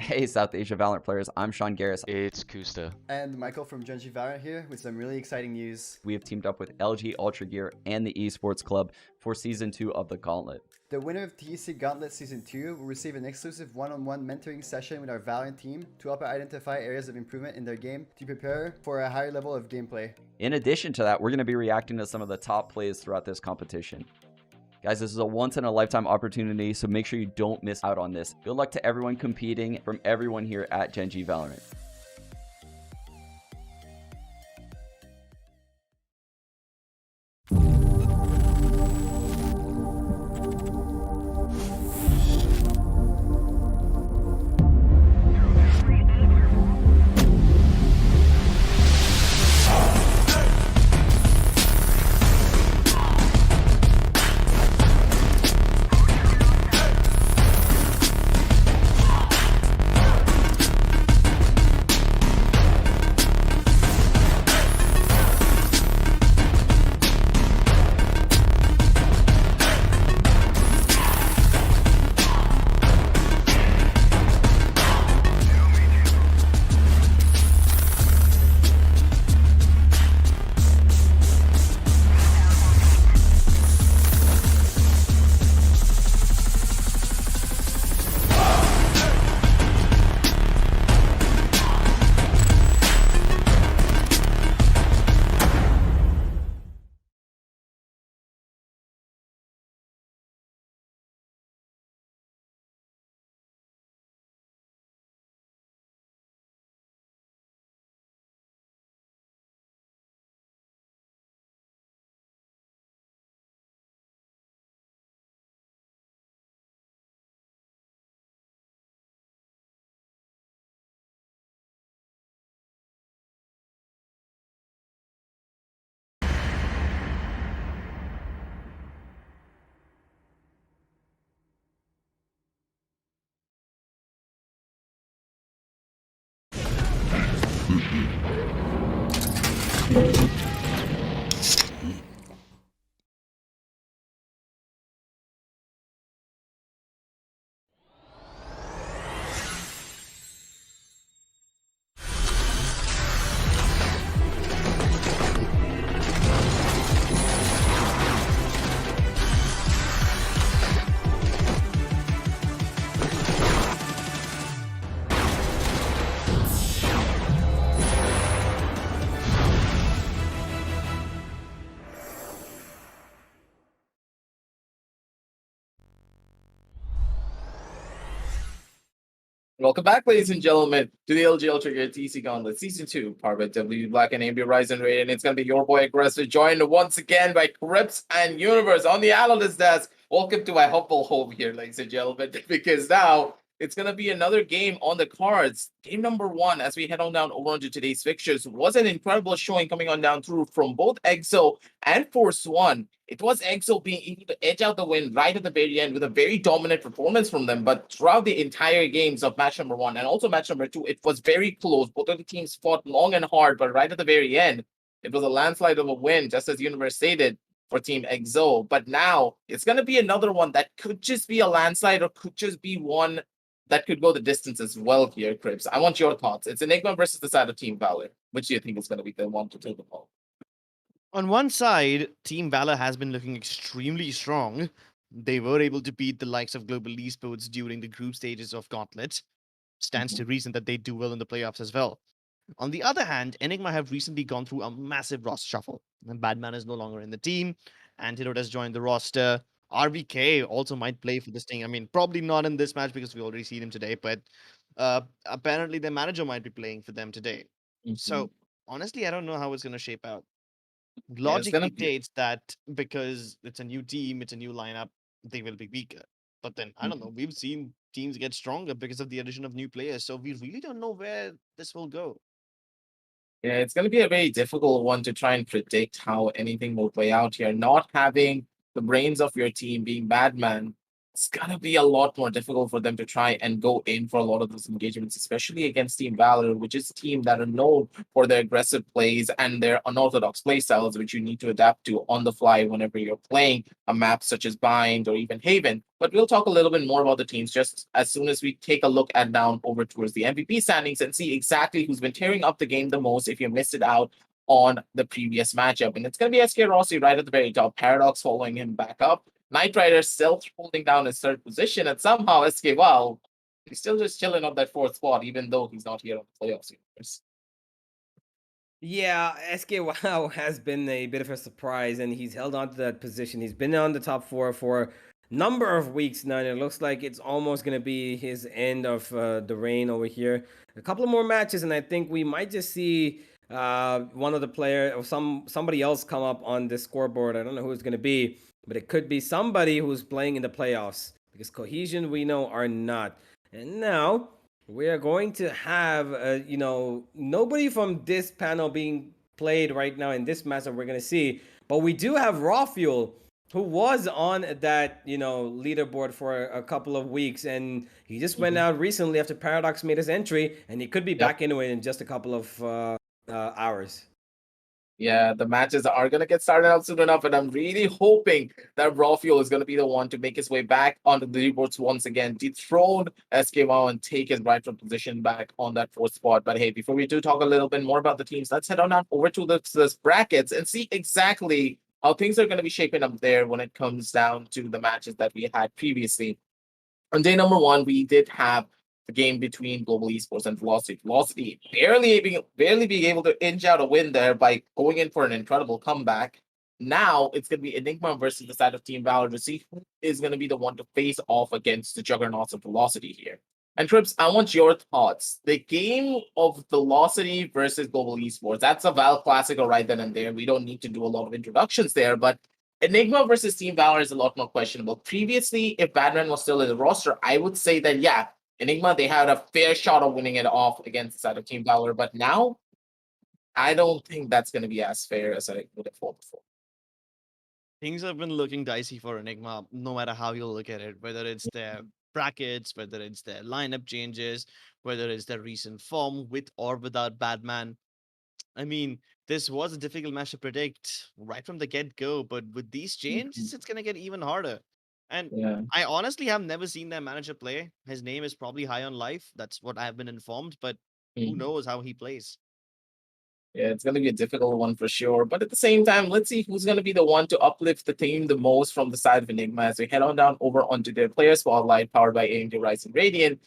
Hey, South Asia Valorant players, I'm Sean Garris. It's Kusta. And Michael from Genji Valorant here with some really exciting news. We have teamed up with LG Ultragear and the Esports Club for Season 2 of the Gauntlet. The winner of Tec Gauntlet Season 2 will receive an exclusive one-on-one mentoring session with our Valorant team to help identify areas of improvement in their game to prepare for a higher level of gameplay. In addition to that, we're going to be reacting to some of the top plays throughout this competition. Guys, this is a once-in-a-lifetime opportunity, so make sure you don't miss out on this. Good luck to everyone competing from everyone here at Genji Valorant. Welcome back, ladies and gentlemen, to the LG Ultragear Tec Gauntlet Season 2, powered by W Black and AMD Ryzen Raid, and it's going to be your boy Aggressor, joined once again by Crips and Universe on the analyst desk. Welcome to my humble home here, ladies and gentlemen, because now it's going to be another game on the cards. Game number 1, as we head on down over into today's fixtures, was an incredible showing coming on down through from both EXO and Force One. It was EXO being able to edge out the win right at the very end with a very dominant performance from them. But throughout the entire games of match number 1 and also match number 2, it was very close. Both of the teams fought long and hard, but right at the very end, it was a landslide of a win, just as Universe stated, for Team EXO. But now it's going to be another one that could just be a landslide or could just be one that could go the distance as well here, Crips. I want your thoughts. It's Enigma versus the side of Team Valor. Which do you think is going to be the one to take the ball? On one side, Team Valor has been looking extremely strong. They were able to beat the likes of Global Esports during the group stages of Gauntlet. Stands to reason that they do well in the playoffs as well. On the other hand, Enigma have recently gone through a massive roster shuffle. And Badman is no longer in the team. Antidote has joined the roster. RVK also might play for this team. I mean, probably not in this match because we already seen him today, but apparently their manager might be playing for them today. So honestly, I don't know how it's going to shape out. Logic dictates that because it's a new team, it's a new lineup, they will be weaker. But then, I don't know, we've seen teams get stronger because of the addition of new players. So we really don't know where this will go. Yeah, it's going to be a very difficult one to try and predict how anything will play out here. Not having the brains of your team being Badman, it's gonna be a lot more difficult for them to try and go in for a lot of those engagements, especially against Team Valor, which is a team that are known for their aggressive plays and their unorthodox play styles, which you need to adapt to on the fly whenever you're playing a map such as Bind or even Haven. But we'll talk a little bit more about the teams just as soon as we take a look at down over towards the MVP standings and see exactly who's been tearing up the game the most if you missed it out on the previous matchup. And it's going to be SK Rossi right at the very top, Paradox following him back up. Knight Rider still holding down his third position, and somehow SK Wow, he's still just chilling on that fourth spot, even though he's not here on the playoffs universe. Yeah, SK Wow has been a bit of a surprise, and he's held on to that position. He's been on the top 4 for a number of weeks now, and it looks like it's almost going to be his end of the reign over here. A couple of more matches, and I think we might just see one of the player or somebody else come up on the scoreboard. I don't know who it's going to be, but it could be somebody who's playing in the playoffs, because Cohesion we know are not. And now we are going to have nobody from this panel being played right now in this match that we're going to see, but we do have Raw Fuel, who was on that leaderboard for a couple of weeks, and he just went out recently after Paradox made his entry, and he could be back into it in just a couple of hours. Yeah, the matches are going to get started out soon enough, and I'm really hoping that Raw Fuel is going to be the one to make his way back onto the leaderboards once again, dethrone SKWOW and take his rightful position back on that fourth spot. But hey, before we do talk a little bit more about the teams, let's head on over to the brackets and see exactly how things are going to be shaping up there when it comes down to the matches that we had previously. On day number 1, we did have the game between Global Esports and Velocity. Velocity barely being able to inch out a win there by going in for an incredible comeback. Now it's going to be Enigma versus the side of Team Valor to see who is going to be the one to face off against the juggernauts of Velocity here. And Trips, I want your thoughts. The game of Velocity versus Global Esports, that's a Val Classical right then and there. We don't need to do a lot of introductions there, but Enigma versus Team Valor is a lot more questionable. Previously, if Batman was still in the roster, I would say that, yeah, Enigma, they had a fair shot of winning it off against the side of Team Valor, but now I don't think that's going to be as fair as I would have thought before. Things have been looking dicey for Enigma, no matter how you look at it, whether it's their brackets, whether it's their lineup changes, whether it's their recent form with or without Batman. I mean, this was a difficult match to predict right from the get-go, but with these changes, it's going to get even harder. And Yeah. I honestly have never seen their manager play. His name is probably high on life. That's what I've been informed, but who knows how he plays. Yeah, it's going to be a difficult one for sure. But at the same time, let's see who's going to be the one to uplift the team the most from the side of Enigma as we head on down over onto their player spotlight powered by AMD Ryzen Radiant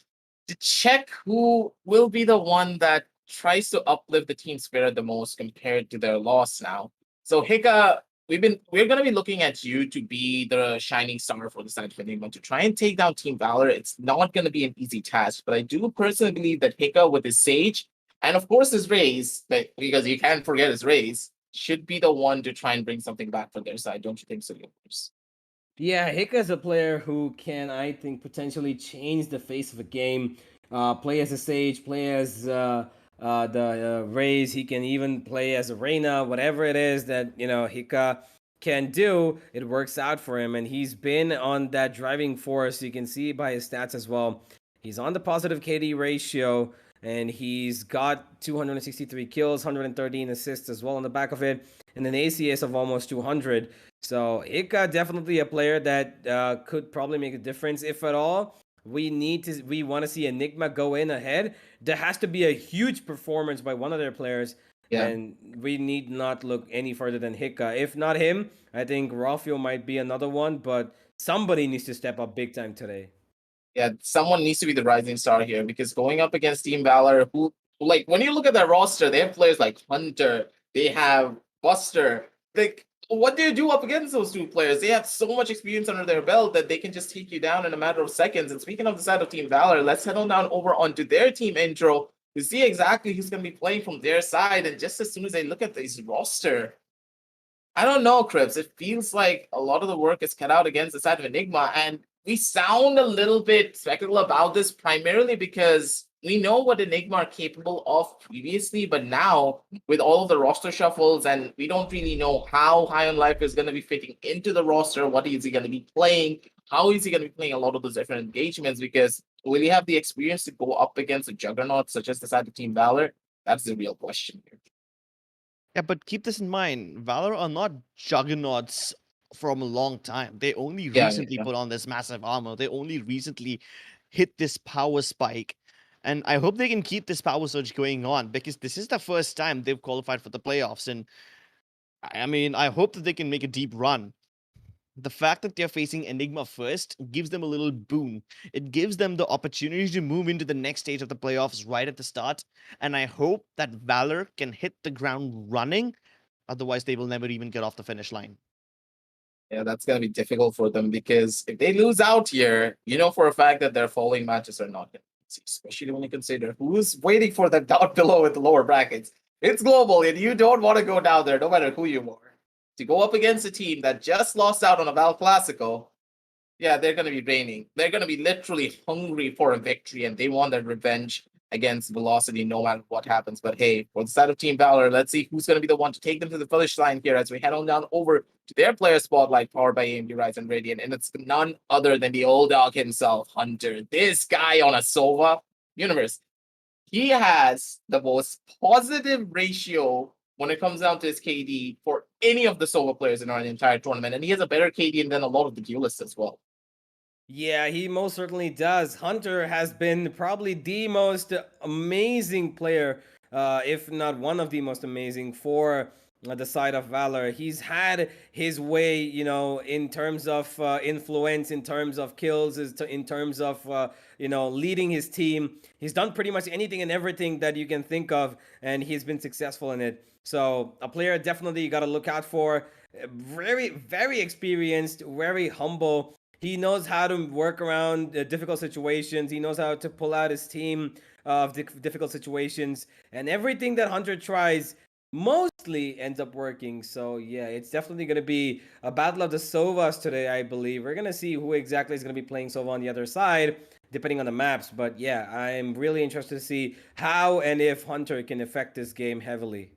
to check who will be the one that tries to uplift the team spirit the most compared to their loss now. So Hika, we're going to be looking at you to be the shining star for the side of Enigma to try and take down Team Valor. It's not going to be an easy task, but I do personally believe that Hika with his Sage and of course his Raze, because you can't forget his Raze, should be the one to try and bring something back for their side. Don't you think so, Lucas? Yeah, Hika is a player who can, I think, potentially change the face of a game. Play as a Sage, play as the Raze. He can even play as a Reyna. Whatever it is that Hika can do, it works out for him. And he's been on that driving force. You can see by his stats as well. He's on the positive KD ratio, and he's got 263 kills, 113 assists as well on the back of it, and an ACS of almost 200. So Hika definitely a player that could probably make a difference. If at all, we want to see Enigma go in ahead. There has to be a huge performance by one of their players, and we need not look any further than Hika. If not him, I think Rafio might be another one, but somebody needs to step up big time today. Yeah, someone needs to be the rising star here because going up against Team Valor, who like when you look at their roster, they have players like Hunter, they have Buster. Like, what do you do up against those two players? They have so much experience under their belt that they can just take you down in a matter of seconds. And speaking of the side of Team Valor, let's head on down over onto their team intro to see exactly who's going to be playing from their side. And just as soon as I look at this roster, I don't know, Krebs. It feels like a lot of the work is cut out against the side of Enigma. And we sound a little bit skeptical about this primarily because we know what Enigma are capable of previously, but now with all of the roster shuffles, and we don't really know how High on Life is going to be fitting into the roster. What is he going to be playing? How is he going to be playing a lot of those different engagements? Because will he have the experience to go up against a juggernaut such as the side of Team Valor? That's the real question here. Yeah, but keep this in mind. Valor are not juggernauts from a long time. They only recently put on this massive armor. They only recently hit this power spike. And I hope they can keep this power surge going on because this is the first time they've qualified for the playoffs. And I mean, I hope that they can make a deep run. The fact that they're facing Enigma first gives them a little boon. It gives them the opportunity to move into the next stage of the playoffs right at the start. And I hope that Valor can hit the ground running. Otherwise, they will never even get off the finish line. Yeah, that's going to be difficult for them because if they lose out here, you know for a fact that their following matches are not going to be easy, especially when you consider who's waiting for them down below in the lower brackets. It's global, and you don't want to go down there no matter who you are. To go up against a team that just lost out on a Val Classico, yeah, they're going to be draining. They're going to be literally hungry for a victory, and they want that revenge against Velocity no matter what happens. But hey, for the side of Team Valor, let's see who's going to be the one to take them to the finish line here as we head on down over to their player spotlight powered by AMD Ryzen Radiant. And it's none other than the old dog himself, Hunter. This guy on a Sova universe. He has the most positive ratio when it comes down to his KD for any of the solo players in our entire tournament. And he has a better KD than a lot of the duelists as well. Yeah, he most certainly does. Hunter has been probably the most amazing player, if not one of the most amazing for the side of Valor. He's had his way, you know, in terms of influence, in terms of kills, in terms of, you know, leading his team. He's done pretty much anything and everything that you can think of, and he's been successful in it. So a player definitely you got to look out for. Very, very experienced, very humble. He knows how to work around difficult situations. He knows how to pull out his team of difficult situations. And everything that Hunter tries mostly ends up working. So, yeah, it's definitely going to be a battle of the Sovas today, I believe. We're going to see who exactly is going to be playing Sova on the other side, depending on the maps. But, yeah, I'm really interested to see how and if Hunter can affect this game heavily.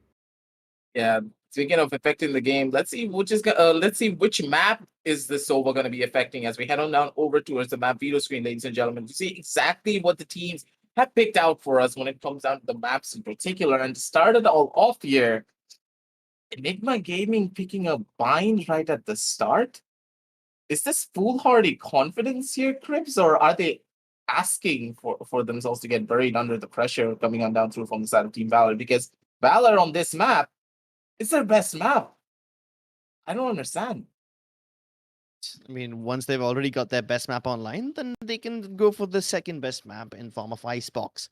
Yeah. Speaking of affecting the game, let's see which map is the Sova going to be affecting as we head on down over towards the map video screen, ladies and gentlemen, to see exactly what the teams have picked out for us when it comes down to the maps in particular. And to start it all off here, Enigma Gaming picking a bind right at the start. Is this foolhardy confidence here, Crips, or are they asking for themselves to get buried under the pressure coming on down through from the side of Team Valor? Because Valor on this map, it's their best map. I don't understand. I mean, once they've already got their best map online, then they can go for the second best map in form of Icebox.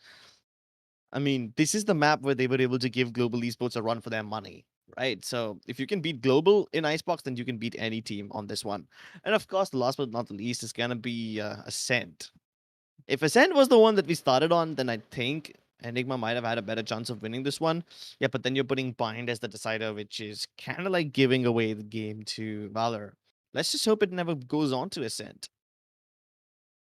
I mean, this is the map where they were able to give Global Esports a run for their money, right? So if you can beat Global in Icebox, then you can beat any team on this one. And of course, the last but not the least is going to be Ascent. If Ascent was the one that we started on, then I think Enigma might have had a better chance of winning this one. Yeah, but then you're putting Bind as the decider, which is kind of like giving away the game to Valor. Let's just hope it never goes on to Ascent.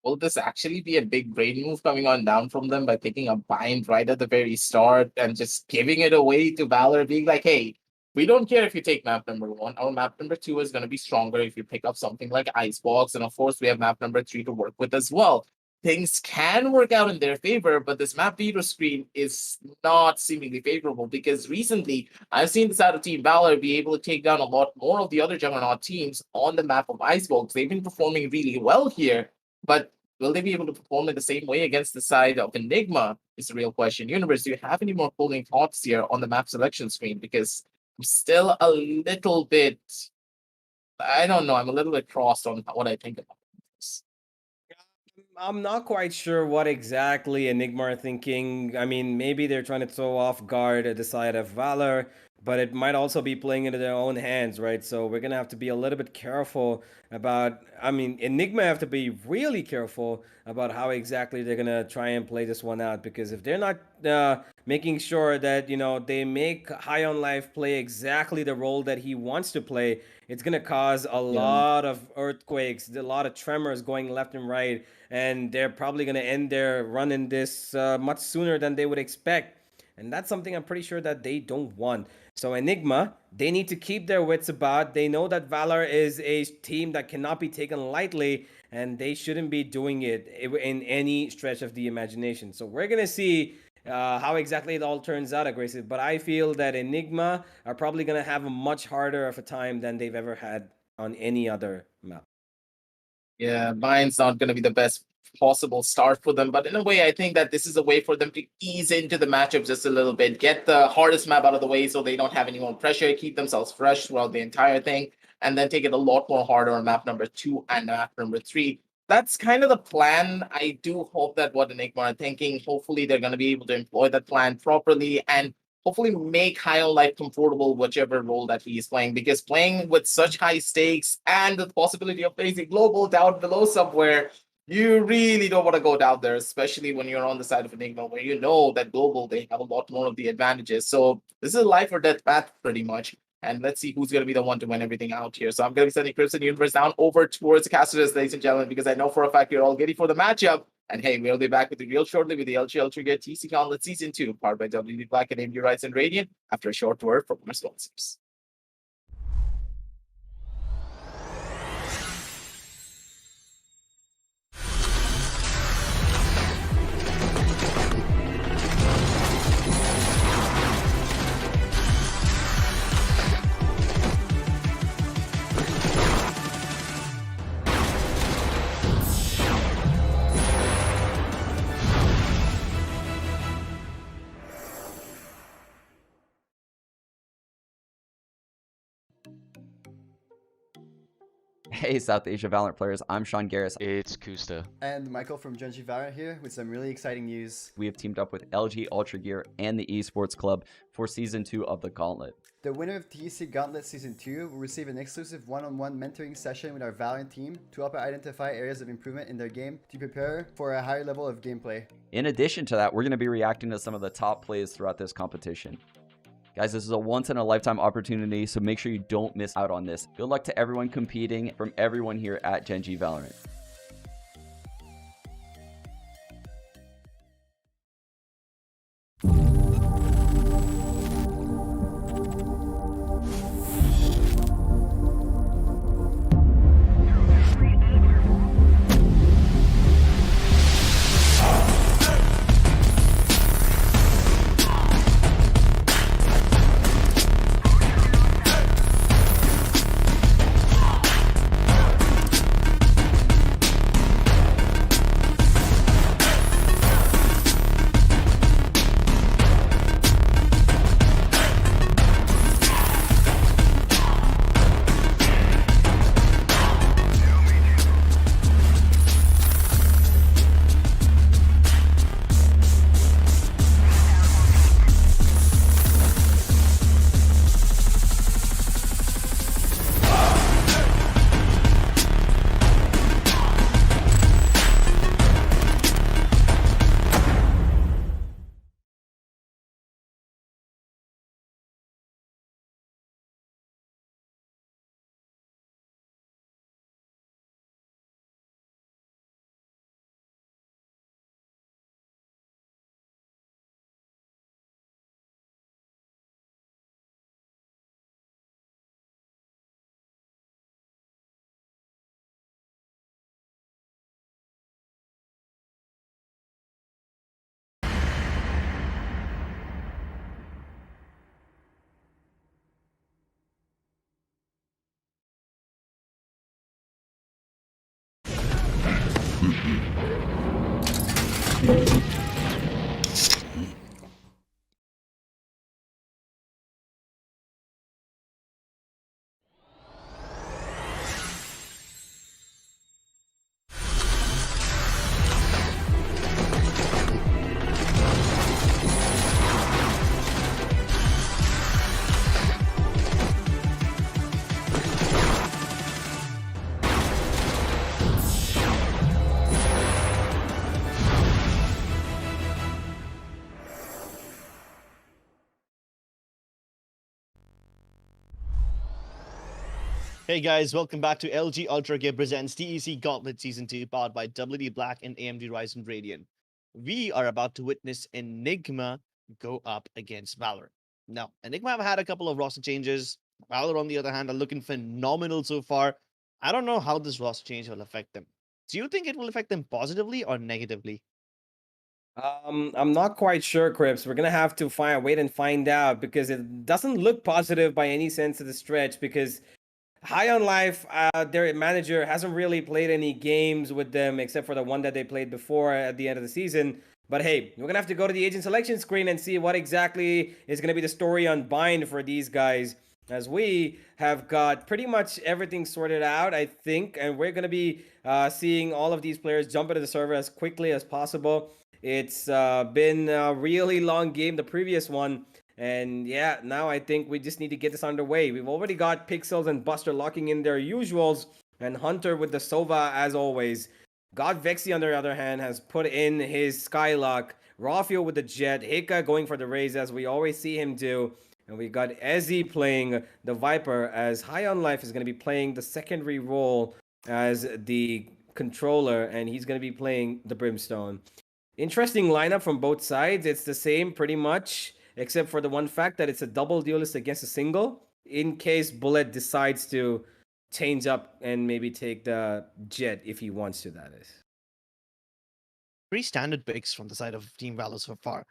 Will this actually be a big brain move coming on down from them by picking a bind right at the very start and just giving it away to Valor, being like, hey, we don't care if you take map number 1. Our map number 2 is going to be stronger if you pick up something like Icebox. And of course, we have map number 3 to work with as well. Things can work out in their favor, but this map video screen is not seemingly favorable because recently I've seen this out of Team Valor be able to take down a lot more of the other Juggernaut teams on the map of Icebox. They've been performing really well here, but will they be able to perform in the same way against the side of Enigma is the real question. Universe, do you have any more cooling thoughts here on the map selection screen? Because I'm still a little bit, I don't know, I'm a little bit crossed on what I think about this. I'm not quite sure what exactly Enigma are thinking. I mean, maybe they're trying to throw off guard the side of Valor, but it might also be playing into their own hands, right? So we're gonna have to be a little bit careful about. I mean, Enigma have to be really careful about how exactly they're gonna try and play this one out, because if they're not making sure that they make High on Life play exactly the role that he wants to play, it's gonna cause a lot of earthquakes, a lot of tremors going left and right, and they're probably gonna end their run in this much sooner than they would expect. And that's something I'm pretty sure that they don't want. So Enigma, they need to keep their wits about. They know that Valor is a team that cannot be taken lightly, and they shouldn't be doing it in any stretch of the imagination. So we're going to see how exactly it all turns out, Aggressive. But I feel that Enigma are probably going to have a much harder of a time than they've ever had on any other map. Yeah, mine's not going to be the best possible start for them, but in a way, I think that this is a way for them to ease into the matchup just a little bit, get the hardest map out of the way so they don't have any more pressure, keep themselves fresh throughout the entire thing, and then take it a lot more harder on map number 2 and map number 3. That's kind of the plan. I do hope that what Enigma are thinking, hopefully they're going to be able to employ that plan properly and hopefully make High on Life comfortable whichever role that he is playing, because playing with such high stakes and the possibility of facing global down below somewhere, you really don't want to go down there, especially when you're on the side of Enigma, where you know that global, they have a lot more of the advantages. So this is a life or death path pretty much. And let's see who's going to be the one to win everything out here. So I'm going to be sending Crimson Universe down over towards Cassius, ladies and gentlemen, because I know for a fact you're all giddy for the matchup. And hey, we'll be back with you real shortly with the LG Ultragear TC Gauntlet Season 2, powered by WD Black and AMD Ryzen Radiant, after a short word from our sponsors. Hey, South Asia Valorant players, I'm Sean Garris. It's Kusta. And Michael from Genji Valorant here with some really exciting news. We have teamed up with LG Ultragear and the Esports Club for Season 2 of the Gauntlet. The winner of TEC Gauntlet Season 2 will receive an exclusive one-on-one mentoring session with our Valorant team to help identify areas of improvement in their game to prepare for a higher level of gameplay. In addition to that, we're going to be reacting to some of the top plays throughout this competition. Guys, this is a once-in-a-lifetime opportunity, so make sure you don't miss out on this. Good luck to everyone competing from everyone here at Genji Valorant. Hey guys, welcome back to LG Ultragear presents TEC Gauntlet Season 2, powered by WD Black and AMD Ryzen Radeon. We are about to witness Enigma go up against Valor. Now, Enigma have had a couple of roster changes. Valor, on the other hand, are looking phenomenal so far. I don't know how this roster change will affect them. Do you think it will affect them positively or negatively? I'm not quite sure, Crips. We're gonna have to wait and find out because it doesn't look positive by any sense of the stretch. Because High on Life, their manager hasn't really played any games with them except for the one that they played before at the end of the season. But hey, we're gonna have to go to the agent selection screen and see what exactly is gonna be the story on Bind for these guys. As we have got pretty much everything sorted out, I think, and we're gonna be seeing all of these players jump into the server as quickly as possible. It's been a really long game, the previous one. And yeah, now I think we just need to get this underway. We've already got Pixels and Buster locking in their usuals, and Hunter with the Sova as always. God Vexy, on the other hand, has put in his Skylock. Rafael with the Jet. Hika going for the Raze as we always see him do. And we got Ezzy playing the Viper, as High on Life is going to be playing the secondary role as the controller, and he's going to be playing the Brimstone. Interesting lineup from both sides. It's the same pretty much, except for the one fact that it's a double duelist against a single, in case Bullet decides to change up and maybe take the Jet if he wants to, that is. Pretty standard picks from the side of Team Valor so far.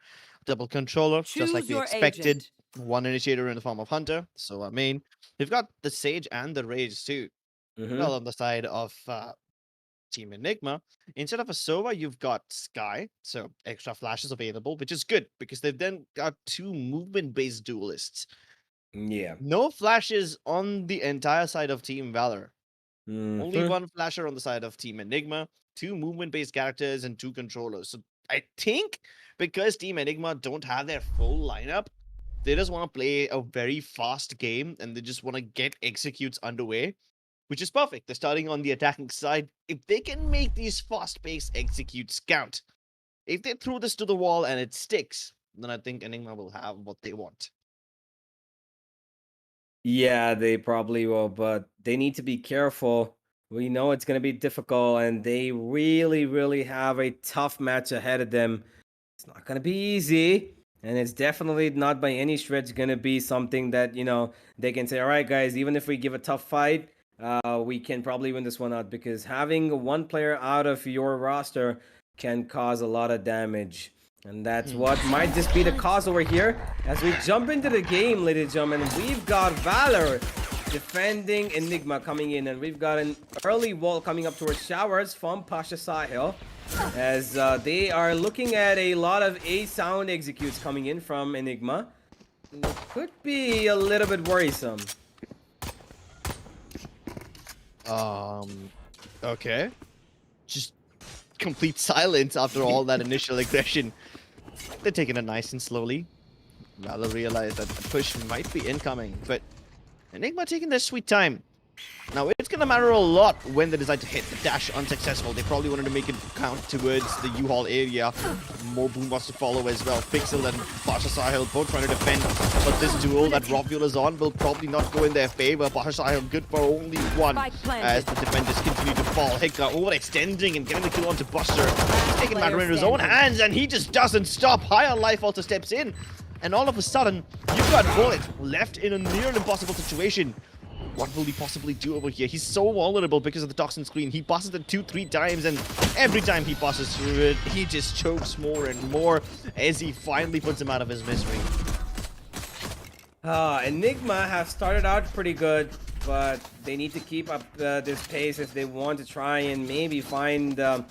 Double controller, just like Choose we your expected. agent. One initiator in the form of Hunter, so I mean, we've got the Sage and the Rage too. Well, on the side of Team Enigma, instead of a Sova, you've got Sky, so extra flashes available, which is good because they've then got two movement-based duelists. Yeah. No flashes on the entire side of Team Valor. Only Mhm. one flasher on the side of Team Enigma, two movement-based characters, and two controllers. So I think because Team Enigma don't have their full lineup, they just want to play a very fast game and they just want to get executes underway, which is perfect. They're starting on the attacking side. If they can make these fast-paced executes count, if they throw this to the wall and it sticks, then I think Enigma will have what they want. Yeah, they probably will, but they need to be careful. We know it's going to be difficult, and they really, really have a tough match ahead of them. It's not going to be easy, and it's definitely not by any stretch going to be something that, they can say, all right, guys, even if we give a tough fight, we can probably win this one out, because having one player out of your roster can cause a lot of damage. And that's what might just be the cause over here. As we jump into the game, ladies and gentlemen, we've got Valor defending Enigma coming in. And we've got an early wall coming up towards Showers from Pasha Sahil. As they are looking at a lot of A-sound executes coming in from Enigma. And it could be a little bit worrisome. Okay. Just complete silence after all that initial aggression. They're taking it nice and slowly. Valor realized that the push might be incoming, but Enigma taking their sweet time. Now, it's going to matter a lot when they decide to hit the dash unsuccessful. They probably wanted to make it count towards the U-Haul area. More boom wants to follow as well. Pixel and Pasha Sahil both trying to defend, but this duel that Rafuel is on will probably not go in their favor. Pasha Sahil good for only one as the defenders continue to fall. Hika overextending and getting the kill onto Buster. He's taking matter in his own hands and he just doesn't stop. High on Life also steps in. And all of a sudden, you've got Bullet left in a near impossible situation. What will he possibly do over here? He's so vulnerable because of the toxin screen. He passes it 2-3 times, and every time he passes through it, he just chokes more and more as he finally puts him out of his misery. Enigma have started out pretty good, but they need to keep up this pace if they want to try and maybe find a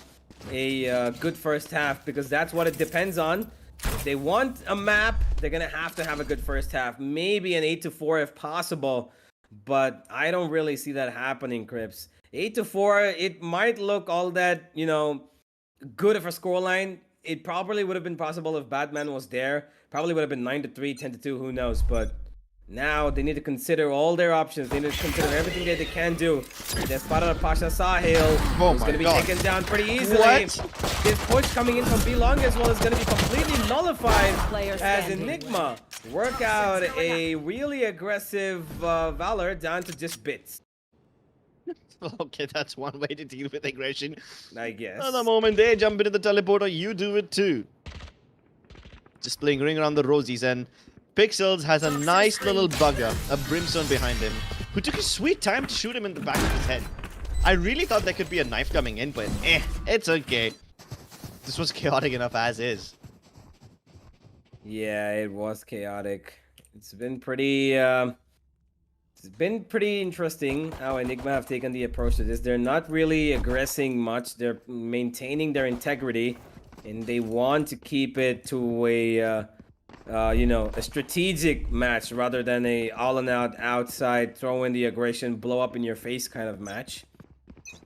good first half, because that's what it depends on. If they want a map, they're going to have a good first half. Maybe an 8-4 if possible. But I don't really see that happening, Crips. 8-4, it might look all that, good of a scoreline. It probably would have been possible if Batman was there. Probably would have been 9-3, 10-2, who knows. But now they need to consider all their options. They need to consider everything that they can do. Desperado Pasha Sahil is going to be taken down pretty easily. What? This push coming in from B-Long as well is going to be completely nullified as Enigma work out a really aggressive Valor down to just bits. Okay, that's one way to deal with aggression. I guess. At the moment they jump into the teleporter, you do it too. Just playing ring around the rosies, and Pixels has a nice little bugger, a brimstone behind him, who took his sweet time to shoot him in the back of his head. I really thought there could be a knife coming in, but it's okay. This was chaotic enough as is. Yeah, it was chaotic. It's been pretty interesting how Enigma have taken the approach to this. They're not really aggressing much. They're maintaining their integrity, and they want to keep it to a you know, a strategic match rather than a all-and-out outside, throw in the aggression, blow up in your face kind of match.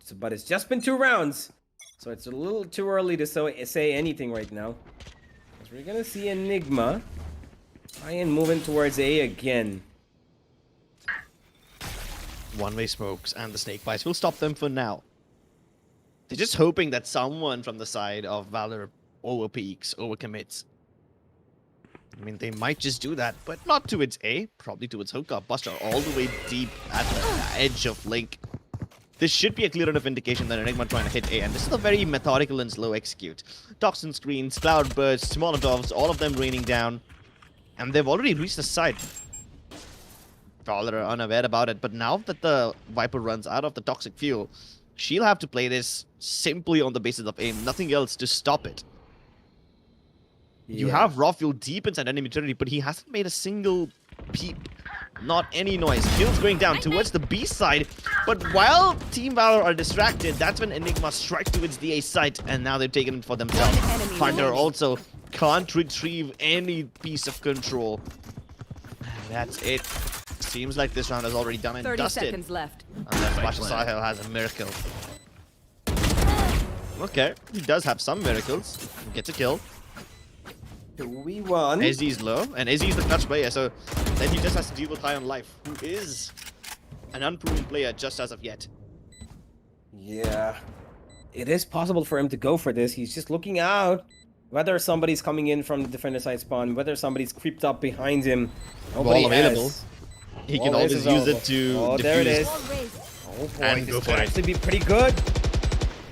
So, but it's just been 2 rounds, so it's a little too early to say anything right now. We're gonna see Enigma try and move in towards A again. One-way smokes and the snake bites will stop them for now. They're just hoping that someone from the side of Valor overpeaks, overcommits. I mean, they might just do that, but not towards A, probably towards Hookah. Buster all the way deep at the edge of Link. This should be a clear enough indication that Enigma trying to hit A, and this is a very methodical and slow execute. Toxin screens, cloud bursts, Molotovs, all of them raining down. And they've already reached the side. Valor are unaware about it, but now that the Viper runs out of the toxic fuel, she'll have to play this simply on the basis of aim, nothing else to stop it. You have raw fuel deep inside enemy territory, but he hasn't made a single peep. Not any noise. Kills going down towards the B side. But while Team Valor are distracted, that's when Enigma strikes towards the A site, and now they've taken it for themselves. Hunter also can't retrieve any piece of control. And that's it. Seems like this round is already done and 30 dusted. seconds left. Unless Basha Sahel has a miracle. Okay, he does have some miracles. He gets a kill. 2v1. Izzy's low, and Izzy's the clutch player, so then he just has to deal with High on Life, who is an unproven player just as of yet. Yeah. It is possible for him to go for this. He's just looking out. Whether somebody's coming in from the defender side spawn, whether somebody's creeped up behind him. Nobody Wall available. has. He Wall can always is use available. it to Oh, defuse. there it is. Oh boy, And this go could for it. actually be pretty good.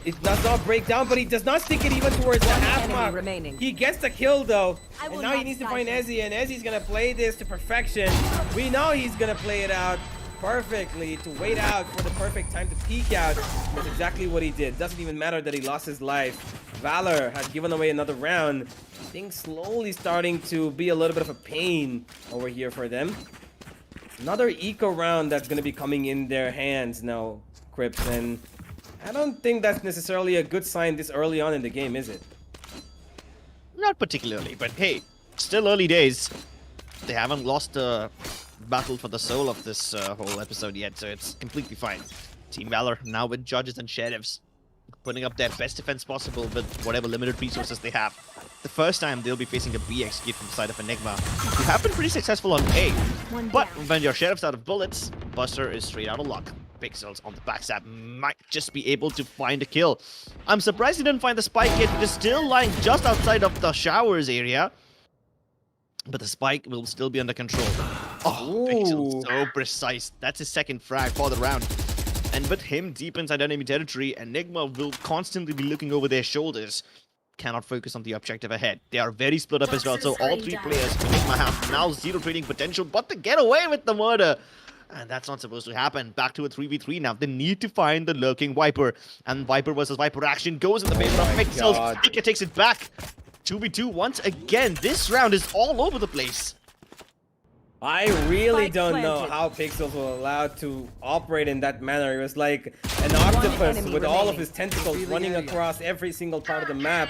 It does not break down, but he does not stick it even towards the half enemy mark. remaining. He gets the kill though. I And will now he not needs to side find him. Ezzy, and Ezzy's gonna play this to perfection. We know he's gonna play it out perfectly to wait out for the perfect time to peek out. That's exactly what he did. Doesn't even matter that he lost his life. Valor has given away another round. Things slowly starting to be a little bit of a pain over here for them. Another eco round that's going to be coming in their hands now, Crips, and I don't think that's necessarily a good sign this early on in the game, is it? Not particularly, but hey, still early days. They haven't lost the battle for the soul of this whole episode yet, so it's completely fine. Team Valor now with judges and sheriffs, putting up their best defense possible with whatever limited resources they have. The first time they'll be facing a B execute from the side of Enigma, who have been pretty successful on A. But when your sheriff's out of bullets, Buster is straight out of luck. Pixels on the backstab might just be able to find a kill. I'm surprised he didn't find the spike yet. It is still lying just outside of the showers area. But the spike will still be under control. Oh, Pixels, so precise. That's his second frag for the round. And with him deep inside enemy territory, Enigma will constantly be looking over their shoulders. Cannot focus on the objective ahead. They are very split up as well, so all three players of Enigma have now zero trading potential, but they get away with the murder. And that's not supposed to happen. Back to a 3v3 now. They need to find the lurking Viper. And Viper versus Viper action goes in the favor of Pixels. Ika takes it back. 2v2 once again. This round is all over the place. I really Spike don't know planted. how Pixels was allowed to operate in that manner. It was like an octopus enemy with all of remaining. his tentacles running across every single part of the map.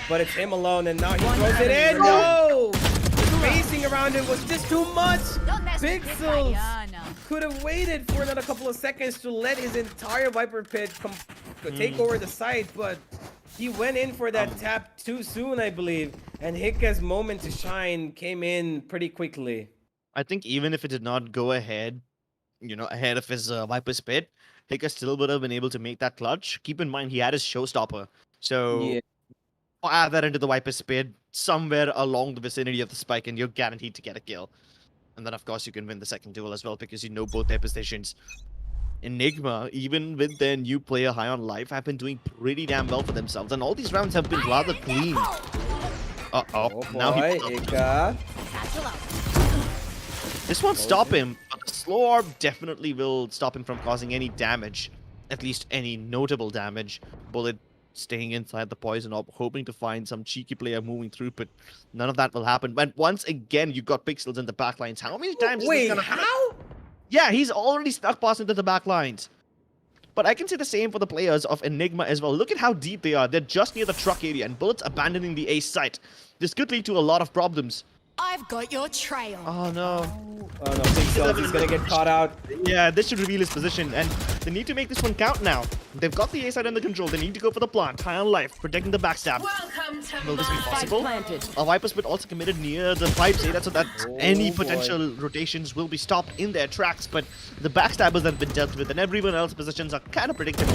But it's him alone, and now he throws it in. No! The spacing around it was just too much. Pixels could have waited for another couple of seconds to let his entire Viper pit take over the site, but he went in for that tap too soon, I believe. And Hika's moment to shine came in pretty quickly. I think even if it did not go ahead, you know, ahead of his Viper spit, Hika still would have been able to make that clutch. Keep in mind, he had his showstopper. So Yeah. add that into the Viper spit somewhere along the vicinity of the spike, and you're guaranteed to get a kill. And then, of course, you can win the second duel as well because you know both their positions. Enigma, even with their new player high on life, have been doing pretty damn well for themselves, and all these rounds have been rather clean. Oh Now boy, he Ika. This won't stop him, but the slow orb definitely will stop him from causing any damage, at least any notable damage. Bullet staying inside the poison orb, hoping to find some cheeky player moving through, but none of that will happen. But once again, you got Pixels in the backlines. How many times is this gonna happen? How? Yeah, he's already snuck past into the back lines. But I can say the same for the players of Enigma as well. Look at how deep they are. They're just near the truck area, and Bullet's abandoning the ace site. This could lead to a lot of problems. I've got your trail. Oh no. Oh no, Pixels is gonna get caught out. Yeah, this should reveal his position, and they need to make this one count now. They've got the ace side under control. They need to go for the plant. High on life, protecting the backstab. Welcome to Will this be my possible? planted. A Viper Spit also committed near the pipes area so that any boy. potential rotations will be stopped in their tracks, but the backstabbers have been dealt with and everyone else's positions are kind of predictable.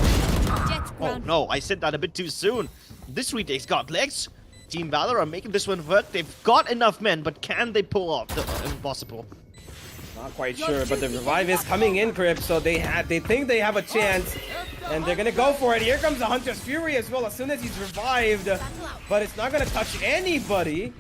Jets Oh ground. no, I said that a bit too soon. This retake's got legs. Team Valor are making this one work. They've got enough men, but can they pull off the impossible? Not quite sure, but the revive is coming in, Crip, so they think they have a chance, and they're gonna go for it. Here comes the Hunter's Fury as well, as soon as he's revived, but it's not gonna touch anybody.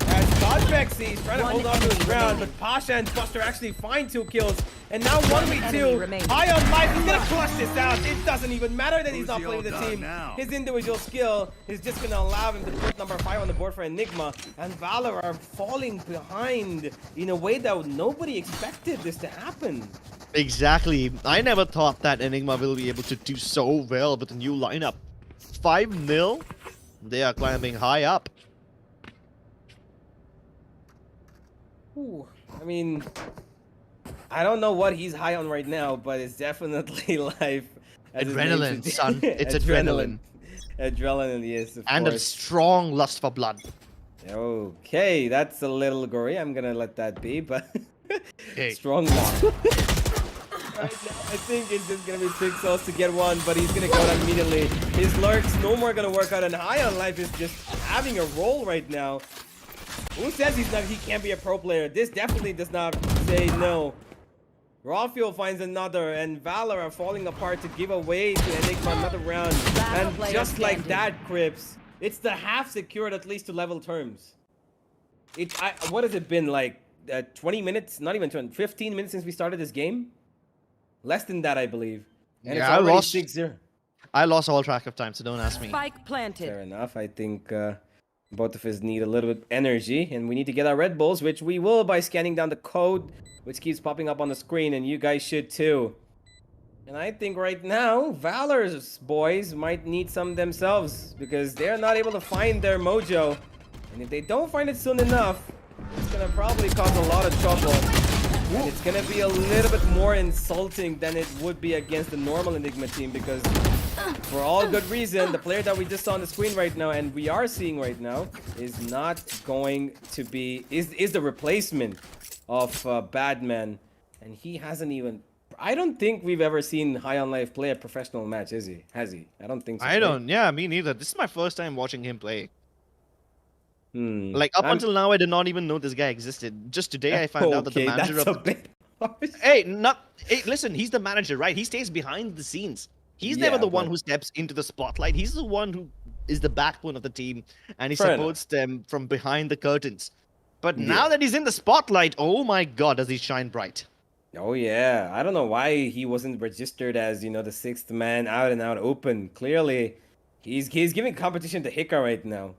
As Godvexy is trying to hold on to his ground, but Pasha and Buster actually find 2 kills, and now 1v2. High on life, he's gonna clutch this out. It doesn't even matter that he's not playing with the team. His individual skill is just gonna allow him to put number 5 on the board for Enigma, and Valor are falling behind in a way that nobody expected this to happen. Exactly. I never thought that Enigma will be able to do so well with the new lineup. 5-0. They are climbing high up. Ooh, I mean, I don't know what he's high on right now, but it's definitely life. as his name Adrenaline, suggests. son. It's adrenaline. Adrenaline, yes, of And a course. strong lust for blood. Okay, that's a little gory. I'm gonna let that be, but Hey. strong lock. Right now, I think it's just gonna be Pixels to get one, but he's gonna go down immediately. His lurks no more gonna work out, and High on Life is just having a roll right now. Who says he can't be a pro player? This definitely does not say no. Rawfuel finds another, and Valor are falling apart to give away to Enigma another round. And just like that, Crips, it's the half secured at least to level terms. What has it been, like 20 minutes? Not even 20, 15 minutes since we started this game? Less than that, I believe. And Yeah, it's already 6-0. I lost all track of time, so don't ask me. Spike planted. Fair enough. I think both of us need a little bit of energy, and we need to get our Red Bulls, which we will by scanning down the code, which keeps popping up on the screen, and you guys should too. And I think right now, Valor's boys might need some themselves, because they're not able to find their mojo. And if they don't find it soon enough, it's gonna probably cause a lot of trouble. And it's gonna be a little bit more insulting than it would be against the normal Enigma team, because for all good reason, the player that we just saw on the screen right now, and we are seeing right now, is not going to be, is the replacement of Badman. And he hasn't even, I don't think we've ever seen High on Life play a professional match, is he? Has he? I don't think so. I don't. Yeah, me neither. This is my first time watching him play. Hmm. Like, up until now, I did not even know this guy existed. Just today, I found out that the manager that's of a bit harsh. Hey, listen, he's the manager, right? He stays behind the scenes. He's never Yeah, the one but- who steps into the spotlight. He's the one who is the backbone of the team, and he Fair supports them from behind the curtains. But Yeah. now that he's in the spotlight, oh my god, does he shine bright. Oh yeah, I don't know why he wasn't registered as, you know, the sixth man out and out open. Clearly, he's giving competition to Hika right now.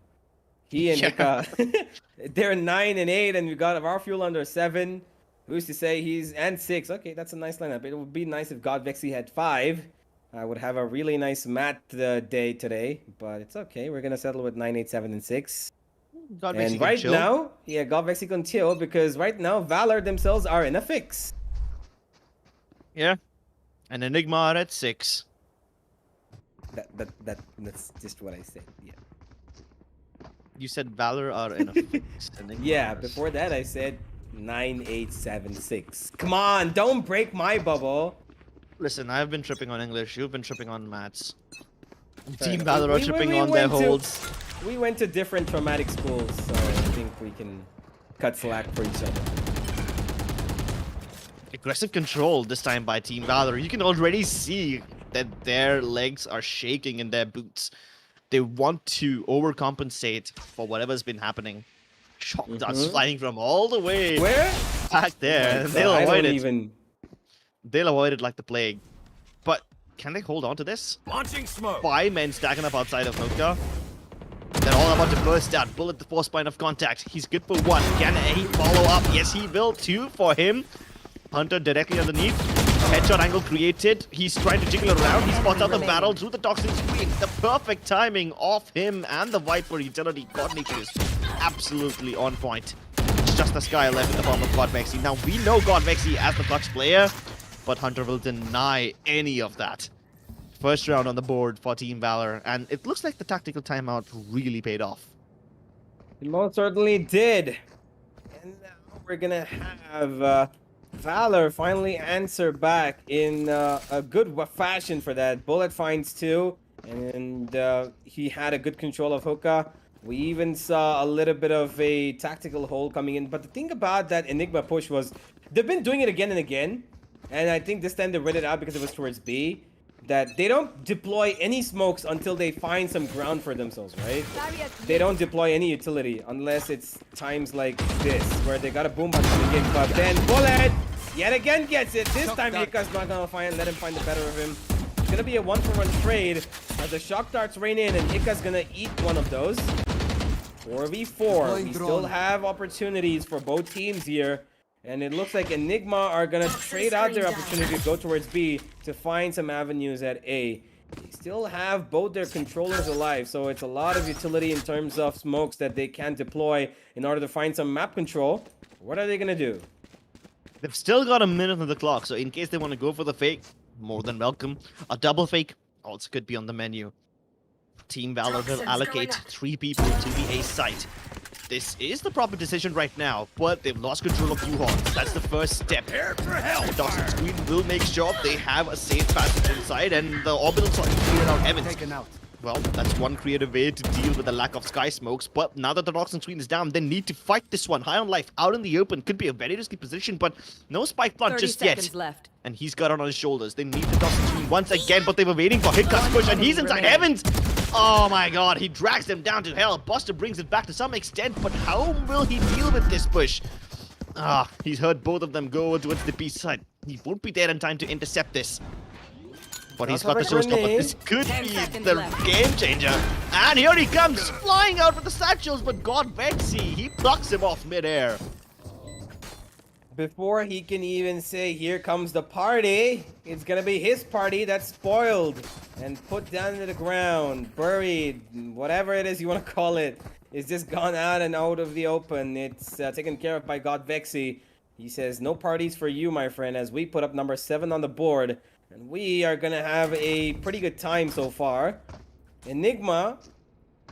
He and Yeah. Hika, they're 9 and 8, and we got Rawfuel under 7. Who's to say he's and 6? Okay, that's a nice lineup. It would be nice if Godvexy had 5. I would have a really nice math day today, but it's okay. We're gonna settle with 9, 8, 7, and 6. God makes And you can right chill. now, yeah, Godvexy can chill because right now Valor themselves are in a fix. Yeah. And Enigma are at 6. That's just what I said. Yeah. You said Valor are in a fix. Enigma Yeah. are Before that, I said 9, 8, 7, 6. Come on, don't break my bubble. Listen, I've been tripping on English. You've been tripping on maths. Fair Team enough. Valor are tripping on their holds. We went to different traumatic schools, so I think we can cut slack for each other. Aggressive control this time by Team Valor. You can already see that their legs are shaking in their boots. They want to overcompensate for whatever's been happening. Shock darts flying from all the way back there. And they'll avoid it. They'll avoid it like the plague. But can they hold on to this? Launching smoke. 5 men stacking up outside of Hoka. They're all about to burst out. Bullet the force point of contact. He's good for 1. Can he follow up? Yes, he will. 2 for him. Hunter directly underneath. Headshot angle created. He's trying to jiggle around. He spots out the barrel through the toxic screen. The perfect timing of him and the Viper utility coordination is absolutely on point. It's just the sky left in the form of Godvexy. Now we know Godvexy as the clutch player, but Hunter will deny any of that. First round on the board for Team Valor, and it looks like the tactical timeout really paid off. It most certainly did. And now we're gonna have Valor finally answer back in a good fashion for that. Bullet finds 2, and he had a good control of Hoka. We even saw a little bit of a tactical hold coming in. But the thing about that Enigma push was they've been doing it again and again. And I think this time they read it out because it was towards B. That they don't deploy any smokes until they find some ground for themselves, right? They don't deploy any utility unless it's times like this, where they got a boom box coming in, but then Bullet yet again gets it. This time Hika's not gonna let him find the better of him. It's gonna be a 1-for-1 trade as the shock darts rain in, and Hika's gonna eat one of those. 4v4. We still have opportunities for both teams here. And it looks like Enigma are going to trade out their opportunity to go towards B to find some avenues at A. They still have both their controllers alive, so it's a lot of utility in terms of smokes that they can deploy in order to find some map control. What are they going to do? They've still got a minute on the clock, so in case they want to go for the fake, more than welcome. A double fake also could be on the menu. Team Valor will allocate 3 people to the A site. This is the proper decision right now, but they've lost control of U-Haul. That's the first step. The toxic screen will make sure they have a safe passage inside, and the orbitals are cleared out heavens. Well, that's one creative way to deal with the lack of sky smokes, but now that the toxic screen is down, they need to fight this one. High on life, out in the open, could be a very risky position, but no spike plant just yet. Left. And he's got it on his shoulders. They need the toxic screen once again, but they were waiting for Hika's push, and he's inside heavens! Oh my god, he drags them down to hell. Buster brings it back to some extent, but how will he deal with this push? He's heard both of them go over towards the B side. He won't be there in time to intercept this. But he's got the showstopper. This could be the game changer. And here he comes, flying out with the satchels, but Godvexy, he plucks him off midair. Before he can even say, here comes the party, it's gonna be his party that's spoiled and put down to the ground, buried, whatever it is you want to call it. It's just gone out and out of the open. It's taken care of by Godvexy. He says, no parties for you, my friend, as we put up number 7 on the board. And we are gonna have a pretty good time so far. Enigma,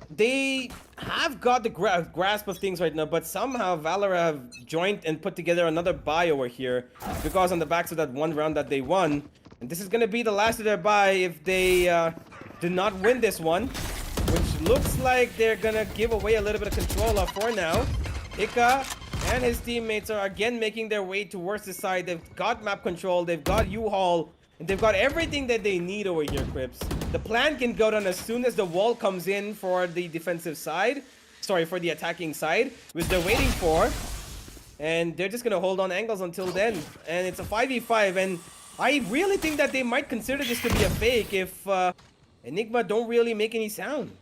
they have got the grasp of things right now, but somehow Valor have joined and put together another buy over here because on the backs of that one round that they won. And this is going to be the last of their buy if they do not win this one, which looks like they're going to give away a little bit of control for now. Hika and his teammates are again making their way towards the side. They've got map control, they've got U-Haul, and they've got everything that they need over here, Crips. The plan can go down as soon as the wall comes in for the defensive side. Sorry, for the attacking side, which they're waiting for. And they're just going to hold on angles until then. And it's a 5v5. And I really think that they might consider this to be a fake if Enigma don't really make any sound.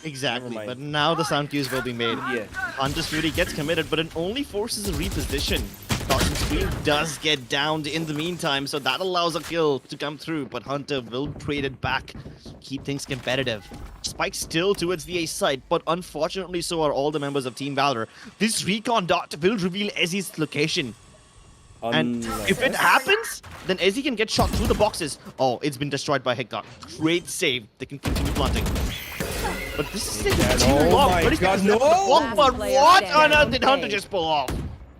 Exactly, but now the sound cues will be made. Yeah. Hunter's Fury gets committed, but it only forces a reposition. Toxic Screen does get downed in the meantime, so that allows a kill to come through, but Hunter will trade it back, keep things competitive. Spike still towards the A side, but unfortunately so are all the members of Team Valor. This recon dot will reveal Ezzy's location. And if it happens, then Ezzy can get shot through the boxes. Oh, it's been destroyed by Hiccup. Great save. They can continue planting. But this is taking too long. My God, no! But what on earth did Hunter just pull off?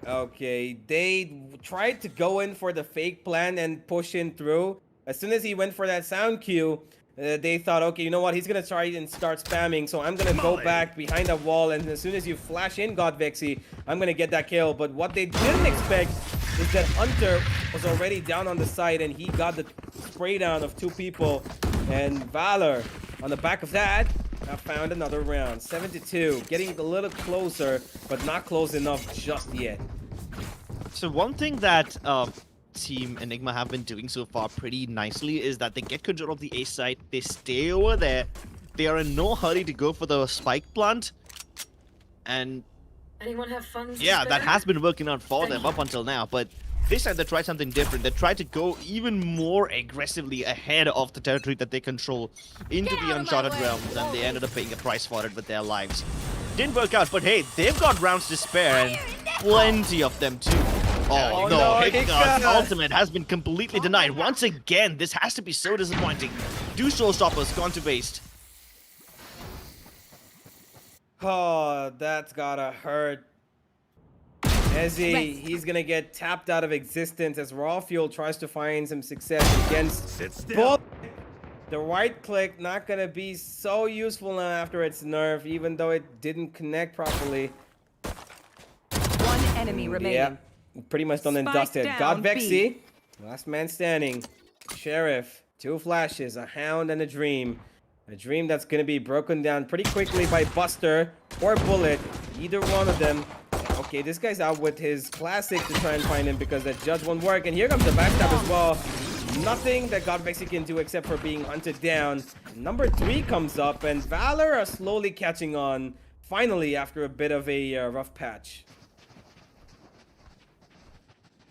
Okay, they tried to go in for the fake plan and push in through. As soon as he went for that sound cue, they thought, okay, you know what? He's going to try and start spamming, so I'm going to go back behind a wall, and as soon as you flash in Godvexy, I'm going to get that kill. But what they didn't expect is that Hunter was already down on the side and he got the spray down of 2 people. And Valor, on the back of that, have found another round. 7-2, getting a little closer, but not close enough just yet. So one thing that Team Enigma have been doing so far pretty nicely is that they get control of the A site, they stay over there, they are in no hurry to go for the spike plant, and Anyone have funds? yeah, that has been working out for them up until now, but this time they tried something different. They tried to go even more aggressively ahead of the territory that they control into the uncharted realms, and they ended up paying a price for it with their lives. Didn't work out, but hey, they've got rounds to spare, and plenty of them too. Oh no, Hiccups' ultimate has been completely denied. Once again, this has to be so disappointing. 2 showstoppers gone to waste. Oh, that's gotta hurt. Ezzy, he's gonna get tapped out of existence as Raw Fuel tries to find some success against Bull. The right click not gonna be so useful now after its nerf, even though it didn't connect properly. One enemy remaining. Yeah, pretty much done and Spike dusted. down, Got Vexy, B. last man standing. Sheriff, 2 flashes, a hound and a dream. A dream that's gonna be broken down pretty quickly by Buster or Bullet, either one of them. Okay, this guy's out with his classic to try and find him because that judge won't work. And here comes the backstab as well. Nothing that God Vexy can do except for being hunted down. Number 3 comes up and Valor are slowly catching on. Finally, after a bit of a rough patch.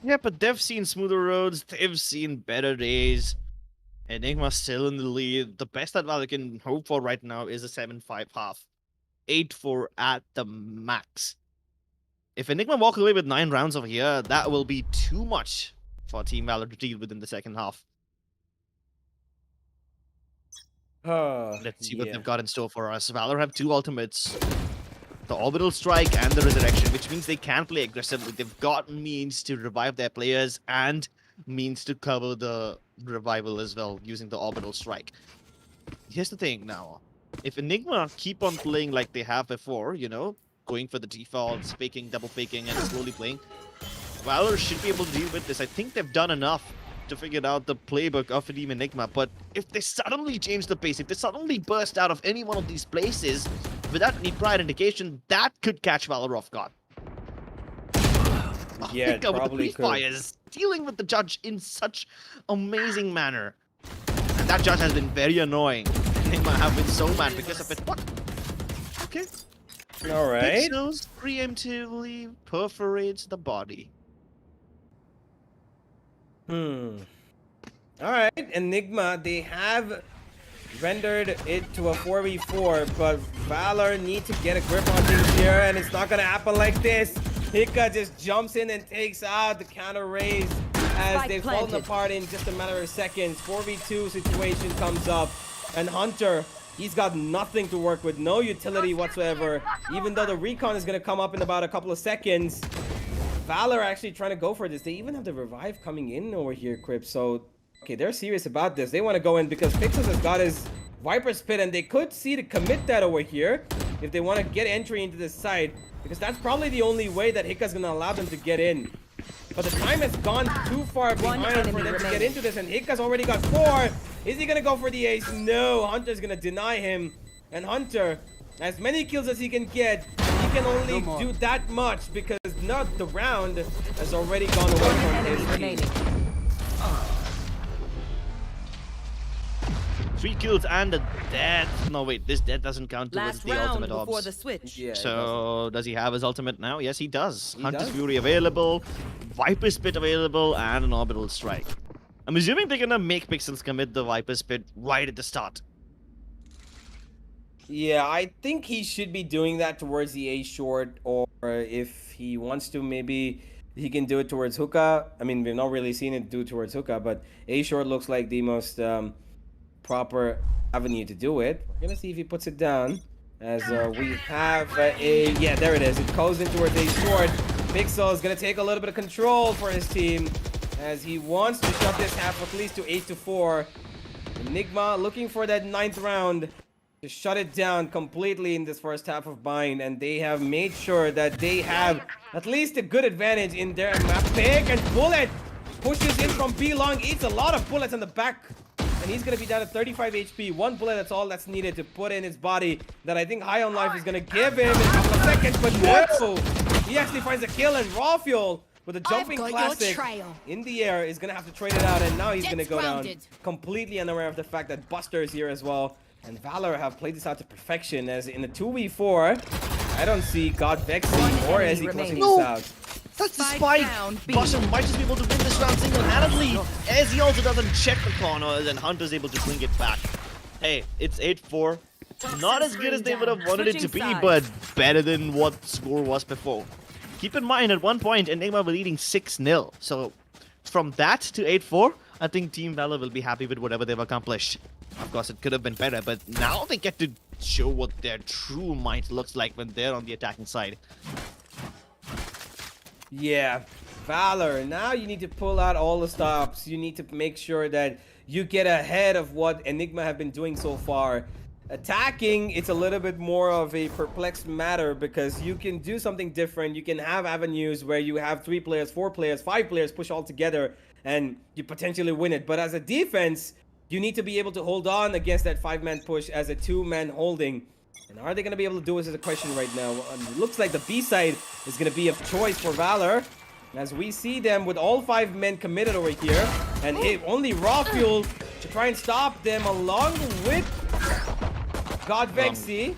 Yeah, but they've seen smoother roads, they've seen better days. Enigma still in the lead. The best that Valor can hope for right now is a 7-5 half. 8-4 at the max. If Enigma walk away with 9 rounds over here, that will be too much for Team Valor to deal with in the second half. Let's see what they've got in store for us. Valor have 2 ultimates. The Orbital Strike and the Resurrection, which means they can play aggressively. They've got means to revive their players and means to cover the revival as well using the Orbital Strike. Here's the thing now. If Enigma keep on playing like they have before, you know, going for the defaults, faking, double faking, and slowly playing, Valor should be able to deal with this. I think they've done enough to figure out the playbook of Team Enigma, but if they suddenly change the pace, if they suddenly burst out of any one of these places without any prior indication, that could catch Valor off guard. Yeah, it probably could. Fires, dealing with the judge in such amazing manner. And that judge has been very annoying. Enigma have been so mad because of it. What? Okay. Alright. Pixels preemptively perforates the body. Alright, Enigma, they have rendered it to a 4v4, but Valor need to get a grip on things here, and it's not gonna happen like this. Hika just jumps in and takes out the counter raise as they've fallen apart in just a matter of seconds. 4v2 situation comes up, and Hunter, he's got nothing to work with, no utility whatsoever, even though the recon is gonna come up in about a couple of seconds. Valor actually trying to go for this. They even have the revive coming in over here, Crip. So, okay, they're serious about this. They want to go in because Pixels has got his Viper Spit, and they could see to commit that over here if they want to get entry into this side, because that's probably the only way that Hika's going to allow them to get in. But the time has gone too far behind for them to get into this, and Hika's already got 4. Is he going to go for the ace? No, Hunter's going to deny him. And Hunter, as many kills as he can get, he can only do that much because not the round has already gone away from his team. 3 kills and a death. No, wait, this death doesn't count towards Last the round ultimate before orbs. the switch. Yeah, So, does he have his ultimate now? Yes, he does. He Hunter's does. Fury available, Viper Spit available, and an Orbital Strike. I'm assuming they're gonna make Pixels commit the Viper Spit right at the start. Yeah, I think he should be doing that towards the A short, or if he wants to, maybe he can do it towards hookah. I mean, we've not really seen it do towards hookah, but A short looks like the most proper avenue to do it. We're gonna see if he puts it down, as we have a, yeah, there it is. It goes in towards A short. Pixel is gonna take a little bit of control for his team, as he wants to shove this half at least to 8-4. Enigma looking for that 9th round. to shut it down completely in this first half of Bind, and they have made sure that they have at least a good advantage in their map pick. And Bullet pushes in from B long, eats a lot of bullets on the back, and he's gonna be down to 35 HP. One bullet, that's all that's needed to put in his body that I think High on Life is gonna give him in a couple of seconds, but no! He actually finds a kill, and Raw Fuel with a jumping classic in the air is gonna have to trade it out, and now he's gonna go down completely unaware of the fact that Buster is here as well. And Valor have played this out to perfection, as in the 2v4, I don't see God Vexy or Ezzy closing this out. That's the spike! Buster might just be able to win this round single-handedly. Ezzy also doesn't check the corners, and Hunter's able to bring it back. Hey, it's 8-4. Not as good as they would have wanted it to be, but better than what the score was before. Keep in mind, at one point, Enigma were leading 6-0. So, from that to 8-4, I think Team Valor will be happy with whatever they've accomplished. Of course, it could have been better, but now they get to show what their true might looks like when they're on the attacking side. Yeah, Valor, now you need to pull out all the stops. You need to make sure that you get ahead of what Enigma have been doing so far. Attacking, it's a little bit more of a perplexed matter because you can do something different. You can have avenues where you have 3 players, 4 players, 5 players push all together and you potentially win it. But as a defense, you need to be able to hold on against that 5-man push as a 2-man holding. And are they going to be able to do this is a question right now. It looks like the B side is going to be of choice for Valor, as we see them with all 5 men committed over here. And only Raw Fuel to try and stop them along with God Vexy.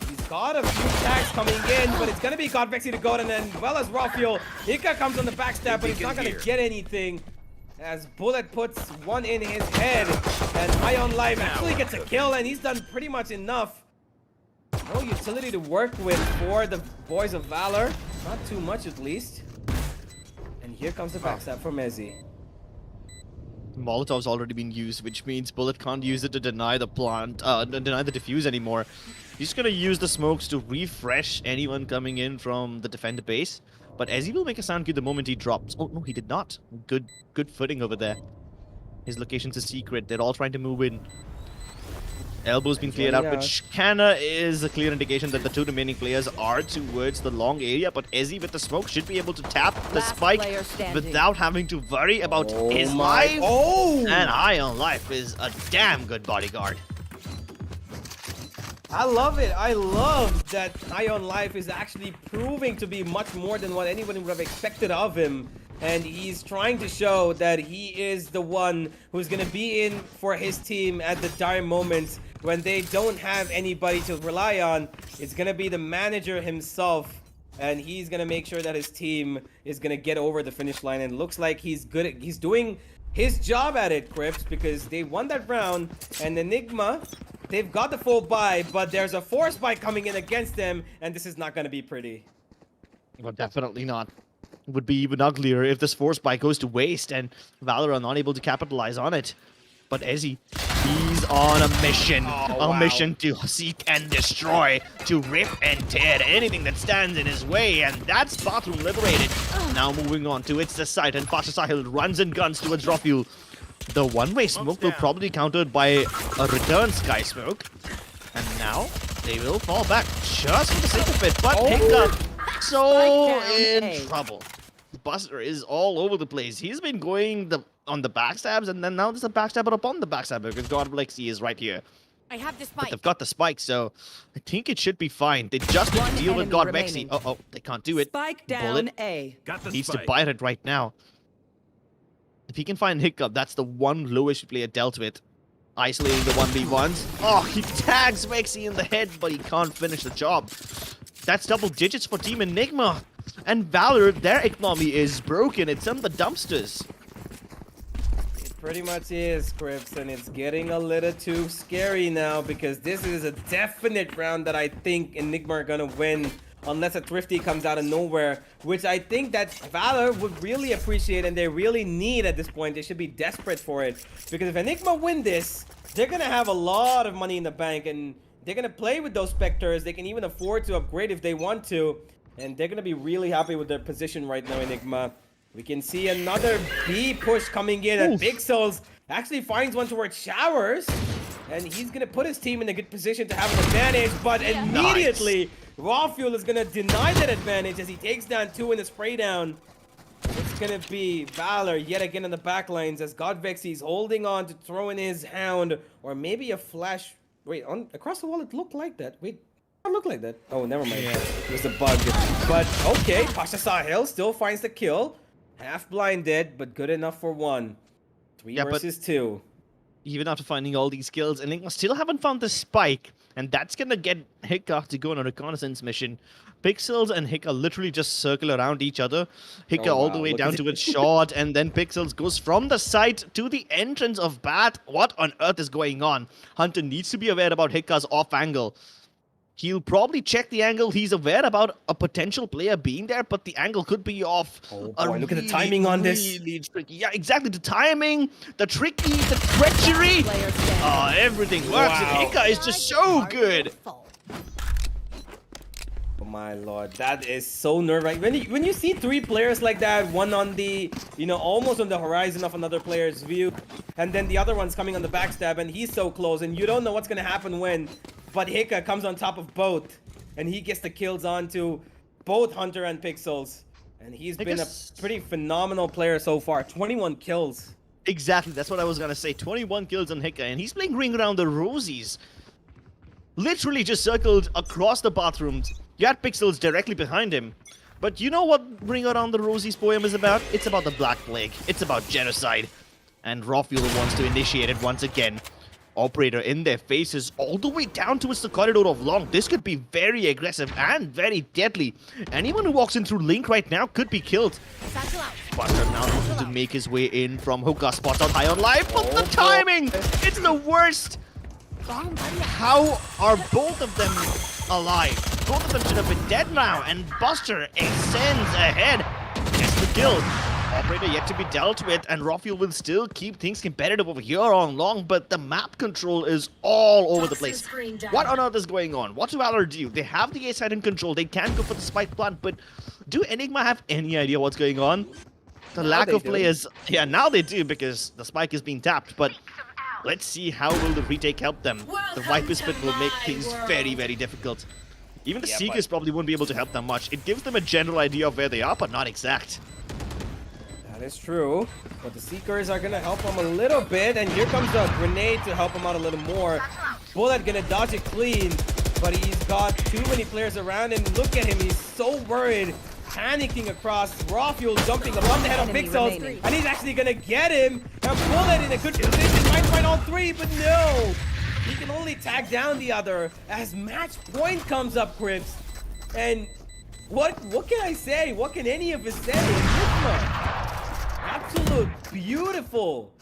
He's got a few tags coming in, but it's going to be God Vexy to go, and then well as Raw Fuel. Ika comes on the backstab, but he's not going to get anything, as Bullet puts one in his head, and High on Life actually gets a kill, and he's done pretty much enough. No utility to work with for the boys of Valor. Not too much, at least. And here comes the backstab from Ezzy. Molotov's already been used, which means Bullet can't use it to deny the deny the defuse anymore. He's gonna use the smokes to refresh anyone coming in from the defender base. But Ezzy will make a sound cue the moment he drops. Oh no, he did not. Good footing over there. His location's a secret. They're all trying to move in. Elbow's been cleared out, which kinda is a clear indication that the 2 remaining players are towards the long area, but Ezzy with the smoke should be able to tap the spike without having to worry about his life. And High on Life is a damn good bodyguard. I love it. I love that High on Life is actually proving to be much more than what anyone would have expected of him. And he's trying to show that he is the one who's going to be in for his team at the dire moments when they don't have anybody to rely on. It's going to be the manager himself, and he's going to make sure that his team is going to get over the finish line. And it looks like he's good at, he's doing his job at it, Crips, because they won that round. And Enigma, they've got the full buy, but there's a force buy coming in against them, and this is not going to be pretty. Well, definitely not. It would be even uglier if this force buy goes to waste and Valor are not able to capitalize on it. But Ezzy, he's on a mission. Mission to seek and destroy, to rip and tear anything that stands in his way, and that's Bathroom liberated. Now moving on to It's the Site, and Pasha Sahil runs and guns towards Raw Fuel. The one-way smoke will probably be countered by a return Sky Smoke. And now they will fall back just for the sake of it, but Hiccup so in trouble. Buster is all over the place. He's been going on the backstabs, and then now there's a backstabber upon the backstabber because God Lexi is right here. I have the spike. But they've got the spike, so I think it should be fine. They just need to deal with God Lexi. Oh, they can't do it. Spike down. Bullet A. needs to bite it right now. If he can find Hiccup, that's the one lowest player dealt with. Isolating the 1v1s. Oh, he tags Vexy in the head, but he can't finish the job. That's double digits for Team Enigma. And Valor, their economy is broken. It's in the dumpsters. It pretty much is, Crips, and it's getting a little too scary now because this is a definite round that I think Enigma are gonna win unless a Thrifty comes out of nowhere, which I think that Valor would really appreciate and they really need at this point. They should be desperate for it, because if Enigma win this, they're gonna have a lot of money in the bank and they're gonna play with those Spectres. They can even afford to upgrade if they want to, and they're gonna be really happy with their position right now, Enigma. We can see another B push coming in, and Big Souls actually finds one towards Showers. And he's going to put his team in a good position to have an advantage, but immediately Raw Fuel is going to deny that advantage as he takes down 2 in the spray down. It's going to be Valor yet again in the backlines as Godvexy's holding on to throw in his Hound, or maybe a flash. Wait, across the wall it looked like that. Wait, it looked like that. Oh, never mind. It was a bug. But okay, Pasha Sahil still finds the kill. Half blinded, but good enough for 1. 3 versus 2. Even after finding all these kills, Enigma still haven't found the spike, and that's gonna get Hika to go on a reconnaissance mission. Pixels and Hika literally just circle around each other. Hika all the way down to its shot, and then Pixels goes from the site to the entrance of Bat. What on earth is going on? Hunter needs to be aware about Hika's off angle. He'll probably check the angle. He's aware about a potential player being there, but the angle could be off. Oh boy, look at the timing on this. Really tricky. Yeah, exactly. The timing, the tricky, the treachery. Everything works. Wow. And Hika is just so good. Oh my lord, that is so nerve-wracking. When you see 3 players like that, one on the, almost on the horizon of another player's view, and then the other one's coming on the backstab, and he's so close, and you don't know what's gonna happen when. But Hika comes on top of both, and he gets the kills onto both Hunter and Pixels. And he's been a pretty phenomenal player so far. 21 kills. Exactly, that's what I was gonna say. 21 kills on Hika, and he's playing Ring Around the Rosies. Literally just circled across the bathrooms. You had Pixels directly behind him. But you know what Ring Around the Rosies poem is about? It's about the Black Plague. It's about genocide. And Raw Fuel wants to initiate it once again. Operator in their faces all the way down towards the corridor of Long. This could be very aggressive and very deadly. Anyone who walks in through Link right now could be killed. Buster now looking to make his way in from Hookah. Spots out high on life, but the timing! It's the worst! How are both of them alive? Both of them should have been dead now, and Buster ascends ahead. Gets the kill. Operator yet to be dealt with, and Raw Fuel will still keep things competitive over here on Long, but the map control is all over the place. What on earth is going on? What do Valor do? They have the A side in control. They can go for the spike plant, but do Enigma have any idea what's going on? The lack of players. Yeah, now they do because the spike is being tapped, but let's see how will the retake help them. The Viper's Pit will make things very, very difficult. Even the Seekers probably won't be able to help them much. It gives them a general idea of where they are, but not exact. That is true, but the Seekers are gonna help him a little bit, and here comes a grenade to help him out a little more. Bullet gonna dodge it clean, but he's got too many players around him. Look at him, he's so worried, panicking across. Raw Fuel jumping above the head of Pixels, and he's actually gonna get him. And Bullet in a good position, might find all 3, but no! He can only tag down the other as match point comes up, Crips. And what can I say? What can any of us say? Enigma. Absolute beautiful.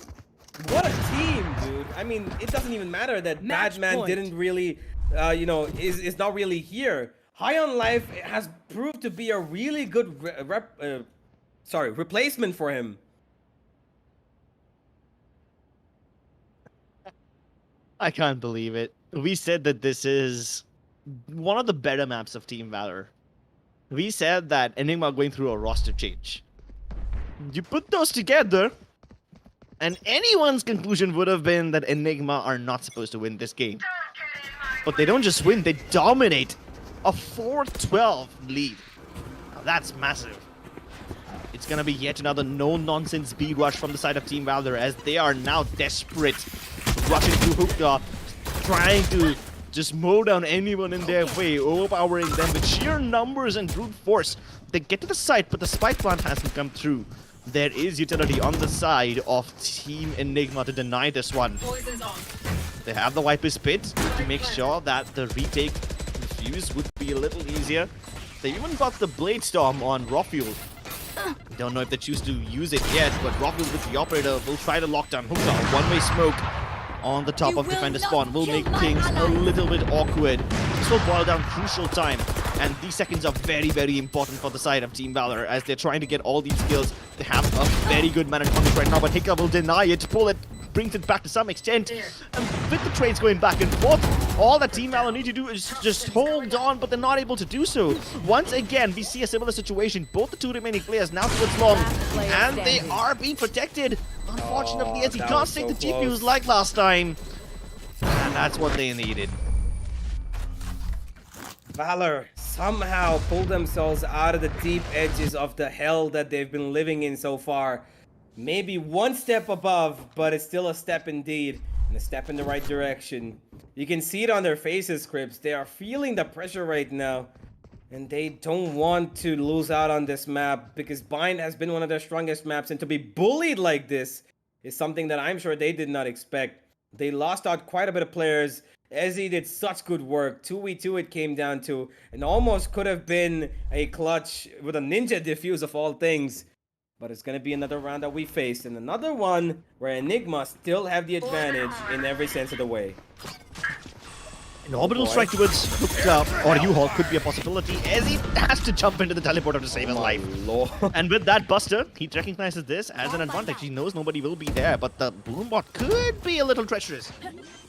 What a team, dude. I mean, it doesn't even matter that Badman didn't really, is not really here. High on Life has proved to be a really good replacement for him. I can't believe it. We said that this is one of the better maps of Team Valor. We said that Enigma are going through a roster change. You put those together, and anyone's conclusion would have been that Enigma are not supposed to win this game. But they don't just win, they dominate. A 4-12 lead. Now that's massive. It's gonna be yet another no-nonsense B rush from the side of Team Valor as they are now desperate. Rushing through Hookah, trying to just mow down anyone in their way, overpowering them with sheer numbers and brute force. They get to the site, but the spike plant hasn't come through. There is utility on the side of Team Enigma to deny this one. They have the Viper's Pit to make sure that the retake fuse would be a little easier. They even got the Blade Storm on Raw Fuel. Don't know if they choose to use it yet, but Raw Fuel with the Operator will try to lock down Hookah. One-way smoke on the top of Defender spawn will make things a little bit awkward. This will boil down crucial time, and these seconds are very, very important for the side of Team Valor as they're trying to get all these kills. They have a very good man advantage right now, but Hika will deny it. Bullet brings it back to some extent, and with the trades going back and forth, all that Team Valor need to do is just hold on, but they're not able to do so. Once again, we see a similar situation. Both the 2 remaining players now towards Long, and they are being protected. Unfortunately, as he can't take the GPUs like last time. and that's what they needed. Valor somehow pulled themselves out of the deep edges of the hell that they've been living in so far. Maybe one step above, but it's still a step indeed, and a step in the right direction. You can see it on their faces, Crips. They are feeling the pressure right now, and they don't want to lose out on this map because Bind has been one of their strongest maps, and to be bullied like this is something that I'm sure they did not expect. They lost out quite a bit of players. Ezzy did such good work. 2v2 it came down to, and almost could have been a clutch with a ninja defuse of all things. But it's going to be another round that we faced, and another one where Enigma still have the advantage in every sense of the way. An orbital strike towards Hook or U-Haul could be a possibility, as he has to jump into the teleporter to save his life. Lord. And with that Buster, he recognizes this as an advantage. He knows nobody will be there, but the Boombot could be a little treacherous.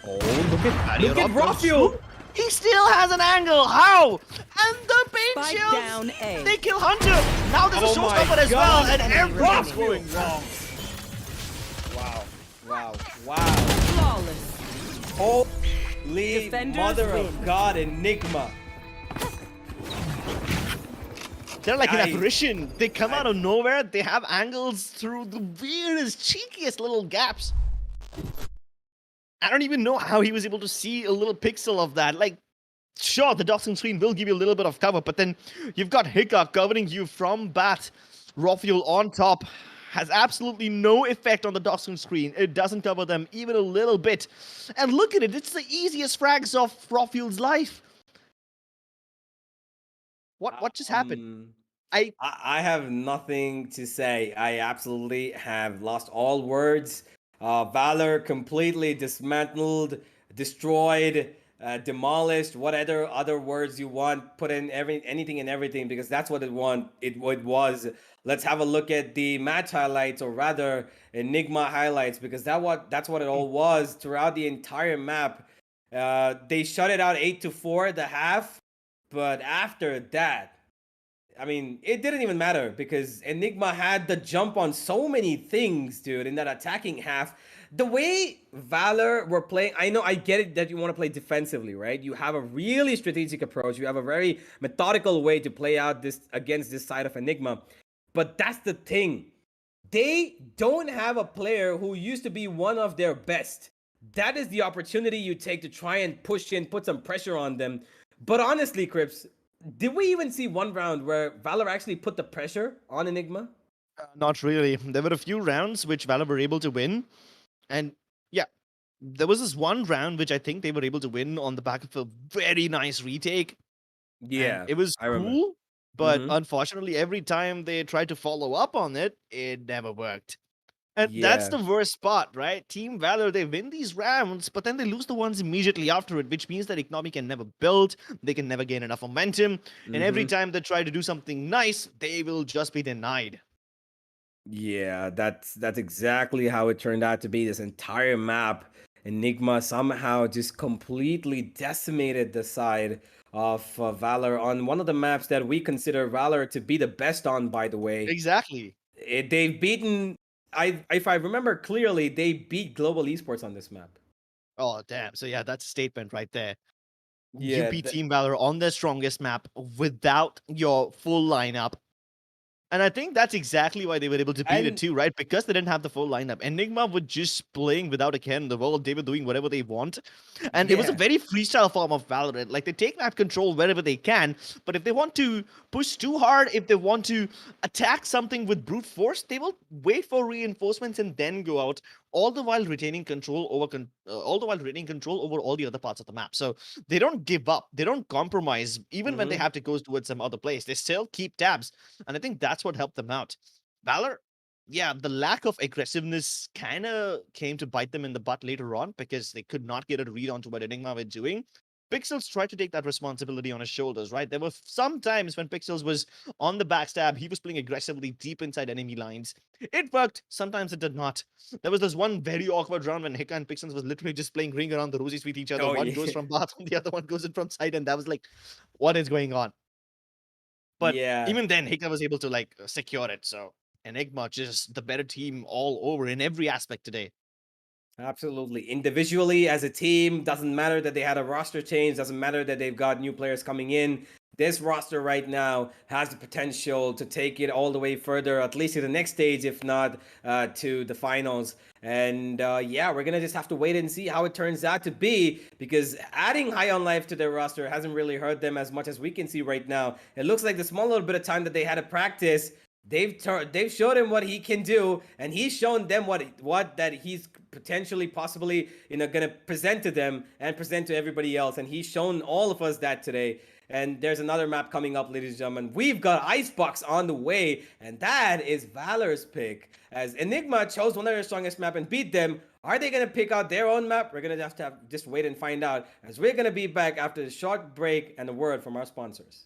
Oh, look at Rafael! He still has an angle. How? And the paint Spike shields. down A. They kill Hunter. Now there's a Oh my showstopper as well, God. and everything's going wrong. Wow. Flawless. Holy Defenders mother win. of God, Enigma. They're like an apparition. They come out of nowhere. They have angles through the weirdest, cheekiest little gaps. I don't even know how he was able to see a little pixel of that. Like, sure, the doxing screen will give you a little bit of cover, but then you've got Hiccup covering you from bat. Rafael on top has absolutely no effect on the doxing screen. It doesn't cover them even a little bit. And look at it. It's the easiest frags of Rafael's life. What just happened? I have nothing to say. I absolutely have lost all words. Valor completely dismantled, destroyed, demolished. What other words you want? Put in anything and everything, because that's what it was. Let's have a look at the match highlights, or rather Enigma highlights, because that's what it all was throughout the entire map. They shut it out 8-4 at the half, but after that, I mean, it didn't even matter because Enigma had the jump on so many things, dude, in that attacking half. The way Valor were playing, I get it that you want to play defensively, right? You have a really strategic approach. You have a very methodical way to play out this against this side of Enigma. But that's the thing. They don't have a player who used to be one of their best. That is the opportunity you take to try and push in, put some pressure on them. But honestly, Crips, did we even see one round where Valor actually put the pressure on Enigma? Not really. There were a few rounds which Valor were able to win. And yeah, there was this one round which I think they were able to win on the back of a very nice retake. Yeah, And it was I remember. cool, but Mhm. unfortunately, every time they tried to follow up on it, it never worked. And that's the worst part, right? Team Valor, they win these rounds, but then they lose the ones immediately after it, which means that economy can never build, they can never gain enough momentum, and every time they try to do something nice, they will just be denied. Yeah, that's exactly how it turned out to be. This entire map, Enigma somehow just completely decimated the side of Valor on one of the maps that we consider Valor to be the best on, by the way. Exactly. They've beaten, if I remember clearly, they beat Global Esports on this map. Oh, damn. So yeah, that's a statement right there. Yeah, You beat Team Valor on their strongest map without your full lineup. And I think that's exactly why they were able to beat it too, right? Because they didn't have the full lineup. Enigma were just playing without a care in the world. They were doing whatever they want. And it was a very freestyle form of Valorant. Like, they take map control wherever they can, but if they want to push too hard, if they want to attack something with brute force, they will wait for reinforcements and then go out, all the while retaining control over all the other parts of the map. So they don't give up. They don't compromise, even when they have to go towards some other place. They still keep tabs. And I think that's what helped them out. Valor, yeah, the lack of aggressiveness kind of came to bite them in the butt later on because they could not get a read onto what Enigma were doing. Pixels tried to take that responsibility on his shoulders, right? There were some times when Pixels was on the backstab, he was playing aggressively deep inside enemy lines. It worked, sometimes it did not. There was this one very awkward round when Hika and Pixels was literally just playing ring around the roses with each other. One goes from bathroom, the other one goes in from side, and that was like, what is going on? But even then, Hika was able to like secure it. So Enigma just the better team all over in every aspect today. Absolutely. Individually, as a team, doesn't matter that they had a roster change, doesn't matter that they've got new players coming in. This roster right now has the potential to take it all the way further, at least to the next stage, if not to the finals. And yeah, we're going to just have to wait and see how it turns out to be, because adding High on Life to their roster hasn't really hurt them as much as we can see right now. It looks like the small little bit of time that they had to practice, they've showed him what he can do, and he's shown them what that he's potentially, possibly, gonna present to them and present to everybody else. And he's shown all of us that today. And there's another map coming up, ladies and gentlemen. We've got Icebox on the way, and that is Valor's pick. As Enigma chose one of their strongest map and beat them, are they gonna pick out their own map? We're gonna have to just wait and find out, as we're gonna be back after the short break and a word from our sponsors.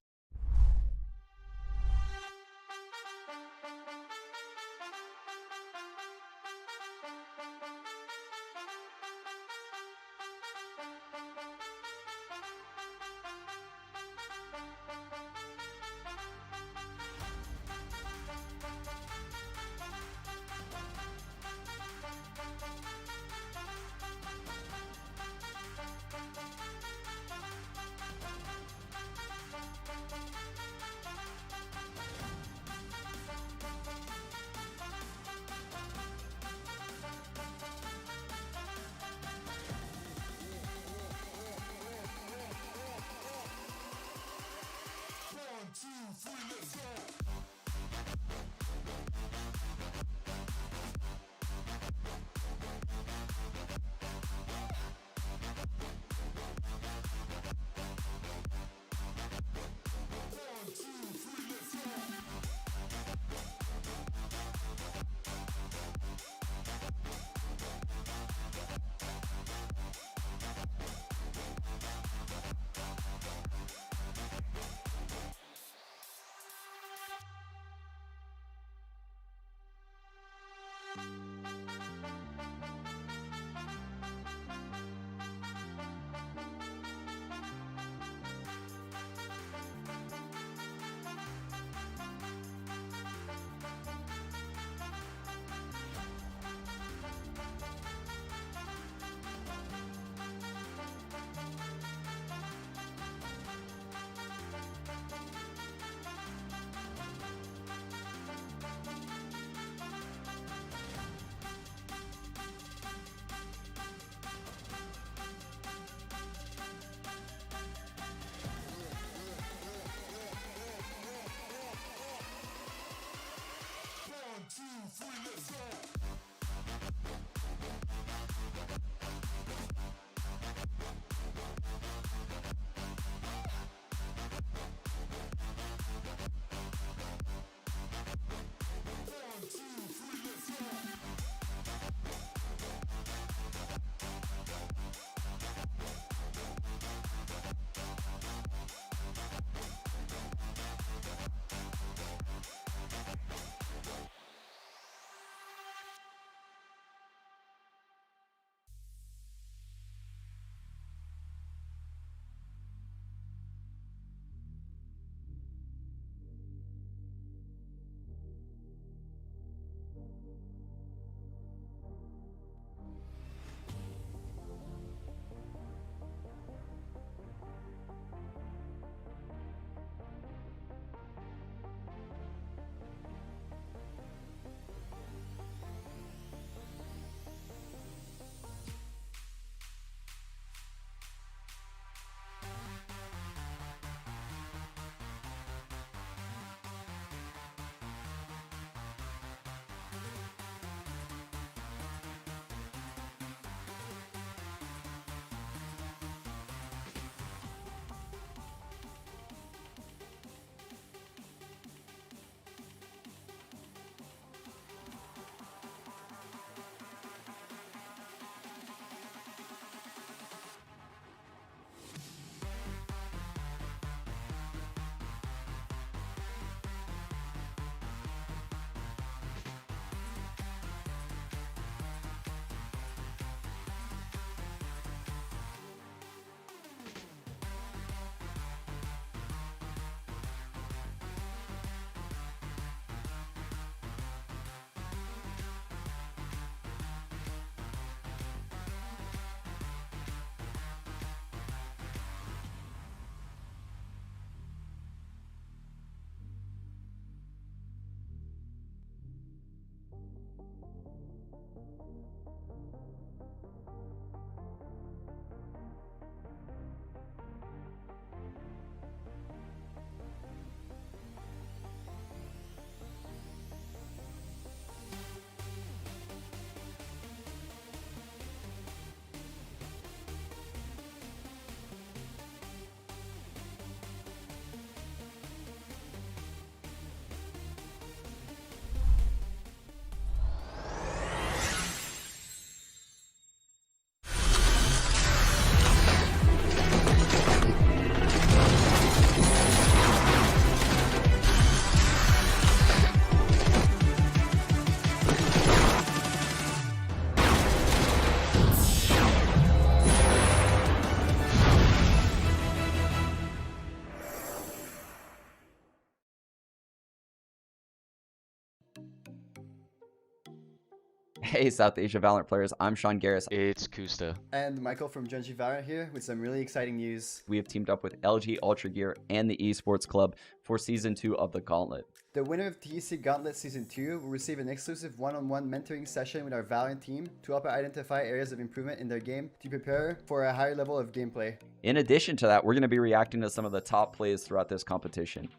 Hey South Asia Valorant players, I'm Sean Garris. It's Kusta. And Michael from Genji Valorant here with some really exciting news. We have teamed up with LG Ultragear and the Esports Club for Season 2 of the Gauntlet. The winner of Tec Gauntlet Season 2 will receive an exclusive one-on-one mentoring session with our Valorant team to help identify areas of improvement in their game to prepare for a higher level of gameplay. In addition to that, we're going to be reacting to some of the top plays throughout this competition.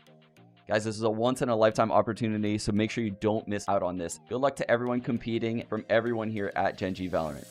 Guys, this is a once-in-a-lifetime opportunity, so make sure you don't miss out on this. Good luck to everyone competing from everyone here at Genji Valorant.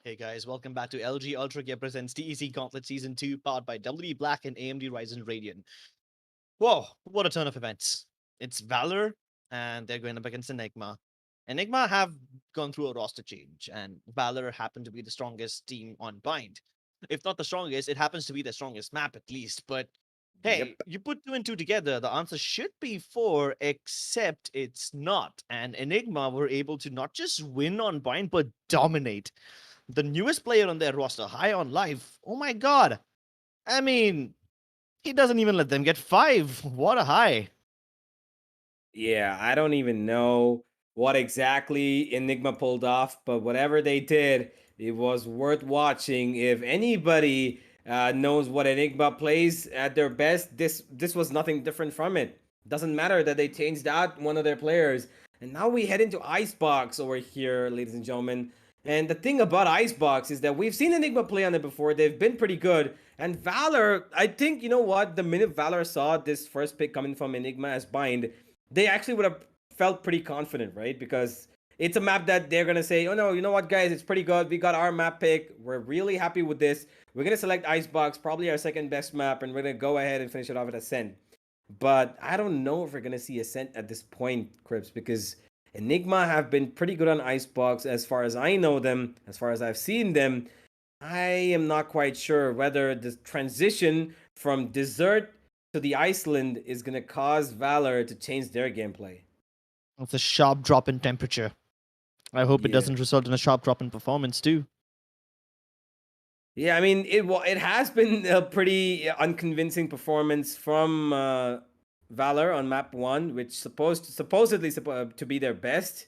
Hey guys, welcome back to LG Ultragear presents Tec Gauntlet Season 2, powered by WD Black and AMD Ryzen Radeon. Whoa, what a turn of events. It's Valor, and they're going up against Enigma. Enigma have gone through a roster change, and Valor happened to be the strongest team on Bind. If not the strongest, it happens to be the strongest map at least, but hey, you put 2 and 2 together, the answer should be 4, except it's not. And Enigma were able to not just win on Bind, but dominate. The newest player on their roster, High on Life. Oh my god. I mean, he doesn't even let them get 5. What a high. Yeah, I don't even know what exactly Enigma pulled off, but whatever they did, it was worth watching. If anybody knows what Enigma plays at their best, this was nothing different from it. Doesn't matter that they changed out one of their players. And now we head into Icebox over here, ladies and gentlemen. And the thing about Icebox is that we've seen Enigma play on it before. They've been pretty good. And Valor, I think, you know what? The minute Valor saw this first pick coming from Enigma as Bind, they actually would have felt pretty confident, right? Because it's a map that they're going to say, oh no, you know what, guys? It's pretty good. We got our map pick. We're really happy with this. We're going to select Icebox, probably our second best map, and we're going to go ahead and finish it off at Ascent. But I don't know if we're going to see Ascent at this point, Crips, because Enigma have been pretty good on Icebox as far as I know them, as far as I've seen them. I am not quite sure whether the transition from Desert to the Iceland is going to cause Valor to change their gameplay. It's a sharp drop in temperature. I hope it doesn't result in a sharp drop in performance too. Yeah, I mean, it has been a pretty unconvincing performance from Valor on map 1, which supposedly to be their best.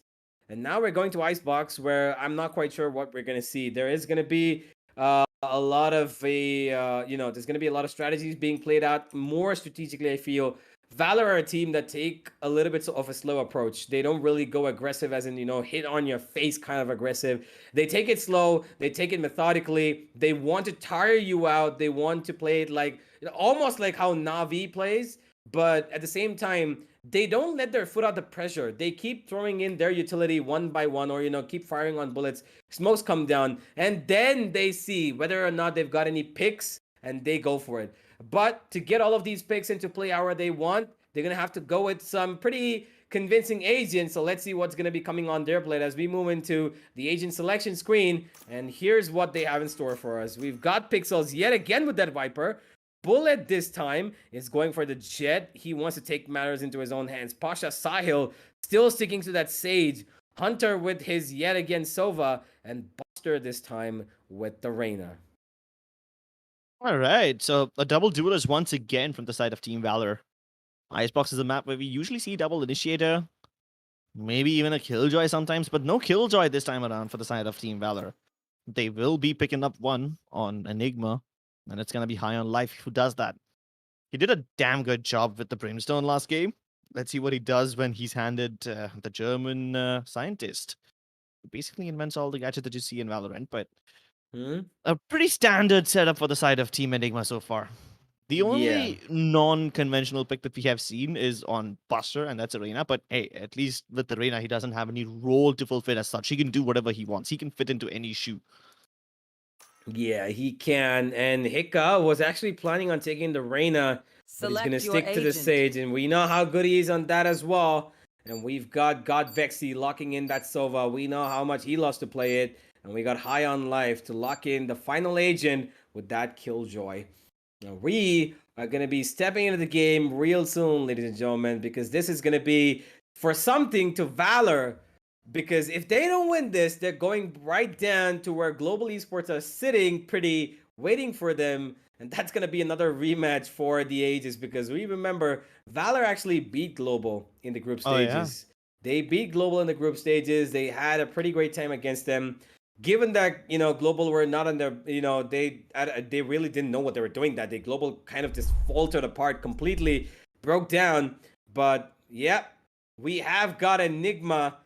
And now we're going to Icebox, where I'm not quite sure what we're going to see. There is going to be a lot of there's going to be a lot of strategies being played out more strategically, I feel. Valor are a team that take a little bit of a slow approach. They don't really go aggressive, as in, hit on your face kind of aggressive. They take it slow. They take it methodically. They want to tire you out. They want to play it like, almost like how Na'Vi plays. But at the same time, they don't let their foot out the pressure. They keep throwing in their utility one by one, or keep firing on bullets. Smokes come down, and then they see whether or not they've got any picks, and they go for it. But to get all of these picks into play hour they want, they're gonna have to go with some pretty convincing agents. So let's see what's gonna be coming on their plate as we move into the agent selection screen. And here's what they have in store for us. We've got Pixels yet again with that Viper. Bullet this time is going for the Jet. He wants to take matters into his own hands. Pasha Sahil still sticking to that Sage. Hunter with his yet again Sova. And Buster this time with the Reyna. All right, so a double duelist once again from the side of Team Valor. Icebox is a map where we usually see double initiator, maybe even a killjoy sometimes, but no killjoy this time around for the side of Team Valor. They will be picking up one on Enigma, and it's going to be high on life who does that. He did a damn good job with the Brimstone last game. Let's see what he does when he's handed the German scientist, who basically invents all the gadgets that you see in Valorant, but a pretty standard setup for the side of Team Enigma so far. The only non-conventional pick that we have seen is on Buster, and that's Arena. But hey, at least with Arena, he doesn't have any role to fulfill as such. He can do whatever he wants. He can fit into any shoe. Yeah, he can. And Hika was actually planning on taking the Reyna, but he's going to stick to the Sage. And we know how good he is on that as well. And we've got God Vexy locking in that Sova. We know how much he loves to play it. And we got High on Life to lock in the final agent with that Killjoy. Now, we are going to be stepping into the game real soon, ladies and gentlemen, because this is going to be for something to Valor. Because if they don't win this, they're going right down to where Global Esports are sitting pretty, waiting for them. And that's going to be another rematch for the ages, because we remember Valor actually beat Global in the group stages. Oh, yeah. They beat Global in the group stages. They had a pretty great time against them. Given that, Global were not on their, they really didn't know what they were doing that day. Global kind of just faltered apart completely, broke down. But, yeah, we have got Enigma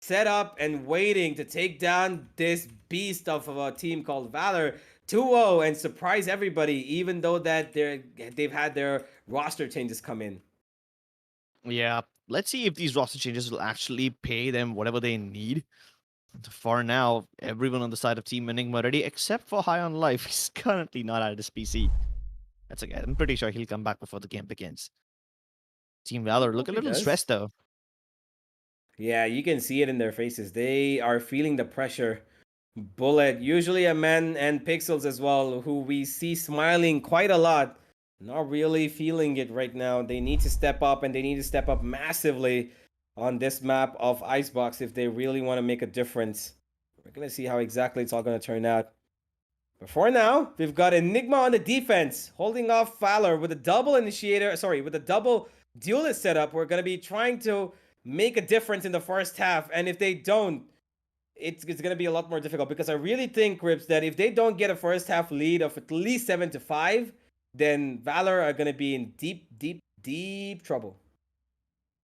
set up and waiting to take down this beast of a team called Valor 2-0 and surprise everybody, even though that they've had their roster changes come in. Yeah, let's see if these roster changes will actually pay them whatever they need. For now, everyone on the side of Team Enigma ready, except for High on Life. He's currently not at his PC. That's okay. I'm pretty sure he'll come back before the game begins. Team Valor look a little stressed, though. Yeah, you can see it in their faces. They are feeling the pressure. Bullet, usually a man, and Pixels as well, who we see smiling quite a lot. Not really feeling it right now. They need to step up, and they need to step up massively on this map of Icebox if they really want to make a difference. We're going to see how exactly it's all going to turn out. But for now, we've got Enigma on the defense, holding off Valor with a double initiator, with a double duelist setup. We're going to be trying to make a difference in the first half, and if they don't, it's going to be a lot more difficult, because I really think, Grips, that if they don't get a first half lead of at least 7-5, then Valor are going to be in deep trouble.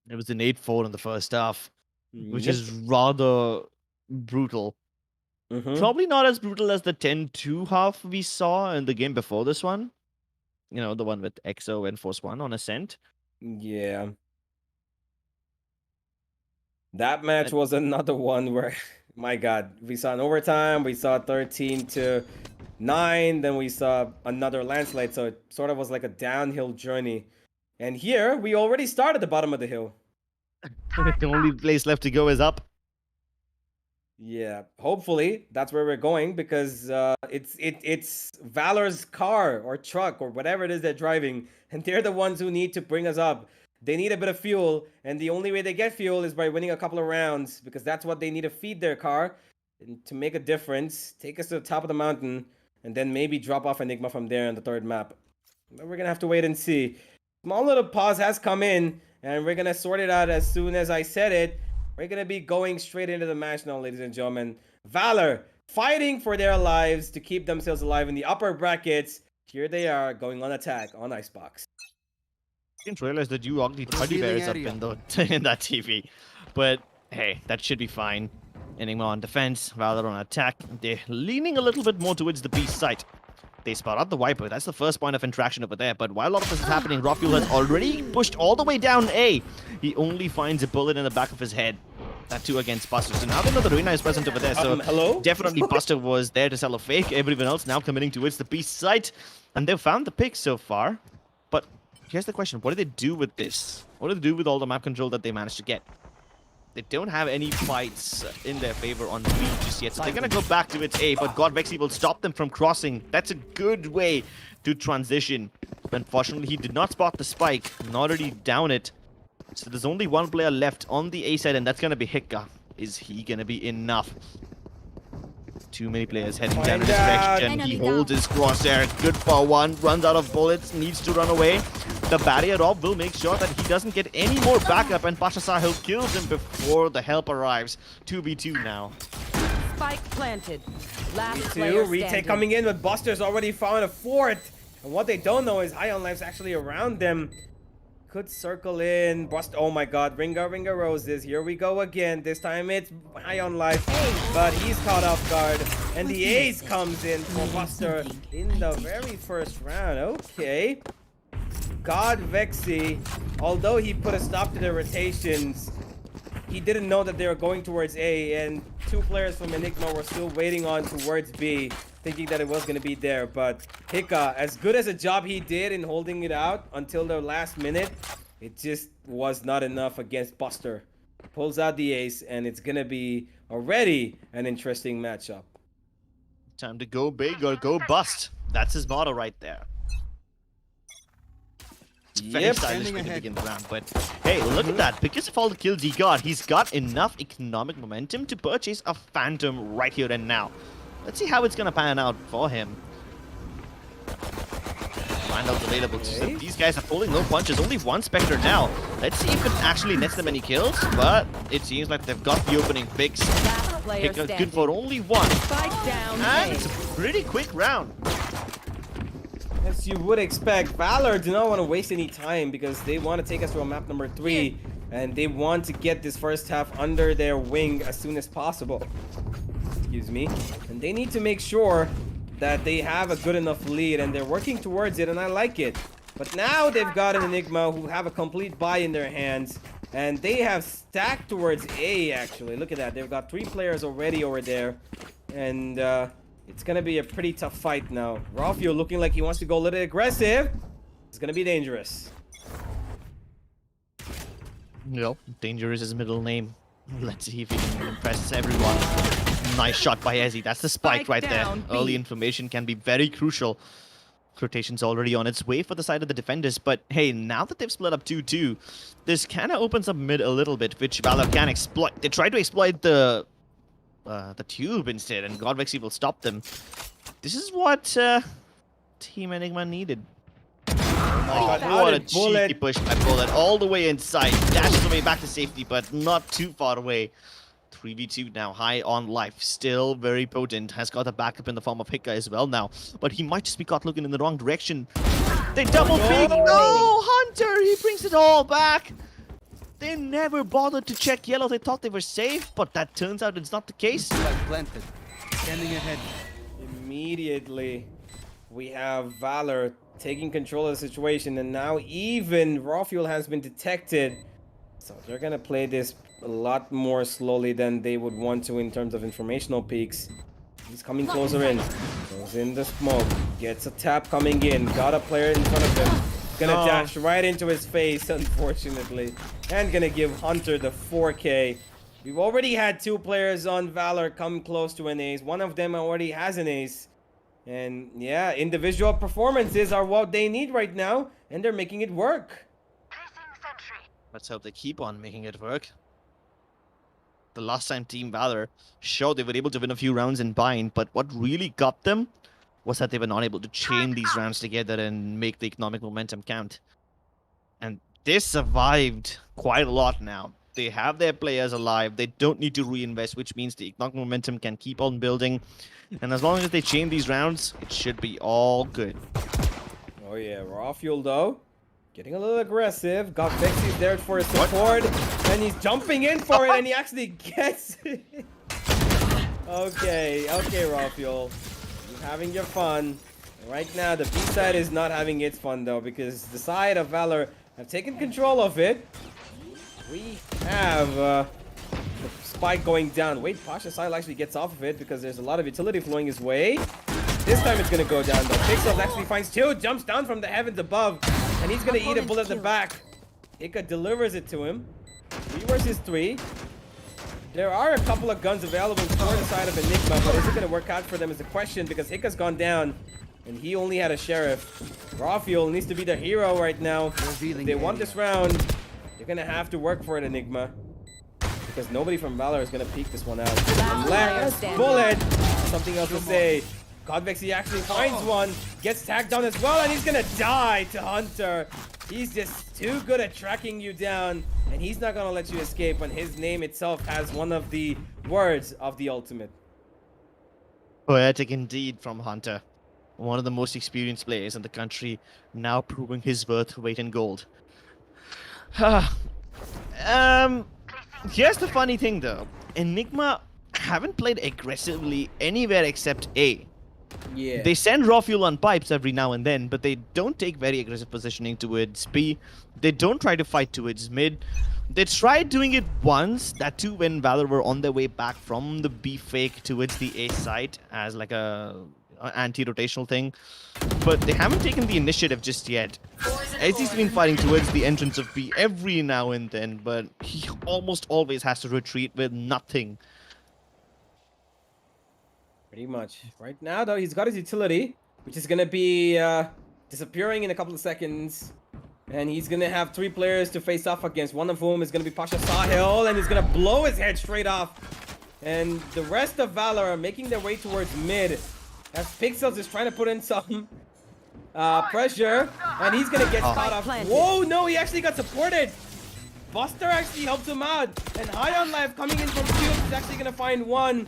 It was an 8-4 in the first half, which is rather brutal. Probably not as brutal as the 10-2 half we saw in the game before this one. The one with EXO and Force One on Ascent. Yeah. That match was another one where, my God, we saw an overtime, we saw 13-9, then we saw another landslide, so it sort of was like a downhill journey. And here, we already started at the bottom of the hill. The only place left to go is up. Yeah, hopefully that's where we're going, because it's Valor's car or truck or whatever it is they're driving, and they're the ones who need to bring us up. They need a bit of fuel, and the only way they get fuel is by winning a couple of rounds, because that's what they need to feed their car and to make a difference, take us to the top of the mountain, and then maybe drop off Enigma from there on the third map. But we're going to have to wait and see. Small little pause has come in, and we're going to sort it out as soon as I said it. We're gonna be going straight into the match now, ladies and gentlemen. Valor fighting for their lives to keep themselves alive in the upper brackets. Here they are going on attack on Icebox. I didn't realize that you ugly teddy bears up in, in that TV. But hey, that should be fine. Enigma on defense, Valor on attack. They're leaning a little bit more towards the B site. They spot out the Viper. That's the first point of interaction over there. But while all of this is happening, Rockfuel has already pushed all the way down A. He only finds a bullet in the back of his head. That too against Buster. So now they know the Reyna is present over there. So hello? definitely Buster was there to sell a fake. Everyone else now committing towards the B site. And they've found the pick so far. But here's the question. What do they do with this? What do they do with all the map control that they managed to get? They don't have any fights in their favor on B just yet. So they're going to go back to its A. But God Vexy will stop them from crossing. That's a good way to transition. Unfortunately, he did not spot the spike. Nor did he down it. So there's only one player left on the A side, and that's going to be Hikka. Is he going to be enough? Too many players heading down in his direction. He holds his crosshair. Good for one. Runs out of bullets. Needs to run away. The barrier off will make sure that he doesn't get any more backup, and Pasha Sahil kills him before the help arrives. 2v2 now. Spike planted. Last Two player retake standing. coming in, but Buster's already found a fourth. And what they don't know is High on Life's actually around them. Could circle in. Bust. Oh my god. Ringa Roses. Here we go again. This time it's High on Life. But he's caught off guard. And the ace comes in for Buster in the very first round. Okay. God Vexy, although he put a stop to the rotations, he didn't know that they were going towards A, and two players from Enigma were still waiting on towards B, thinking that it was going to be there. But Hikka, as good as a job he did in holding it out until the last minute, it just was not enough against Buster. Pulls out the ace, and it's going to be already an interesting matchup. Time to go big or go bust. That's his motto right there. Very stylish way to begin the round, but hey, look at that. Because of all the kills he got, he's got enough economic momentum to purchase a Phantom right here and now. Let's see how it's gonna pan out for him. Randall's available. Okay. These guys are pulling no punches. Only one Spectre now. Let's see if it actually nets them any kills, but it seems like they've got the opening fix. Last player Good standing. for only one. Spike down. And A. it's a pretty quick round. As you would expect, Valor do not want to waste any time because they want to take us to a map number 3, and they want to get this first half under their wing as soon as possible. Excuse me. And they need to make sure that they have a good enough lead, and they're working towards it, and I like it. But now they've got an Enigma who have a complete buy in their hands, and they have stacked towards A, actually. Look at that. They've got 3 players already over there, and it's gonna be a pretty tough fight now. Ralphio looking like he wants to go a little aggressive. It's gonna be dangerous. Yep, Danger is his middle name. Let's see if he can impress everyone. Nice shot by Ezzy. That's the spike right there. Down, B. Early information can be very crucial. Rotation's already on its way for the side of the defenders, but hey, now that they've split up 2-2, this kind of opens up mid a little bit, which Valor can exploit. They try to exploit the tube instead, and God Vexy will stop them. This is what Team Enigma needed. God, how What a did Bullet- cheeky push by Bullet all the way inside. Dashes away back to safety, but not too far away. 3v2 now, High on Life. Still very potent. Has got a backup in the form of Hikka as well now. But he might just be caught looking in the wrong direction. They double peek. No, Hunter! He brings it all back. They never bothered to check yellow. They thought they were safe, but that turns out it's not the case. Planted. Standing ahead. Immediately, we have Valor taking control of the situation, and now even raw fuel has been detected. So they're gonna play this a lot more slowly than they would want to in terms of informational peaks. He's coming closer in. Goes in the smoke. Gets a tap coming in. Got a player in front of him. Gonna dash right into his face, unfortunately. And gonna give Hunter the 4K. We've already had 2 players on Valor come close to an ace. One of them already has an ace. And yeah, individual performances are what they need right now, and they're making it work. Let's hope they keep on making it work. The last time Team Valor showed they were able to win a few rounds in bind, but what really got them was that they were not able to chain these rounds together and make the economic momentum count. And they survived quite a lot now. They have their players alive. They don't need to reinvest, which means the economic momentum can keep on building. And as long as they chain these rounds, it should be all good. Oh yeah, raw fuel though. Getting a little aggressive. Got Vexy's there for his support. And he's jumping in for it and he actually gets it. Okay, raw fuel. You're having your fun. Right now, the B side is not having its fun though, because the side of Valor have taken control of it. We have the spike going down. Wait, Pasha side actually gets off of it because there's a lot of utility flowing his way. This time it's gonna go down though. Pixels actually finds two, jumps down from the heavens above, and he's gonna eat a bullet at the back. Ika delivers it to him. 3 versus 3. There are a couple of guns available for the side of Enigma, but is it gonna work out for them is the question, because Ika's gone down. And he only had a sheriff. Raw fuel needs to be the hero right now. If they want this round, they're gonna have to work for it, Enigma. Because nobody from Valor is gonna peek this one out. Last bullet! Something else to say. Godvexy actually finds one, gets tagged down as well, and he's gonna die to Hunter. He's just too good at tracking you down, and he's not gonna let you escape when his name itself has one of the words of the ultimate. Poetic indeed from Hunter. One of the most experienced players in the country, now proving his worth weight in gold. Here's the funny thing though. Enigma haven't played aggressively anywhere except A. Yeah. They send raw fuel on pipes every now and then, but they don't take very aggressive positioning towards B. They don't try to fight towards mid. They tried doing it once, that too when Valor were on their way back from the B fake towards the A site as like a anti-rotational thing, but they haven't taken the initiative just yet. He's been fighting towards the entrance of B every now and then, but he almost always has to retreat with nothing. Pretty much. Right now, though, he's got his utility, which is going to be disappearing in a couple of seconds. And he's going to have 3 players to face off against, one of whom is going to be Pasha Sahil, and he's going to blow his head straight off. And the rest of Valor are making their way towards mid, as Pixels is trying to put in some pressure, and he's going to get caught off. Whoa, no, he actually got supported. Buster actually helped him out, and High on Life coming in from field is actually going to find one.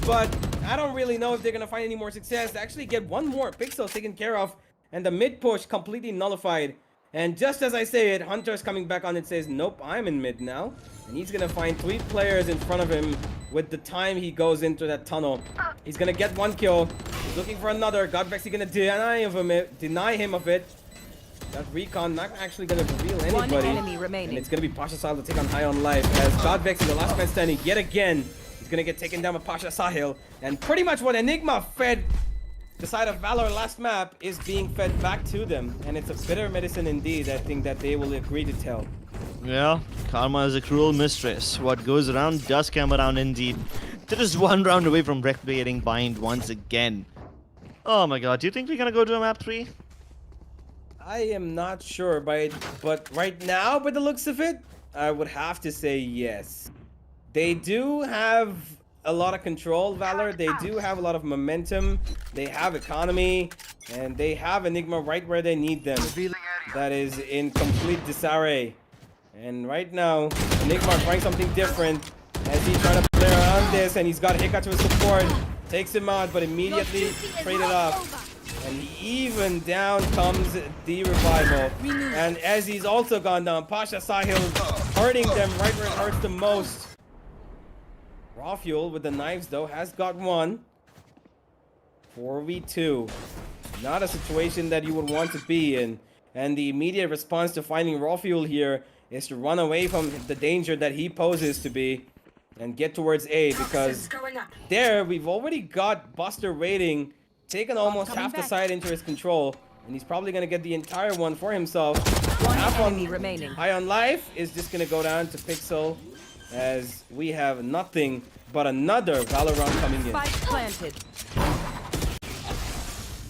But I don't really know if they're going to find any more success. They actually get one more Pixel taken care of, and the mid push completely nullified. And just as I say it, Hunter's coming back on and says, nope, I'm in mid now. And he's going to find 3 players in front of him with the time he goes into that tunnel. He's going to get 1 kill. He's looking for another. Godvexy going to deny him of it. That recon not actually going to reveal anybody. 1 enemy remaining. And it's going to be Pasha Sahil to take on High on Life, as Godvexy, the last man standing, yet again. He's going to get taken down by Pasha Sahil. And pretty much what Enigma fed the side of Valor last map is being fed back to them. And it's a bitter medicine indeed, I think, that they will agree to tell. Yeah, karma is a cruel mistress. What goes around does come around indeed. They're just 1 round away from getting bind once again. Oh my god, do you think we're gonna go to a map 3? I am not sure, but right now, by the looks of it, I would have to say yes. They do have a lot of control, Valor. They do have a lot of momentum. They have economy, and they have Enigma right where they need them. That is in complete disarray. And right now, Enigma trying something different as he's trying to play around this, and he's got Hika to his support. Takes him out, but immediately traded off. And even down comes the revival. And as he's also gone down, Pasha Sahil hurting them right where it hurts the most. Raw Fuel with the knives though has got one. 4v2. Not a situation that you would want to be in. And the immediate response to finding Raw Fuel here is to run away from the danger that he poses to be and get towards A, because there we've already got Buster waiting, taken almost half the side into his control, and he's probably going to get the entire one for himself. Half enemy remaining. High on Life is just going to go down to Pixel, as we have nothing but another Valorant coming in. Spike planted.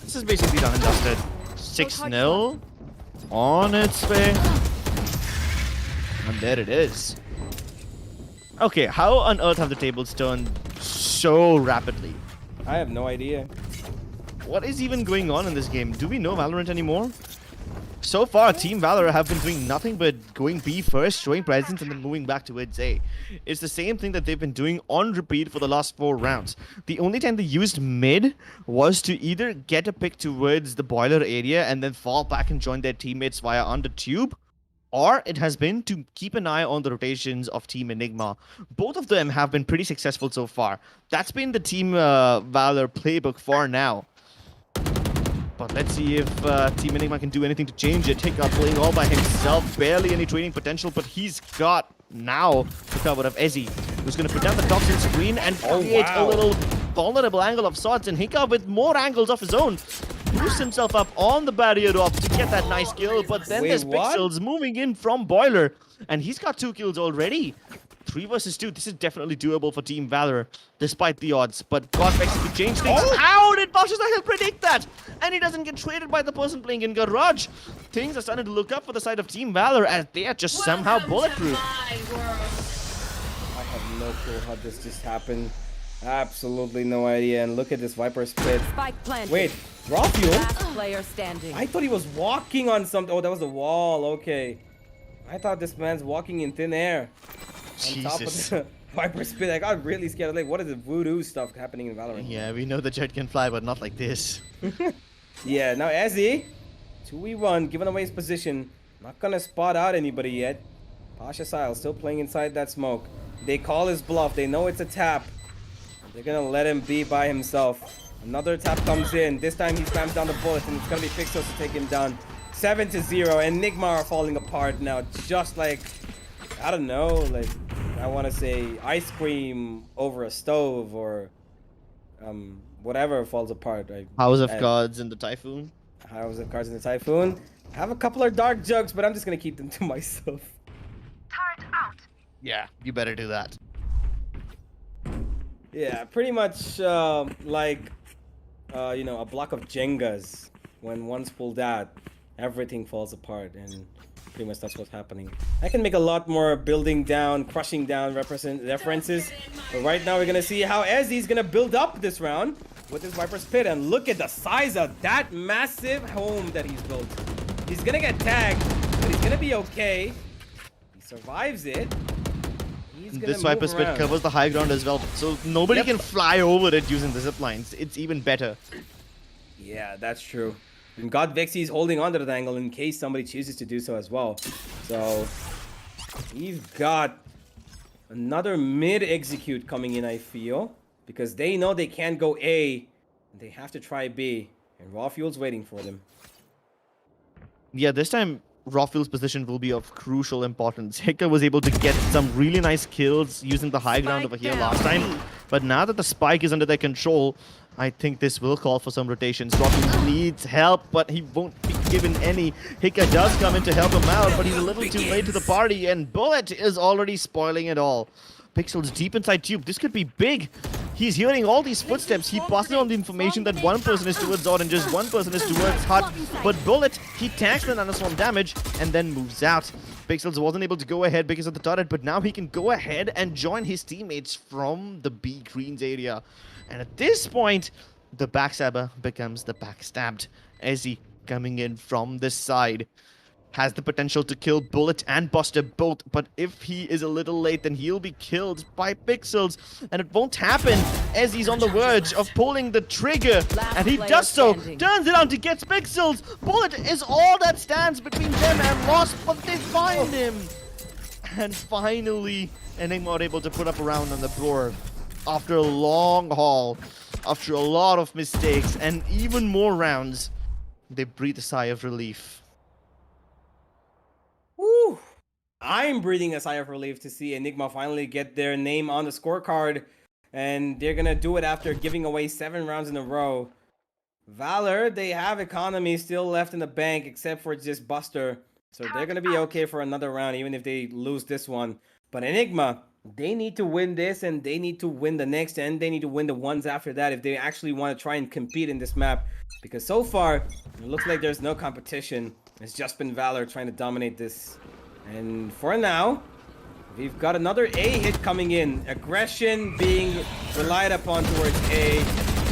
This is basically done and dusted. 6-0 on its way. And there it is. Okay, how on earth have the tables turned so rapidly? I have no idea. What is even going on in this game? Do we know Valorant anymore? So far, Team Valor have been doing nothing but going B first, showing presence, and then moving back towards A. It's the same thing that they've been doing on repeat for the last 4 rounds. The only time they used mid was to either get a pick towards the boiler area and then fall back and join their teammates via under tube, or it has been to keep an eye on the rotations of Team Enigma. Both of them have been pretty successful so far. That's been the Team Valor playbook for now. But let's see if Team Enigma can do anything to change it. Hiccup playing all by himself, barely any trading potential, but he's got now the cover of Ezzy, who's going to put down the toxin screen and create a little vulnerable angle of sorts, and Hiccup with more angles of his own boosts himself up on the barrier top to get that nice kill, but then there's Pixels moving in from Boiler, and he's got 2 kills already. 3 versus 2, this is definitely doable for Team Valor, despite the odds. But Godvex could change things. How did Bashazahil predict that? And he doesn't get traded by the person playing in Garage. Things are starting to look up for the side of Team Valor as they are just somehow bulletproof. I have no clue how this just happened. Absolutely no idea. And look at this Viper split. Spike planted. Wait, raw fuel? Last player standing. I thought he was walking on something. Oh, that was the wall. Okay. I thought this man's walking in thin air. On top of the Viper spit. I got really scared. Like, what is the voodoo stuff happening in Valorant? Yeah, we know the jet can fly, but not like this. Yeah, now Ezzy, 2v1, giving away his position. Not gonna spot out anybody yet. Pasha Sile still playing inside that smoke. They call his bluff. They know it's a tap. They're gonna let him be by himself. Another tap comes in. This time he slams down the bullet, and it's gonna be Pixels to take him down. 7-0. Enigma are falling apart now, just like, I don't know, like, I want to say ice cream over a stove, or whatever falls apart. Right? House of Cards in the Typhoon. House of Cards in the Typhoon. I have a couple of dark jokes, but I'm just gonna keep them to myself. Yeah, you better do that. Yeah, pretty much like you know, a block of Jengas. When one's pulled out, everything falls apart, and pretty much that's what's happening. I can make a lot more building down, crushing down references, but right now we're gonna see how Ezzy's gonna build up this round with his Viper's Pit, and look at the size of that massive home that he's built. He's gonna get tagged, but he's gonna be okay. He survives it. He's gonna This Viper's Pit covers the high ground as well, so nobody can fly over it using the zip lines. It's even better. Yeah, that's true. And God Vexy's holding onto that angle in case somebody chooses to do so as well. So he's got another mid execute coming in, I feel, because they know they can't go A. They have to try B, and Raw Fuel's waiting for them. Yeah, this time Raw-Fuel's position will be of crucial importance. Hiccup was able to get some really nice kills using the high ground over here last time, but now that the spike is under their control, I think this will call for some rotations. Raw-Fuel needs help, but he won't be given any. Hiccup does come in to help him out, but he's a little too late to the party, and Bullet is already spoiling it all. Pixels deep inside Tube. This could be big. He's hearing all these footsteps. He passes on the information that one person is towards Orange, just one person is towards Hut. But Bullet, he tanks the nanoswarm damage and then moves out. Pixels wasn't able to go ahead because of the turret, but now he can go ahead and join his teammates from the B Greens area. And at this point, the backstabber becomes the backstabbed. Ezzy coming in from this side has the potential to kill Bullet and Buster both, but if he is a little late, then he'll be killed by Pixels, and it won't happen as he's on the verge of pulling the trigger, and he does so, turns it on to get Pixels. Bullet is all that stands between them and Lost, but they find him. And finally, Enigma are able to put up a round on the board after a long haul, after a lot of mistakes, and even more rounds. They breathe a sigh of relief. Woo! I'm breathing a sigh of relief to see Enigma finally get their name on the scorecard, and they're gonna do it after giving away 7 rounds in a row. Valor, they have economy still left in the bank except for just Buster, so they're gonna be okay for another round even if they lose this one. But Enigma, they need to win this, and they need to win the next, and they need to win the ones after that if they actually want to try and compete in this map, because so far it looks like there's no competition. It's just been Valor trying to dominate this. And for now, we've got another A hit coming in. Aggression being relied upon towards A.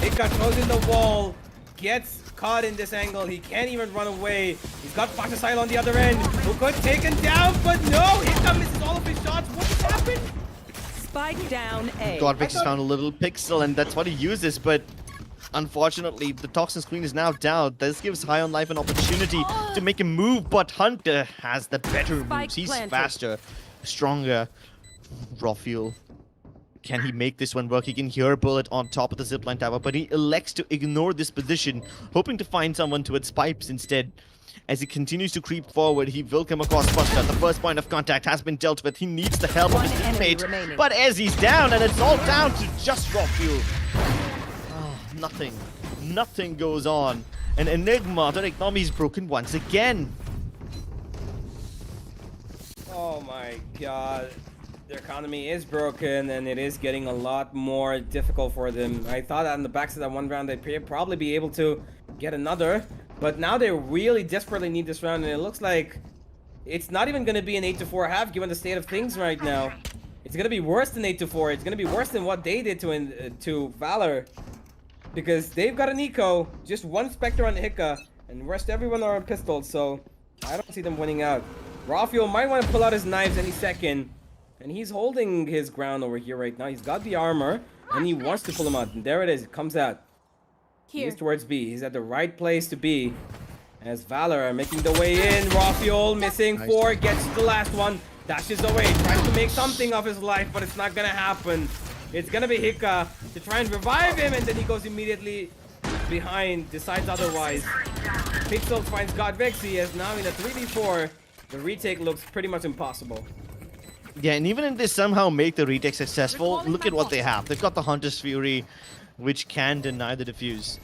It got close in the wall. Gets caught in this angle. He can't even run away. He's got Pasha Sahil on the other end, who could take him down, but no! Hiccup misses all of his shots. What just happened? Spike down A. Godvix has found a little pixel, and that's what he uses, but unfortunately, the Toxin screen is now down. This gives High on Life an opportunity to make a move, but Hunter has the better moves. He's faster, stronger. Rafiel, can he make this one work? He can hear a bullet on top of the zipline tower, but he elects to ignore this position, hoping to find someone towards pipes instead. As he continues to creep forward, he will come across Buster. The first point of contact has been dealt with. He needs the help of his teammate, but as he's down, and it's all down to just Rafiel. Nothing goes on. And Enigma, their economy is broken once again. Oh my god. Their economy is broken, and it is getting a lot more difficult for them. I thought on the backs of that one round they'd probably be able to get another, but now they really desperately need this round, and it looks like it's not even going to be an 8-4 half given the state of things right now. It's going to be worse than 8-4. It's going to be worse than what they did to Valor, because they've got an eco, just one Spectre on Hika, and the rest everyone are on pistols, so I don't see them winning out. Rafiel might want to pull out his knives any second. And he's holding his ground over here right now. He's got the armor, and he wants to pull him out. And there it is. It comes out. He's towards B. He's at the right place to be. As Valor are making the way in. Rafiel missing 4. Gets the last one. Dashes away. Tries to make something of his life, but it's not going to happen. It's going to be Hika to try and revive him. And then he goes immediately behind. Decides otherwise. Pixel finds Godvix. He is now in a 3v4. The retake looks pretty much impossible. Yeah, and even if they somehow make the retake successful, look at what they have. They've got the Hunter's Fury, which can deny the defuse.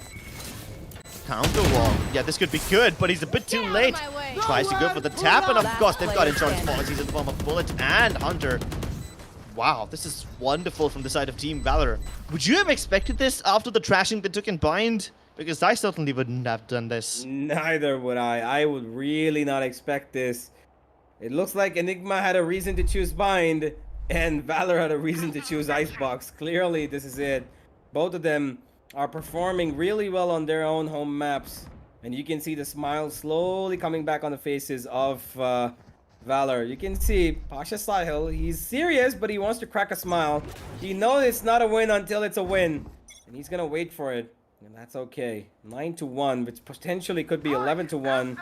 Counter wall. Yeah, this could be good, but he's a bit too late. Tries to go for the tap, and of course they've got insurance policies in the form of Bullet and Hunter. Wow, this is wonderful from the side of Team Valor. Would you have expected this after the trashing they took in Bind? Because I certainly wouldn't have done this. Neither would I. I would really not expect this. It looks like Enigma had a reason to choose Bind, and Valor had a reason to choose Icebox. Clearly, this is it. Both of them are performing really well on their own home maps. And you can see the smile slowly coming back on the faces of Valor. You can see Pasha Sahil, he's serious, but he wants to crack a smile. He knows it's not a win until it's a win. And he's going to wait for it. And that's okay. 9-1, which potentially could be 11-1.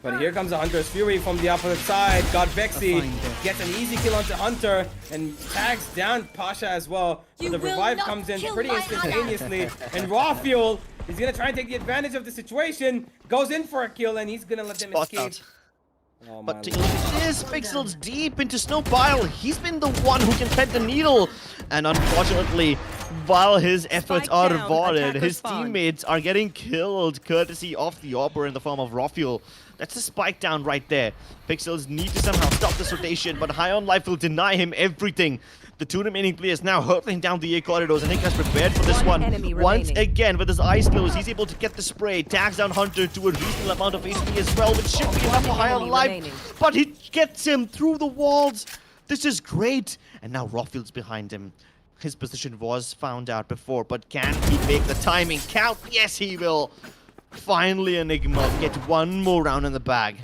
But here comes the Hunter's Fury from the opposite side. Godvexy gets an easy kill onto Hunter and tags down Pasha as well. But the revive comes in pretty instantaneously. And Rafiel is going to try and take the advantage of the situation. Goes in for a kill, and he's going to let them escape. Oh, but to this Pixels deep into Snow Pile, he's been the one who can thread the needle. And unfortunately, while his efforts are rewarded, his teammates are getting killed courtesy of the Auber in the form of Rafiel. That's a spike down right there. Pixels need to somehow stop this rotation, but High on Life will deny him everything. The two remaining players now hurtling down the A corridors, and Nick has prepared for this one. Once again, with his eyes closed, he's able to get the spray, tags down Hunter to a reasonable amount of HP as well, which should be enough for High on Life. But he gets him through the walls. This is great. And now Rafiel's behind him. His position was found out before, but can he make the timing count? Yes, he will. Finally, Enigma get one more round in the bag.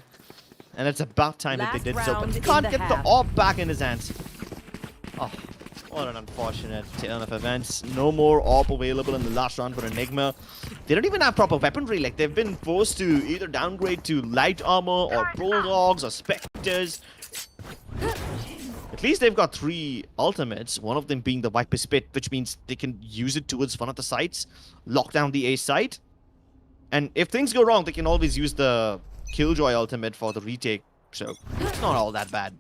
And it's about time that they did so, but he can't get the orb back in his hands. Oh, what an unfortunate turn of events. No more orb available in the last round for Enigma. They don't even have proper weaponry. Like, they've been forced to either downgrade to light armor or bulldogs or specters. At least they've got 3 ultimates, one of them being the Viper Spit, which means they can use it towards one of the sites, lock down the A site. And if things go wrong, they can always use the Killjoy ultimate for the retake. So, it's not all that bad.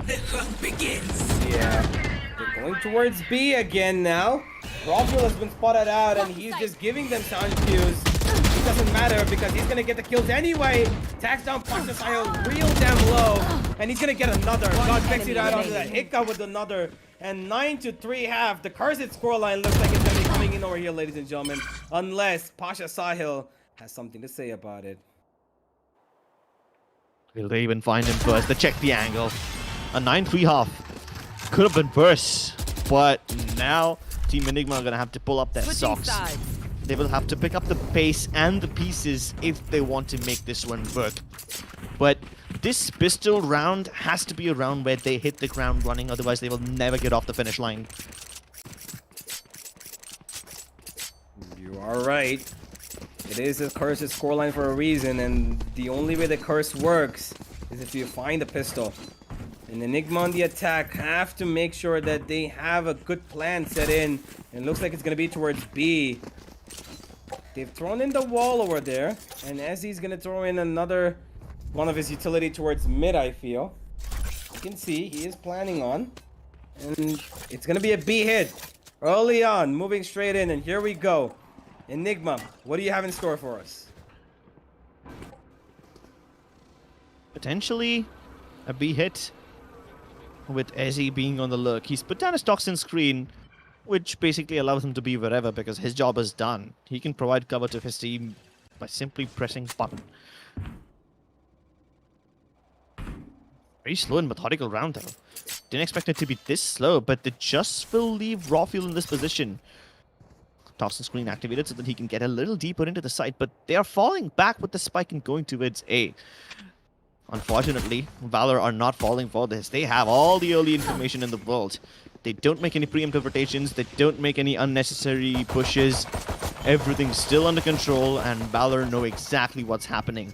The hunt begins. Yeah. They're going towards B again now. Rafiel has been spotted out, and he's just giving them sound cues. It doesn't matter because he's gonna get the kills anyway. Tags down Pasha Sahil real damn low, and he's gonna get another. Godvexy right onto that. Hiccup with another, and 9-3 half. The cursed scoreline looks like it's gonna be coming in over here, ladies and gentlemen, unless Pasha Sahil has something to say about it. Will they even find him first? They check the angle. A 9-3 half. Could have been worse, but now Team Enigma are gonna have to pull up their socks. They will have to pick up the pace and the pieces if they want to make this one work. But this pistol round has to be a round where they hit the ground running, otherwise they will never get off the finish line. You are right. It is a curse's scoreline for a reason, and the only way the curse works is if you find the pistol. And Enigma on the attack have to make sure that they have a good plan set in. And it looks like it's going to be towards B. They've thrown in the wall over there, and Ezzy's going to throw in another one of his utility towards mid, I feel. You can see he is planning on. And it's going to be a B hit early on, moving straight in, and here we go. Enigma, what do you have in store for us? Potentially a B hit with Ezzy being on the lurk. He's put down his toxin screen, which basically allows him to be wherever because his job is done. He can provide cover to his team by simply pressing button. Very slow and methodical round though. Didn't expect it to be this slow, but they just will leave Rawfuel in this position. Toxin screen activated so that he can get a little deeper into the site, but they are falling back with the spike and going towards A. Unfortunately, Valor are not falling for this. They have all the early information in the world. They don't make any preemptive rotations. They don't make any unnecessary pushes. Everything's still under control, and Valor know exactly what's happening.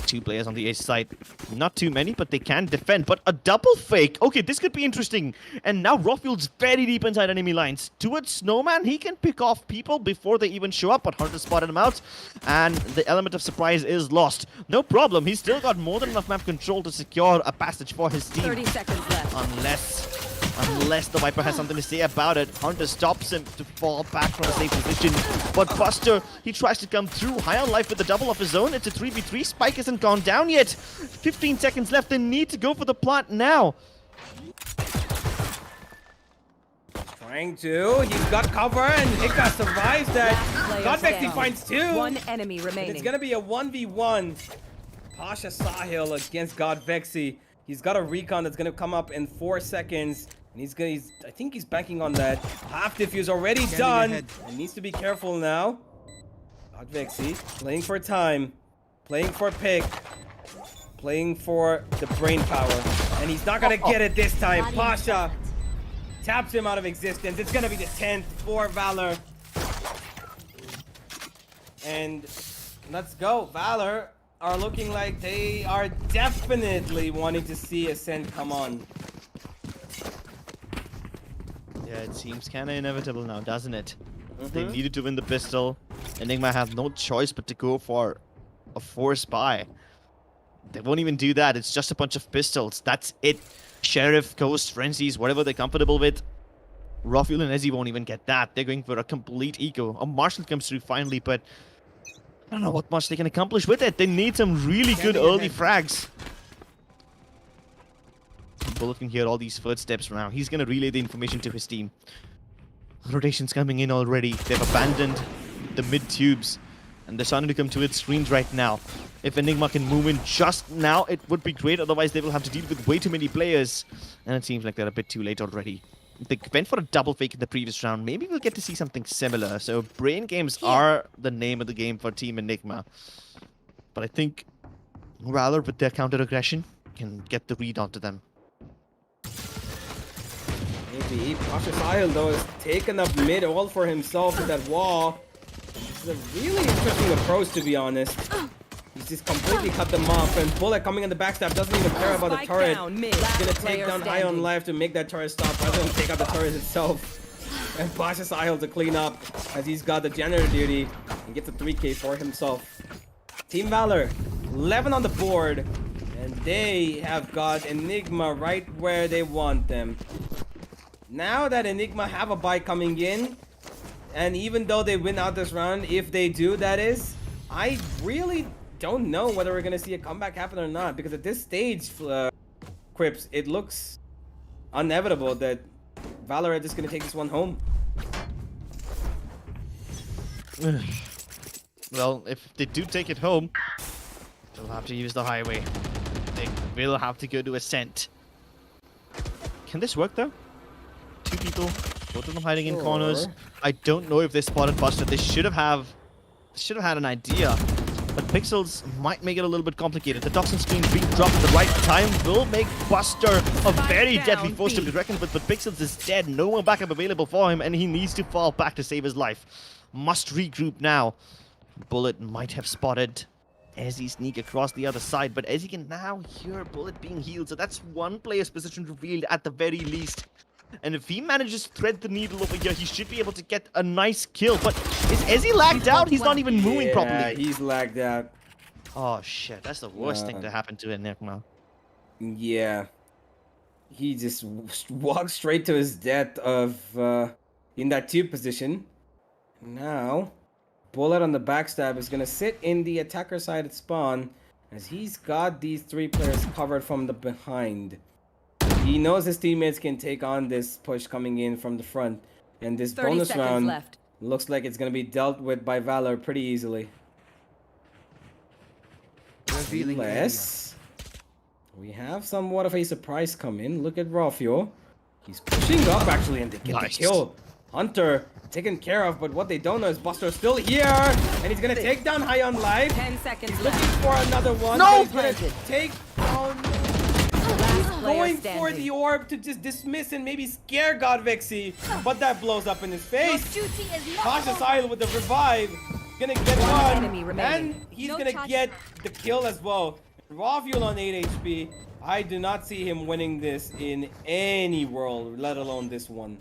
2 players on the A side. Not too many, but they can defend. But a double fake. Okay, this could be interesting. And now Rawfuel's very deep inside enemy lines. Towards Snowman, he can pick off people before they even show up, but Hunter spotted him out. And the element of surprise is lost. No problem. He's still got more than enough map control to secure a passage for his team. 30 seconds left. Unless the Viper has something to say about it. Hunter stops him to fall back from a safe position. But Buster, he tries to come through. High on life with the double of his own. It's a 3v3. Spike hasn't gone down yet. 15 seconds left. They need to go for the plant now. Trying to. He's got cover, and Hika survives that. Godvexy finds 2. One enemy And remaining. it's going to be a 1v1. Pasha Sahil against Godvexy. He's got a recon that's going to come up in 4 seconds. And I think he's banking on that. Half diffuse already done. And needs to be careful now. Godvexy playing for time. Playing for pick. Playing for the brain power. And he's not going to get it this time. Pasha taps him out of existence. It's going to be the 10th for Valor. And let's go. Valor are looking like they are definitely wanting to see Ascent come on. Yeah, it seems kind of inevitable now, doesn't it? They needed to win the pistol. Enigma have no choice but to go for a force buy. They won't even do that. It's just a bunch of pistols. That's it. Sheriff, Ghost, Frenzies, whatever they're comfortable with. Rawfuel and Ezzy won't even get that. They're going for a complete eco. A Marshall comes through finally, but I don't know what much they can accomplish with it. They need some really good early frags. Bullet can hear all these footsteps now. He's going to relay the information to his team. Rotation's coming in already. They've abandoned the mid-tubes. And they're starting to come to its screens right now. If Enigma can move in just now, it would be great. Otherwise, they will have to deal with way too many players. And it seems like they're a bit too late already. They went for a double fake in the previous round. Maybe we'll get to see something similar. So brain games are the name of the game for Team Enigma. But I think Valor, with their counter-aggression, can get the read onto them. Maybe Pasha Sahil, though, has taken up mid all for himself with that wall. This is a really interesting approach, to be honest. He's just completely cut them off, and Bullet coming in the backstab doesn't even care about the turret. He's gonna take down high on life to make that turret stop, rather than take out the turret itself. And Pasha Sahil to clean up, as he's got the janitor duty, and gets a 3k for himself. Team Valor, 11 on the board, and they have got Enigma right where they want them. Now that Enigma have a buy coming in, and even though they win out this round, if they do, that is, I really don't know whether we're going to see a comeback happen or not. Because at this stage, Crips, it looks inevitable that Valor are just going to take this one home. Well, if they do take it home, they'll have to use the highway. They will have to go to Ascent. Can this work though? 2 people Both of them hiding in corners. I don't know if they spotted Buster. They should have had an idea. But Pixels might make it a little bit complicated. The toxin screen being dropped at the right time will make Buster a very deadly force to be reckoned with. But Pixels is dead. No more backup available for him, and he needs to fall back to save his life. Must regroup now. Bullet might have spotted Ezzy sneak across the other side, but Ezzy can now hear Bullet being healed. So that's one player's position revealed at the very least. And if he manages to thread the needle over here, he should be able to get a nice kill. But is Ezzy lagged out? He's not even moving properly. Yeah, he's lagged out. Oh shit, that's the worst thing to happen to Enigma. Yeah. He just walked straight to his death of in that tube position. Now, Bullet on the backstab is gonna sit in the attacker side at spawn, as he's got these 3 players covered from the behind. He knows his teammates can take on this push coming in from the front. And this bonus round looks like it's going to be dealt with by Valor pretty easily. Unless we have somewhat of a surprise come in. Look at Rafio. He's pushing up actually, and they get the kill. Hunter taken care of, but what they don't know is Buster's still here. And he's going to take down High on Life. 10 seconds He's left. looking for another one. No! He's going to take down... Going for the orb to just dismiss and maybe scare God Vexy, but that blows up in his face. Cautious Isle with the revive, gonna get one, and he's gonna get the kill as well. Raw fuel on 8 HP. I do not see him winning this in any world, let alone this one.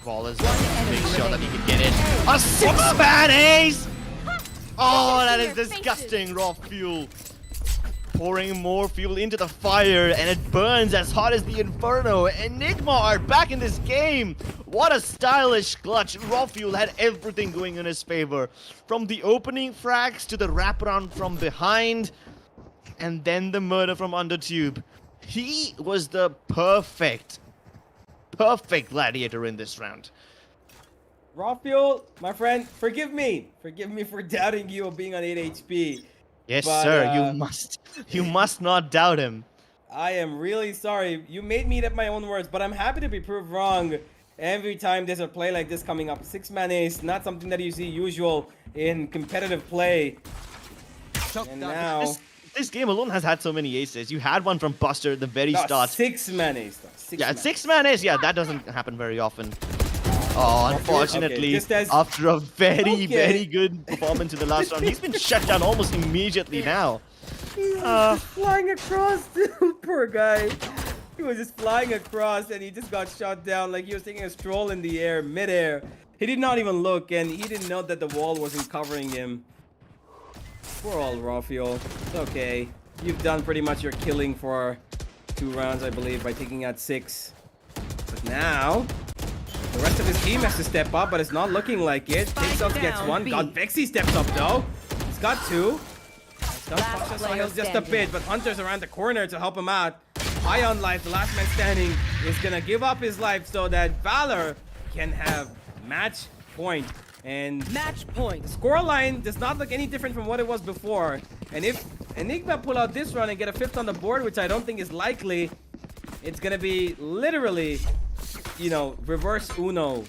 Ball is make sure that he can get it. A 6-man ace! Oh, that is disgusting, raw fuel. Pouring more fuel into the fire, and it burns as hot as the Inferno. Enigma are back in this game. What a stylish clutch. Raw Fuel had everything going in his favor. From the opening frags to the wraparound from behind, and then the murder from under tube. He was the perfect gladiator in this round. Raw Fuel, my friend, forgive me. Forgive me for doubting you of being on 8 HP. Yes, But, sir, you must not doubt him. I am really sorry. You made me eat up my own words, but I'm happy to be proved wrong every time there's a play like this coming up. 6-man ace, not something that you see usual in competitive play. And now... This game alone has had so many aces. You had one from Buster at the very start. 6-man ace, though. Yeah, 6-man ace. Yeah, that doesn't happen very often. Oh, unfortunately, after a very good performance in the last round, he's been shut down almost immediately now. He was just flying across, dude. Poor guy. He was just flying across and he just got shot down like he was taking a stroll in the air, midair. He did not even look, and he didn't know that the wall wasn't covering him. Poor old Rafio. It's okay. You've done pretty much your killing for 2 rounds, I believe, by taking out 6. But now... the rest of his team has to step up, but it's not looking like it. Pixels gets 1. God, Vexy steps up though. He's got 2. He's got Sahil just a bit, but Hunter's around the corner to help him out. High on life, the last man standing is gonna give up his life so that Valor can have match point. And match point. The scoreline does not look any different from what it was before. And if Enigma pull out this run and get a 5th on the board, which I don't think is likely, it's gonna be literally, you know, reverse Uno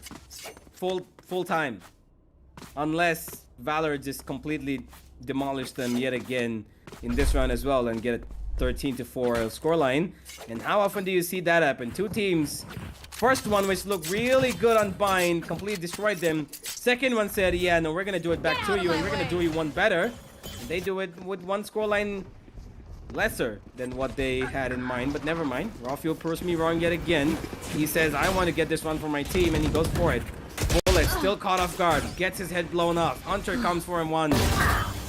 full time, unless Valor just completely demolished them yet again in this round as well and get a 13-4 scoreline. And how often do you see that happen? 2 teams, first one which looked really good on bind, completely destroyed them. Second one said, yeah, no, we're gonna do it back to you, and we're gonna do you one better. And they do it with 1 scoreline lesser than what they had in mind, but never mind. Rafio proves me wrong yet again. He says, I want to get this one for my team, and he goes for it. Bullet still caught off guard, gets his head blown off. Hunter comes for him 1.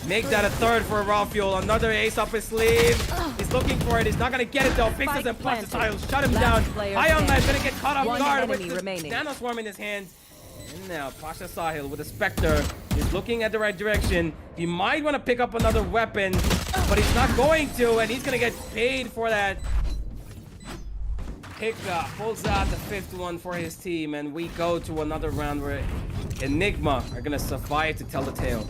Make that a 3rd for Rafio. Another ace up his sleeve. He's looking for it. He's not going to get it though. Fixes and plus the tile. Shut him down. High on life, going to get caught off guard with the nano swarm in his hands. And now Pasha Sahil with a Spectre is looking at the right direction. He might want to pick up another weapon, but he's not going to, and he's going to get paid for that. Hiccup pulls out the 5th one for his team, and we go to another round where Enigma are going to survive to tell the tale.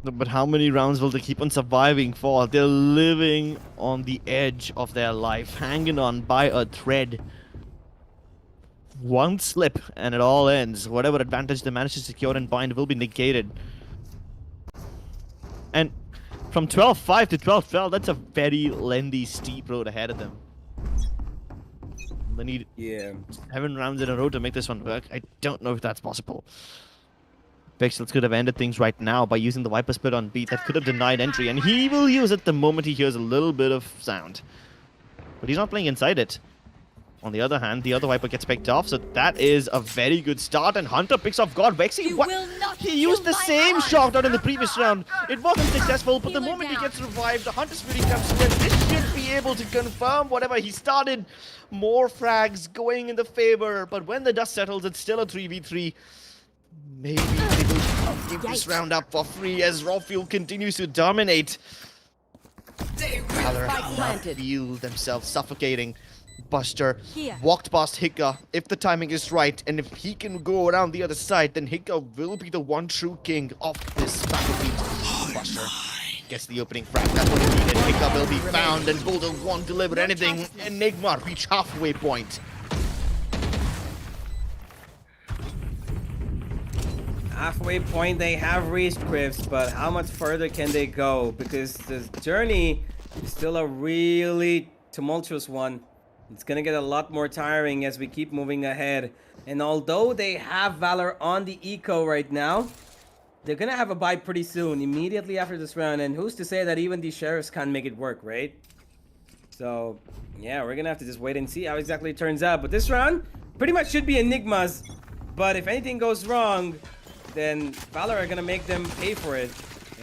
But how many rounds will they keep on surviving for? They're living on the edge of their life, hanging on by a thread. One slip and it all ends. Whatever advantage they manage to secure and bind will be negated. And from 12-5 to 12-12, that's a very lengthy, steep road ahead of them. They need 7 rounds in a row to make this one work. I don't know if that's possible. Pixels could have ended things right now by using the Viper Split on beat that could have denied entry, and he will use it the moment he hears a little bit of sound. But he's not playing inside it. On the other hand, the other Viper gets picked off, so that is a very good start, and Hunter picks off God Vexy. What? He used the same shotgun in the previous round. It wasn't successful, but the moment he gets revived, the Hunter's Fury comes through, and this should be able to confirm whatever he started. More frags going in the favor, but when the dust settles, it's still a 3v3. Maybe they will give this round up for free as Raw Fuel continues to dominate. Valor feel themselves suffocating. Buster walked past Hika. If the timing is right, and if he can go around the other side, then Hika will be the one true king of this battlefield. Buster gets the opening frag. That's what he needed. Hika will be found, and Boulder won't deliver anything. Enigma reach halfway point. Halfway point they have reached, Crips, but how much further can they go? Because this journey is still a really tumultuous one. It's gonna get a lot more tiring as we keep moving ahead. And although they have Valor on the eco right now, they're gonna have a buy pretty soon, immediately after this round. And who's to say that even these sheriffs can't make it work, right? So, yeah, we're gonna have to just wait and see how exactly it turns out. But this round pretty much should be Enigma's. But if anything goes wrong, then Valor are gonna make them pay for it.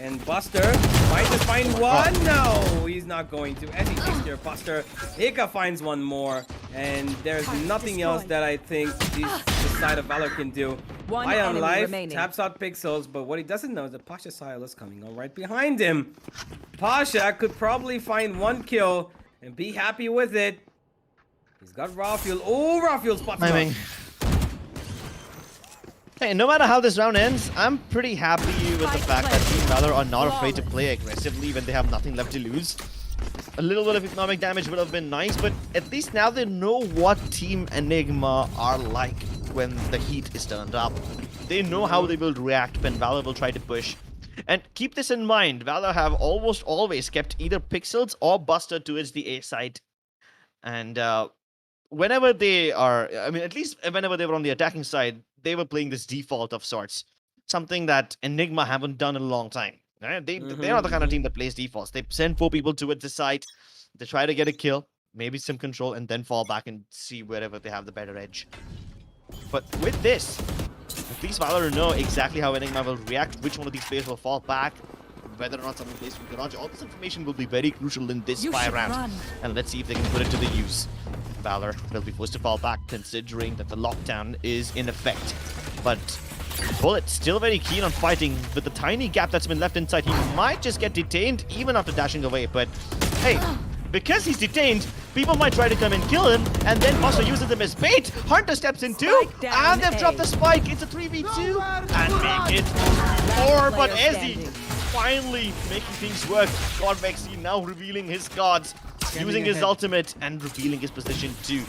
And Buster might just find one. No, he's not going to. As he takes care of Buster, Hika finds one more. And there's nothing else that I think this side of Valor can do. High on life, taps out Pixels, but what he doesn't know is that Pasha Sile is coming on right behind him. Pasha could probably find one kill and be happy with it. He's got Raw Fuel. Oh, Raw Fuel spots him. Hey, no matter how this round ends, I'm pretty happy with the fact that Team Valor are not afraid to play aggressively when they have nothing left to lose. A little bit of economic damage would have been nice, but at least now they know what Team Enigma are like when the heat is turned up. They know how they will react when Valor will try to push. And keep this in mind, Valor have almost always kept either Pixels or Buster towards the A side. And whenever they are, I mean, at least whenever they were on the attacking side, they were playing this default of sorts. Something that Enigma haven't done in a long time. Right? They're not the kind of team that plays defaults. They send 4 people towards the side, they try to get a kill, maybe some control, and then fall back and see wherever they have the better edge. But with this, at least Valor know exactly how Enigma will react, which one of these players will fall back, whether or not someone plays from garage. All this information will be very crucial in this 5 rounds. And let's see if they can put it to the use. Valor will be forced to fall back considering that the lockdown is in effect. But Bullet still very keen on fighting. With the tiny gap that's been left inside, he might just get detained even after dashing away. But hey, because he's detained, people might try to come and kill him, and then Buster uses him as bait. Hunter steps in too, and they've dropped the spike. It's a 3v2, and make it 4. But Ezzy finally making things work. God Vexy now revealing his cards, using his ultimate and revealing his position too.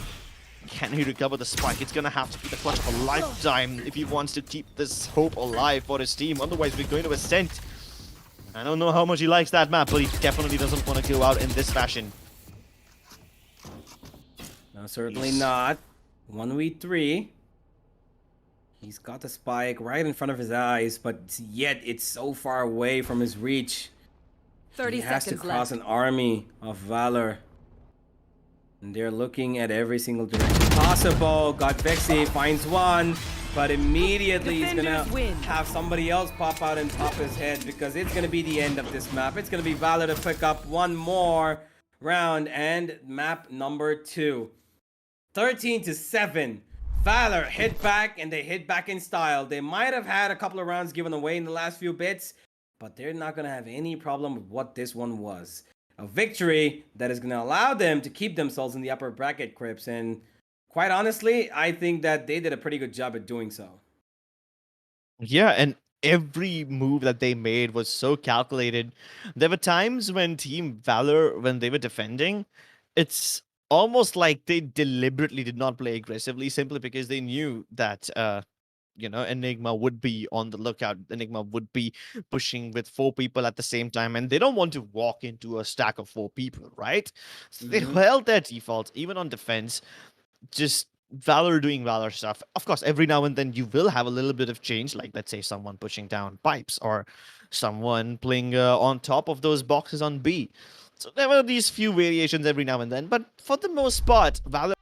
Can he recover the spike? It's gonna have to be the clutch of a lifetime if he wants to keep this hope alive for his team. Otherwise, we're going to Ascent. I don't know how much he likes that map, but he definitely doesn't want to go out in this fashion. No, certainly not. 1v3. He's got the spike right in front of his eyes, but yet it's so far away from his reach. 30 he has to seconds cross left. an army of Valor. And they're looking at every single direction possible. God Vexy finds one, but immediately he's gonna have somebody else pop out and pop his head, because it's gonna be the end of this map. It's gonna be Valor to pick up one more round, and map number 2. 13-7. Valor hit back, and they hit back in style. They might have had a couple of rounds given away in the last few bits, but they're not gonna have any problem with what this one was. A victory that is gonna allow them to keep themselves in the upper bracket, Crips, and quite honestly, I think that they did a pretty good job at doing so. Yeah, and every move that they made was so calculated. There were times when Team Valor, when they were defending, it's almost like they deliberately did not play aggressively simply because they knew that Enigma would be on the lookout. Enigma would be pushing with 4 people at the same time, and they don't want to walk into a stack of 4 people, right? So they held their default, even on defense, just Valor doing Valor stuff. Of course, every now and then you will have a little bit of change, like let's say someone pushing down pipes or someone playing on top of those boxes on B. So there were these few variations every now and then, but for the most part, Valor.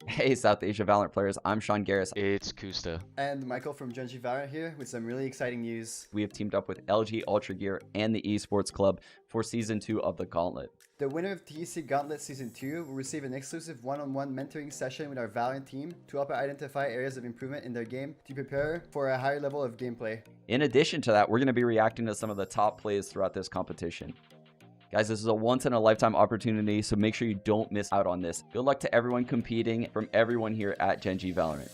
Hey, South Asia Valorant players, I'm Sean Garris. It's Kusta. And Michael from Genji Valorant here with some really exciting news. We have teamed up with LG Ultragear and the Esports Club for Season 2 of the Gauntlet. The winner of TEC Gauntlet Season 2 will receive an exclusive one-on-one mentoring session with our Valorant team to help identify areas of improvement in their game to prepare for a higher level of gameplay. In addition to that, we're going to be reacting to some of the top plays throughout this competition. Guys, this is a once-in-a-lifetime opportunity, so make sure you don't miss out on this. Good luck to everyone competing from everyone here at Gen G Valorant.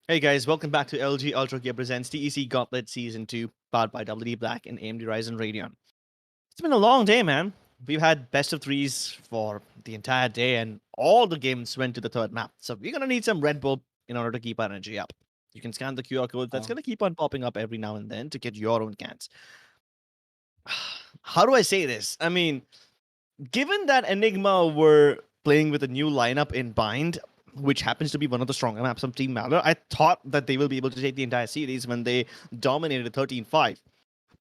Hey guys, welcome back to LG Ultragear presents Tec Gauntlet Season 2, powered by WD Black and AMD Ryzen Radeon. It's been a long day, man. We've had best of threes for the entire day, and all the games went to the third map. So we're gonna need some Red Bull in order to keep our energy up. You can scan the QR code that's gonna keep on popping up every now and then to get your own cans. How do I say this? I mean, given that Enigma were playing with a new lineup in Bind, which happens to be one of the stronger maps of Team Valor, I thought that they will be able to take the entire series when they dominated 13-5.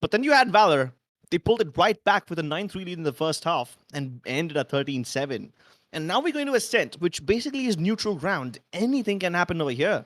But then you had Valor. They pulled it right back with a 9-3 lead in the first half and ended at 13-7. And now we're going to Ascent, which basically is neutral ground. Anything can happen over here.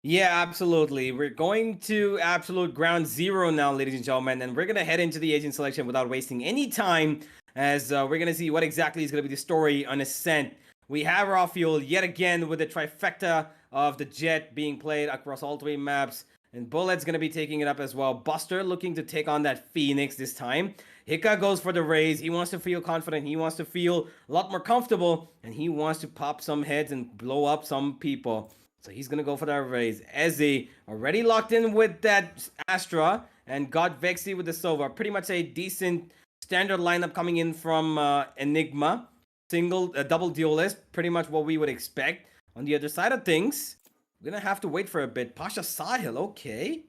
Yeah, absolutely. We're going to absolute ground zero now, ladies and gentlemen, and we're going to head into the agent selection without wasting any time, as we're going to see what exactly is going to be the story on Ascent. We have raw fuel yet again with the trifecta of the Jet being played across all three maps, and Bullet's going to be taking it up as well. Buster looking to take on that Phoenix this time. Hika goes for the raise. He wants to feel confident. He wants to feel a lot more comfortable, and he wants to pop some heads and blow up some people. So he's going to go for that raise. Eze already locked in with that Astra and got Vexy with the Sova. Pretty much a decent standard lineup coming in from Enigma. Double duelist, pretty much what we would expect. On the other side of things, we're going to have to wait for a bit. Pasha Sahil, okay.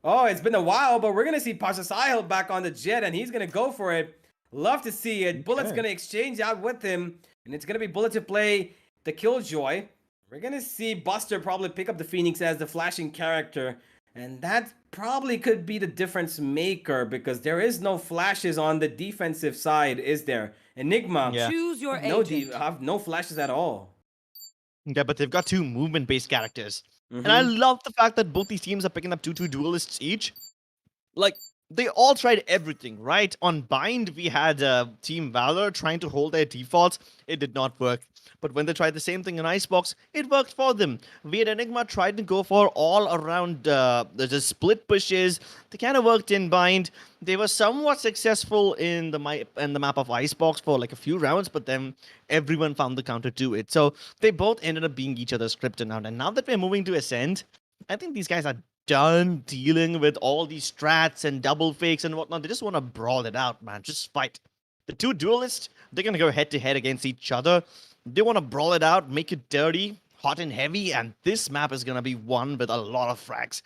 Oh, it's been a while, but we're going to see Pasha Sahil back on the Jet, and he's going to go for it. Love to see it. Bullet's going to exchange out with him, and it's going to be Bullet to play the Killjoy. We're going to see Buster probably pick up the Phoenix as the flashing character, and that probably could be the difference maker because there is no flashes on the defensive side, is there? Enigma, Choose your agent. have no flashes at all. Yeah, but they've got two movement-based characters. And I love the fact that both these teams are picking up 2-2 duelists each. Like, they all tried everything, right? On Bind, we had Team Valor trying to hold their defaults. It did not work. But when they tried the same thing in Icebox, it worked for them. We at Enigma tried to go for all around the split pushes. They kind of worked in bind. They were somewhat successful in the map of Icebox for like a few rounds, but then everyone found the counter to it. So they both ended up being each other's kryptonite. And now that we're moving to Ascent, I think these guys are done dealing with all these strats and double fakes and whatnot. They just want to brawl it out, man. Just fight. The two duelists, they're going to go head-to-head against each other. They want to brawl it out, make it dirty, hot and heavy, and this map is going to be won with a lot of frags.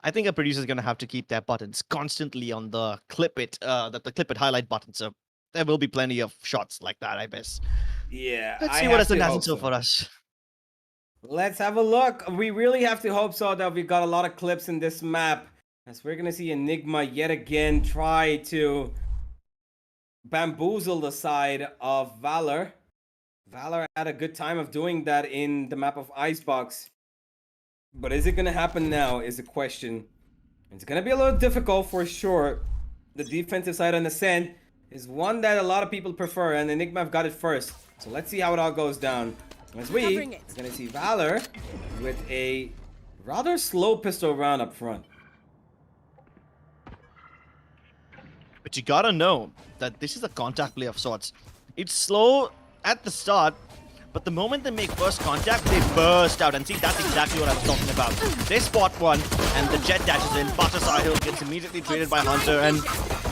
I think a producer is going to have to keep their buttons constantly on the clip it highlight button, so there will be plenty of shots like that, I guess. Yeah, Let's see what Ascent has in store for us. Let's have a look. We really have to hope so that we got a lot of clips in this map, as we're going to see Enigma yet again try to bamboozle the side of Valor. Valor had a good time of doing that in the map of Icebox. But is it going to happen now is the question. It's going to be a little difficult for sure. The defensive side on Ascent is one that a lot of people prefer, and Enigma have got it first. So let's see how it all goes down. As we are going to see Valor with a rather slow pistol round up front. But you gotta know that this is a contact play of sorts. It's slow at the start, but the moment they make first contact, they burst out. And see, that's exactly what I was talking about. They spot one, and the jet dashes in. Butter Sahil gets immediately traded by Hunter, and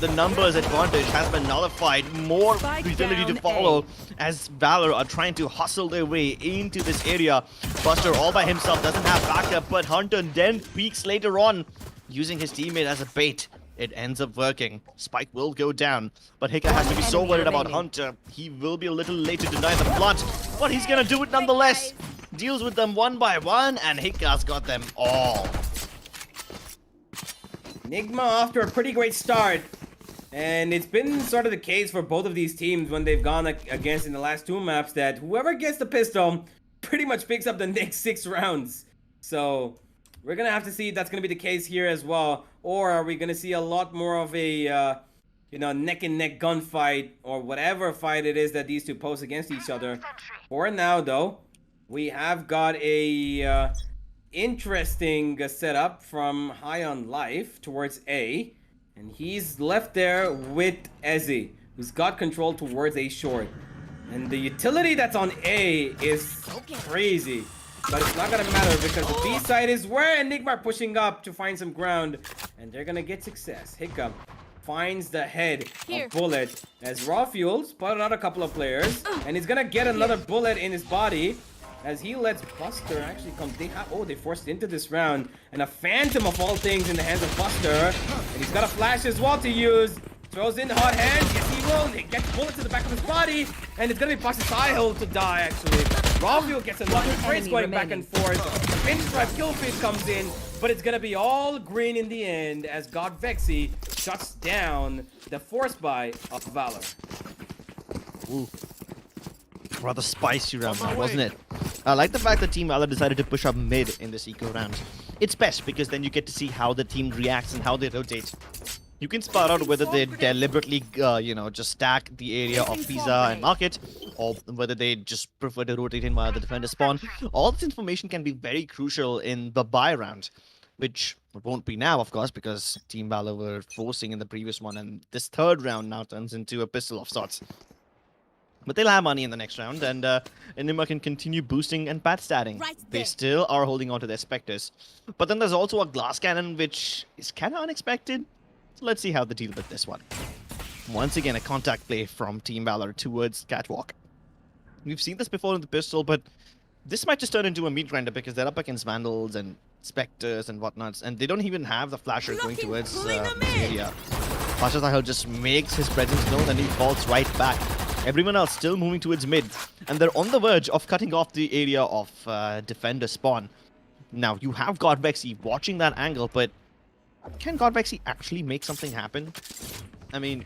the numbers advantage has been nullified. More utility to follow as Valor are trying to hustle their way into this area. Buster all by himself doesn't have backup, but Hunter then peeks later on, using his teammate as a bait. It ends up working. Spike will go down, but Hika has to be so worried about Hunter. He will be a little late to deny the plant, but he's gonna do it nonetheless. Deals with them one by one, and Hika's got them all. Enigma off to a pretty great start. And it's been sort of the case for both of these teams when they've gone against in the last two maps that whoever gets the pistol pretty much picks up the next 6 rounds. So we're going to have to see if that's going to be the case here as well. Or are we going to see a lot more of a, neck-and-neck gunfight or whatever fight it is that these two pose against each other. For now, though, we have got a interesting setup from High on Life towards A. And he's left there with Ezzy, who's got control towards A short. And the utility that's on A is crazy. But it's not going to matter because the B side is where Enigma are pushing up to find some ground. And they're going to get success. Hiccup finds the head of Bullet as Raw Fuel spotted out a couple of players. And he's going to get another bullet in his body as he lets Buster actually come. They forced into this round. And a Phantom of all things in the hands of Buster. And he's got a flash as well to use. Throws in hot hands. Yes, he will. He gets bullet to the back of his body. And it's going to be Buster Sahil to die, actually. Raw Fuel gets another trace going back and forth. Pinstripe Killfish comes in. But it's going to be all green in the end as God Vexy shuts down the force buy of Valor. Ooh. Rather spicy round now, wasn't it? I like the fact that Team Valor decided to push up mid in this eco round. It's best because then you get to see how the team reacts and how they rotate. You can spot out whether they deliberately, just stack the area of Pizza and Market, or whether they just prefer to rotate in via the defender spawn. All this information can be very crucial in the buy round, which won't be now, of course, because Team Valor were forcing in the previous one, and this third round now turns into a pistol of sorts. But they'll have money in the next round, and Enigma can continue boosting and bat-statting. They still are holding on to their Spectres. But then there's also a glass cannon, which is kind of unexpected. So let's see how they deal with this one. Once again, a contact play from Team Valor towards Catwalk. We've seen this before in the pistol, but this might just turn into a meat grinder because they're up against Vandals and Spectres and whatnots, and they don't even have the flasher going towards this area. Pasha Sahil just makes his presence known and he falls right back. Everyone else still moving towards mid, and they're on the verge of cutting off the area of defender spawn. Now, you have God Vexy watching that angle, but can God Vexy actually make something happen? I mean,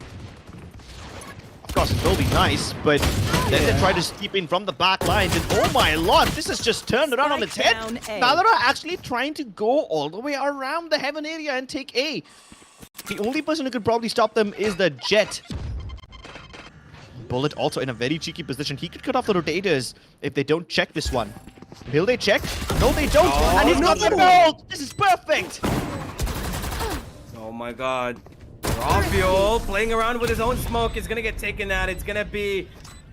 of course, it will be nice, but then they try to sweep in from the back lines, and oh my lord, this has just turned around on its head. Valor are actually trying to go all the way around the heaven area and take A. The only person who could probably stop them is the Jet. Bullet also in a very cheeky position. He could cut off the rotators if they don't check this one. Will they check? No, they don't. And he's got the gold. This is perfect. Oh my god. Rafiol playing around with his own smoke is gonna get taken out. It's gonna be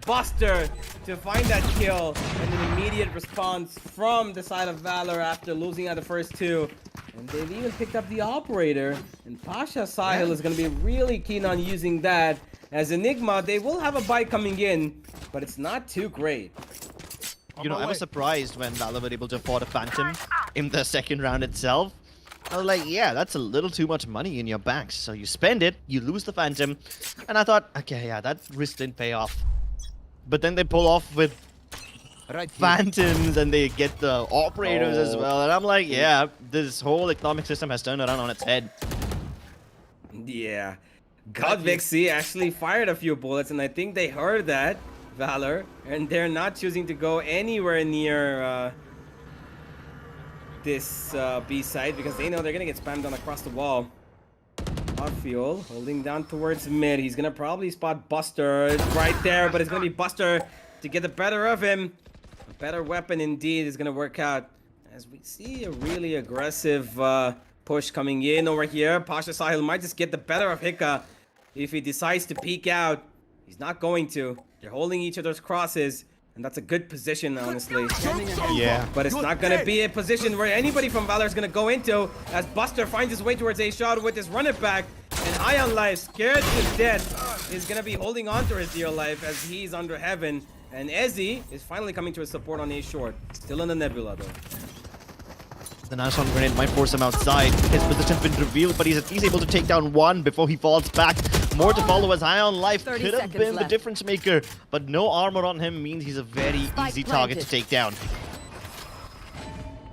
Buster to find that kill and an immediate response from the side of Valor after losing out the first two. And they've even picked up the operator, and Pasha Sahil is going to be really keen on using that. As Enigma, they will have a bite coming in, but it's not too great. You know, I was surprised when Valor were able to afford a Phantom in the second round itself. I was like, yeah, that's a little too much money in your banks. So you spend it, you lose the Phantom, and I thought, okay, yeah, that risk didn't pay off. But then they pull off with Phantoms and they get the operators as well, and I'm like, yeah, this whole economic system has turned around on its head. Yeah, Godvixie actually fired a few bullets, and I think they heard that, Valor, and they're not choosing to go anywhere near this B side because they know they're gonna get spammed on across the wall. Outfield holding down towards mid. He's gonna probably spot Buster. It's right there, but it's gonna be Buster to get the better of him. A better weapon indeed is gonna work out as we see a really aggressive push coming in over here. Pasha Sahil might just get the better of Hika if he decides to peek out. He's not going to. They're holding each other's crosses, and that's a good position, honestly. Yeah. But it's not going to be a position where anybody from Valor is going to go into, as Buster finds his way towards a shot with his run it back. And High on Life, scared to death, is going to be holding on to his dear life as he's under heaven. And Ezzy is finally coming to his support on A short. Still in the Nebula, though. The Nashon grenade might force him outside. His position's been revealed, but he's at least able to take down one before he falls back. More to follow as High on Life could have been the difference maker, but no armor on him means he's a very easy target to take down.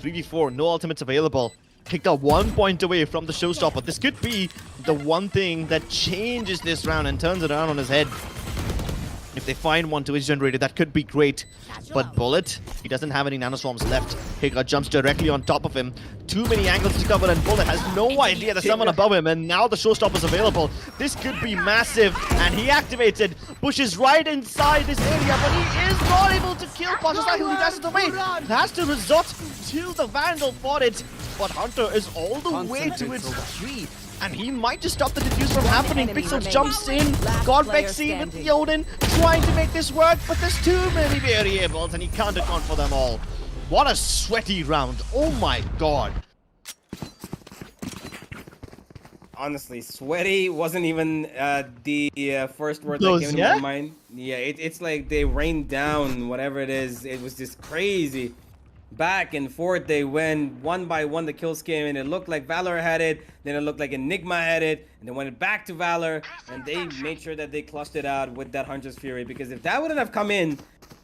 3v4, no ultimates available. Hika 1 point away from the showstopper. This could be the one thing that changes this round and turns it around on his head. If they find one to his generator, that could be great. But Bullet, he doesn't have any nanoswarms left. Hika jumps directly on top of him. Too many angles to cover, and Bullet has no idea there's someone above him, and now the showstopper's available. This could be massive, and he activates it, pushes right inside this area, but he is not able to kill Pasha Sahil. He dashes away. Has to resort to the Vandal for it, but Hunter is all the way to its tree. And he might just stop the defuse from happening. Pixels jumps in, Godvixie with the Odin, trying to make this work, but there's too many variables and he can't account for them all. What a sweaty round, oh my god. Honestly, sweaty wasn't even the first word that came to my mind. Yeah, it's like they rained down whatever it is. It was just crazy. Back and forth they went, one by one the kills came in. It looked like Valor had it, then it looked like Enigma had it, and then went back to Valor, and they made sure that they clutched it out with that Hunter's Fury, because if that wouldn't have come in,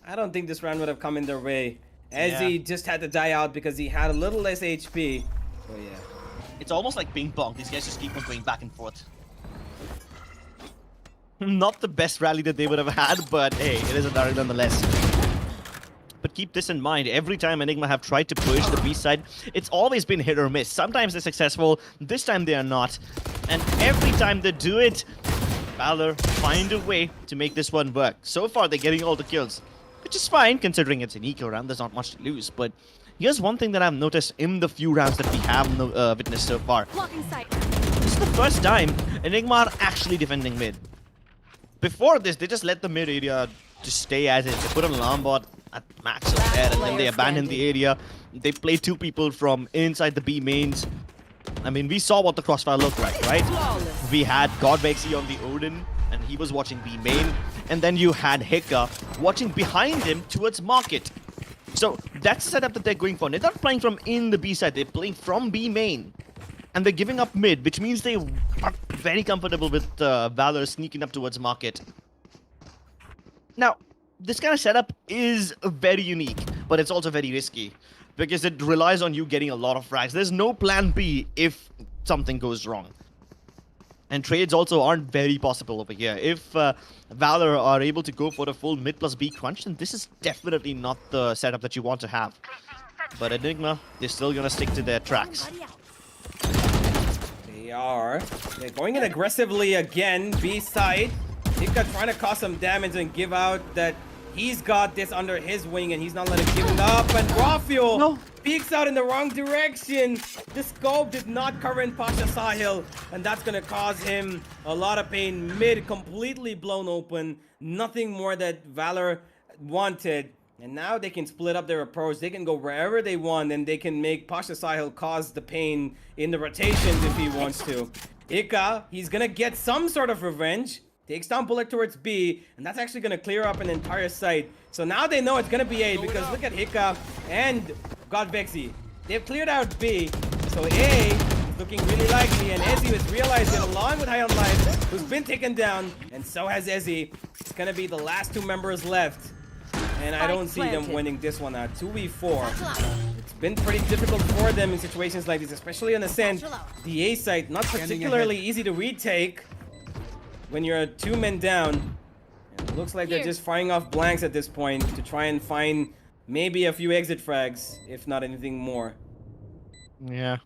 I don't think this round would have come in their way. Ezzy just had to die out because he had a little less HP. So yeah. It's almost like ping pong. These guys just keep on going back and forth. Not the best rally that they would have had, but hey, it is a direct nonetheless. But keep this in mind, every time Enigma have tried to push the B side, it's always been hit or miss. Sometimes they're successful, this time they are not. And every time they do it, Valor find a way to make this one work. So far, they're getting all the kills, which is fine considering it's an eco round, there's not much to lose. But here's one thing that I've noticed in the few rounds that we have witnessed so far. This is the first time Enigma are actually defending mid. Before this, they just let the mid area just stay as is. They put an alarm bot at max over there, and then they abandon the area. They play two people from inside the B mains. I mean, we saw what the crossfire looked like, right? We had Godvixie on the Odin, and he was watching B main. And then you had Hika watching behind him towards market. So that's the setup that they're going for. They're not playing from in the B side, they're playing from B main. And they're giving up mid, which means they are very comfortable with Valor sneaking up towards market. Now, this kind of setup is very unique, but it's also very risky because it relies on you getting a lot of frags. There's no plan B if something goes wrong. And trades also aren't very possible over here. If Valor are able to go for the full mid plus B crunch, then this is definitely not the setup that you want to have. But Enigma, they're still going to stick to their tracks. They are. They're going in aggressively again, B side. Hika trying to cause some damage and give out that he's got this under his wing and he's not letting give it up. And Raw Fuel peeks out in the wrong direction. The scope did not cover in Pasha Sahil, and that's gonna cause him a lot of pain. Mid completely blown open. Nothing more that Valor wanted. And now they can split up their approach. They can go wherever they want, and they can make Pasha Sahil cause the pain in the rotations if he wants to. Hika, he's gonna get some sort of revenge. Takes down Bullet towards B, and that's actually gonna clear up an entire site. So now they know it's gonna be A, because look at Hika and God Vexy. They've cleared out B, so A is looking really likely, and Ezzy has realized it along with High on Life, who's been taken down, and so has Ezzy. It's gonna be the last 2 members left, and I don't see them winning this one out. 2v4. It's been pretty difficult for them in situations like this, especially on Ascent. The A site, not particularly easy to retake when you're 2 men down. And it looks like they're just firing off blanks at this point to try and find maybe a few exit frags, if not anything more. Yeah.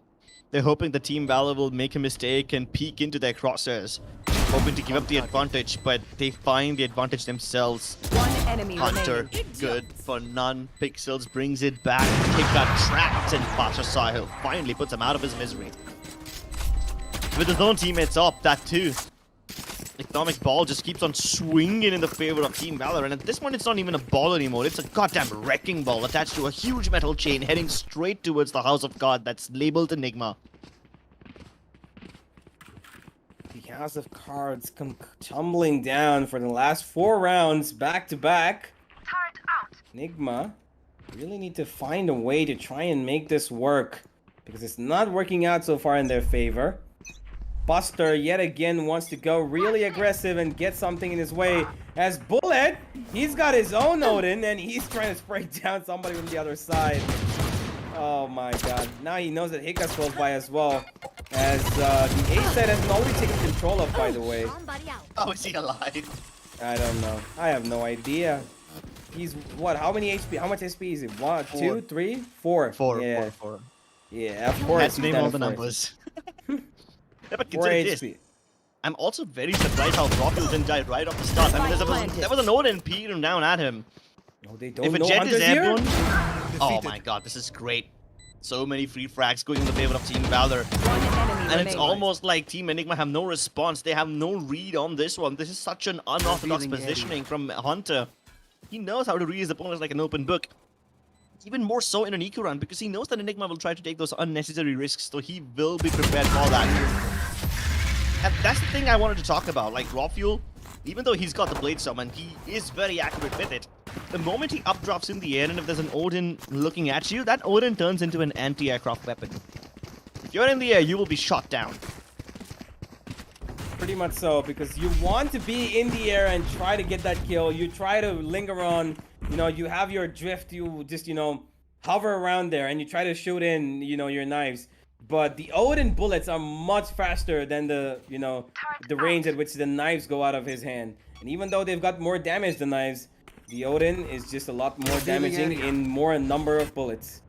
They're hoping the Team Valor will make a mistake and peek into their crosshairs, hoping to give up the advantage, but they find the advantage themselves. One enemy Hunter, remaining. good for none. Pixels brings it back. He got trapped, and Pasha Sahil finally puts him out of his misery. With his own teammates up, that too. Economic ball just keeps on swinging in the favor of Team Valor, and at this point it's not even a ball anymore, it's a goddamn wrecking ball attached to a huge metal chain heading straight towards the House of God that's labeled Enigma. The House of Cards come tumbling down for the last 4 rounds back to back. Enigma really need to find a way to try and make this work, because it's not working out so far in their favor. Buster yet again wants to go really aggressive and get something in his way. As Bullet, he's got his own Odin and he's trying to spray down somebody from the other side. Oh my god. Now he knows that Hika's close by as well. As the A side has already taken control of, by the way. How is he alive? I don't know. I have no idea. He's what? How many HP? How much HP is it? 1, 2, 3, 4. Four. Yeah. Four. Yeah, of course. Let's he's name down all to the 4. numbers. Yeah, but 4 consider this. HP. I'm also very surprised how Rockfield didn't die right off the start. I mean, there was an Odin peeling down at him. No, they don't If a know jet Hunter's is here? airborne, oh my god, this is great. So many free frags going in the favor of Team Valor. One enemy And it's remaining. almost like Team Enigma have no response. They have no read on this one. This is such an unorthodox positioning from Hunter. He knows how to read his opponents like an open book. Even more so in an eco run, because he knows that Enigma will try to take those unnecessary risks, so he will be prepared for that. And that's the thing I wanted to talk about. Like, Raw Fuel, even though he's got the Blade Summon, he is very accurate with it. The moment he updrops in the air, and if there's an Odin looking at you, that Odin turns into an anti-aircraft weapon. If you're in the air, you will be shot down. Pretty much so, because you want to be in the air and try to get that kill. You try to linger on, you know, you have your drift, you just, you know, hover around there and you try to shoot in, you know, your knives. But the Odin bullets are much faster than the, you know, the range at which the knives go out of his hand. And even though they've got more damage than knives, the Odin is just a lot more damaging in more number of bullets.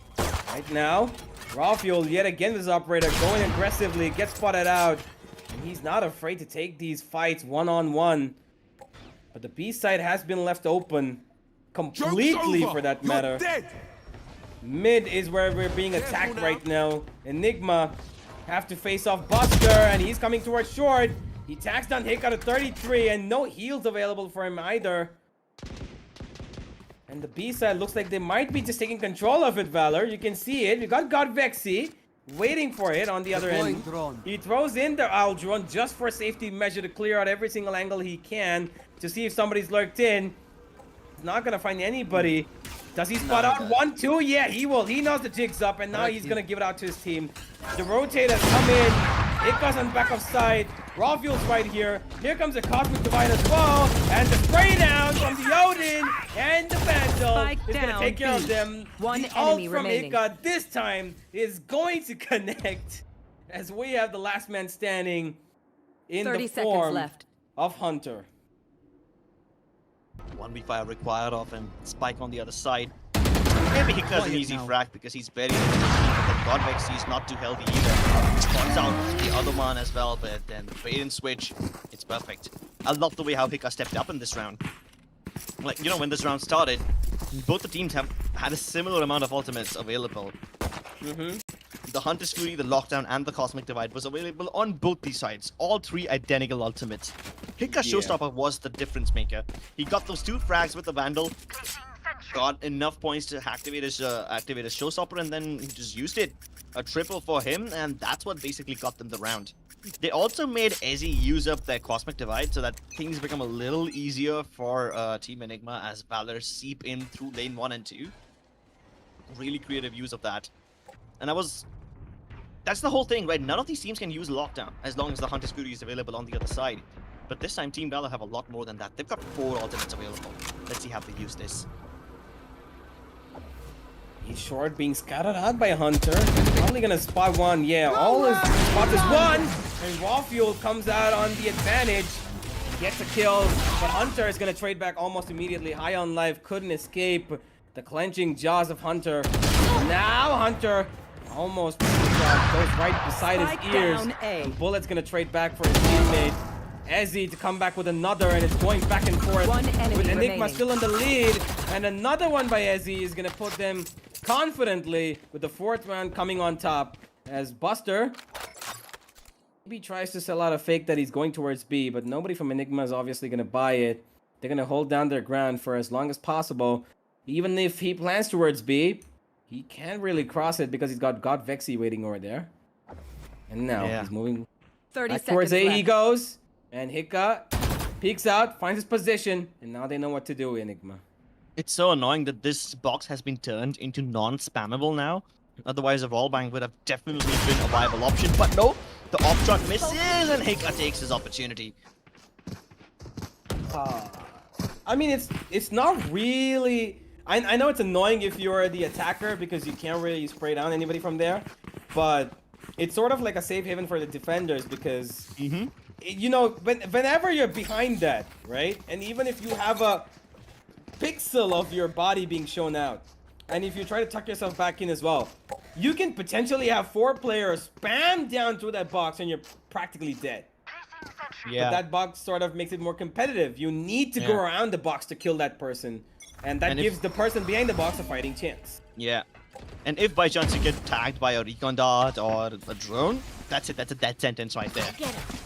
Right now, Raw Fuel yet again this operator going aggressively, gets spotted out. And he's not afraid to take these fights one-on-one. But the B side has been left open completely for that matter. Mid is where we're being attacked right now. Enigma have to face off Buster, and he's coming towards short. He tags down Hika to 33, and no heals available for him either. And the B side looks like they might be just taking control of it, Valor. You can see it. You got God Vexy waiting for it on the other end. He throws in the owl drone just for safety measure to clear out every single angle he can to see if somebody's lurked in. He's not gonna find anybody. Does he spot out 1, 2? Yeah, he will. He knows the jig's up, and now he's gonna give it out to his team. The rotators come in. Hika's on the back of side. Raw Fuel's right here. Here comes the Cosmic Divide as well. And the spray down from the Odin and the Vandal is gonna take care of them. One the enemy ult from remaining. Hika this time is going to connect as we have the last man standing in 30 the seconds form left. of Hunter. 1v5 required of him. Spike on the other side. Maybe he does an easy frag because he's very God Vexy is not too healthy either. Spots out the other one as well, but then bait and switch, it's perfect. I love the way how Hika stepped up in this round. Like, you know, when this round started, both the teams have had a similar amount of ultimates available. The Hunter's Fury, the Lockdown, and the Cosmic Divide was available on both these sides. All three identical ultimates. Hika Showstopper was the difference maker. He got those 2 frags with the Vandal, got enough points to activate his Showstopper, and then he just used it. A triple for him, and that's what basically got them the round. They also made Ezzy use up their Cosmic Divide so that things become a little easier for Team Enigma as Valor seep in through lane 1 and 2. Really creative use of that. And that's the whole thing, right? None of these teams can use Lockdown as long as the Hunter's Fury is available on the other side. But this time, Team Valor have a lot more than that. They've got 4 ultimates available. Let's see how they use this. He's short, being scouted out by Hunter. He's probably gonna spot one. Yeah, all his spots is one. And Raw Fuel comes out on the advantage. Gets a kill, but Hunter is gonna trade back almost immediately. High on life, couldn't escape the clenching jaws of Hunter. Now Hunter almost goes right beside his ears. And Bullet's gonna trade back for his teammate. Ezzy to come back with another, and it's going back and forth with Enigma still in the lead, and another one by Ezzy is gonna put them confidently with the 4th round coming on top as Buster maybe tries to sell out a fake that he's going towards B, but nobody from Enigma is obviously gonna buy it. They're gonna hold down their ground for as long as possible. Even if he plans towards B, he can't really cross it because he's got God Vexy waiting over there. And now he's moving 30 back towards seconds A. left. He goes. And Hika peeks out, finds his position, and now they know what to do, Enigma. It's so annoying that this box has been turned into non-spammable now. Otherwise, a Wallbang would have definitely been a viable option. But no, the off truck misses, and Hika takes his opportunity. I mean, it's not really... I know it's annoying if you're the attacker because you can't really spray down anybody from there. But it's sort of like a safe haven for the defenders because... You know, whenever you're behind that, right? And even if you have a pixel of your body being shown out, and if you try to tuck yourself back in as well, you can potentially have 4 players spam down through that box and you're practically dead. Yeah. But that box sort of makes it more competitive. You need to go around the box to kill that person. And that gives the person behind the box a fighting chance. Yeah. And if by chance you get tagged by a recon dart or a drone, that's it. That's a death sentence right there.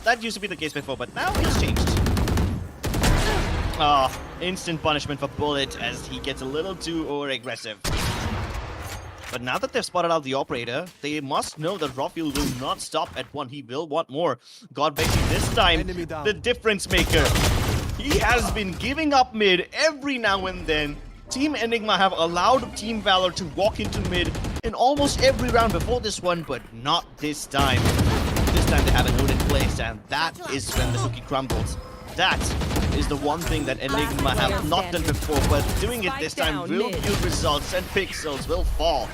That used to be the case before, but now it's changed. Instant punishment for Bullet as he gets a little too over-aggressive. But now that they've spotted out the operator, they must know that Rafiel will not stop at 1. He will want more. God Vexy this time, the difference maker. He has been giving up mid every now and then. Team Enigma have allowed Team Valor to walk into mid in almost every round before this one, but not this time. This time they have an ult in place, and that is when the cookie crumbles. That is the one thing that Enigma have not done before, but doing it this time will yield results and pixels will fall.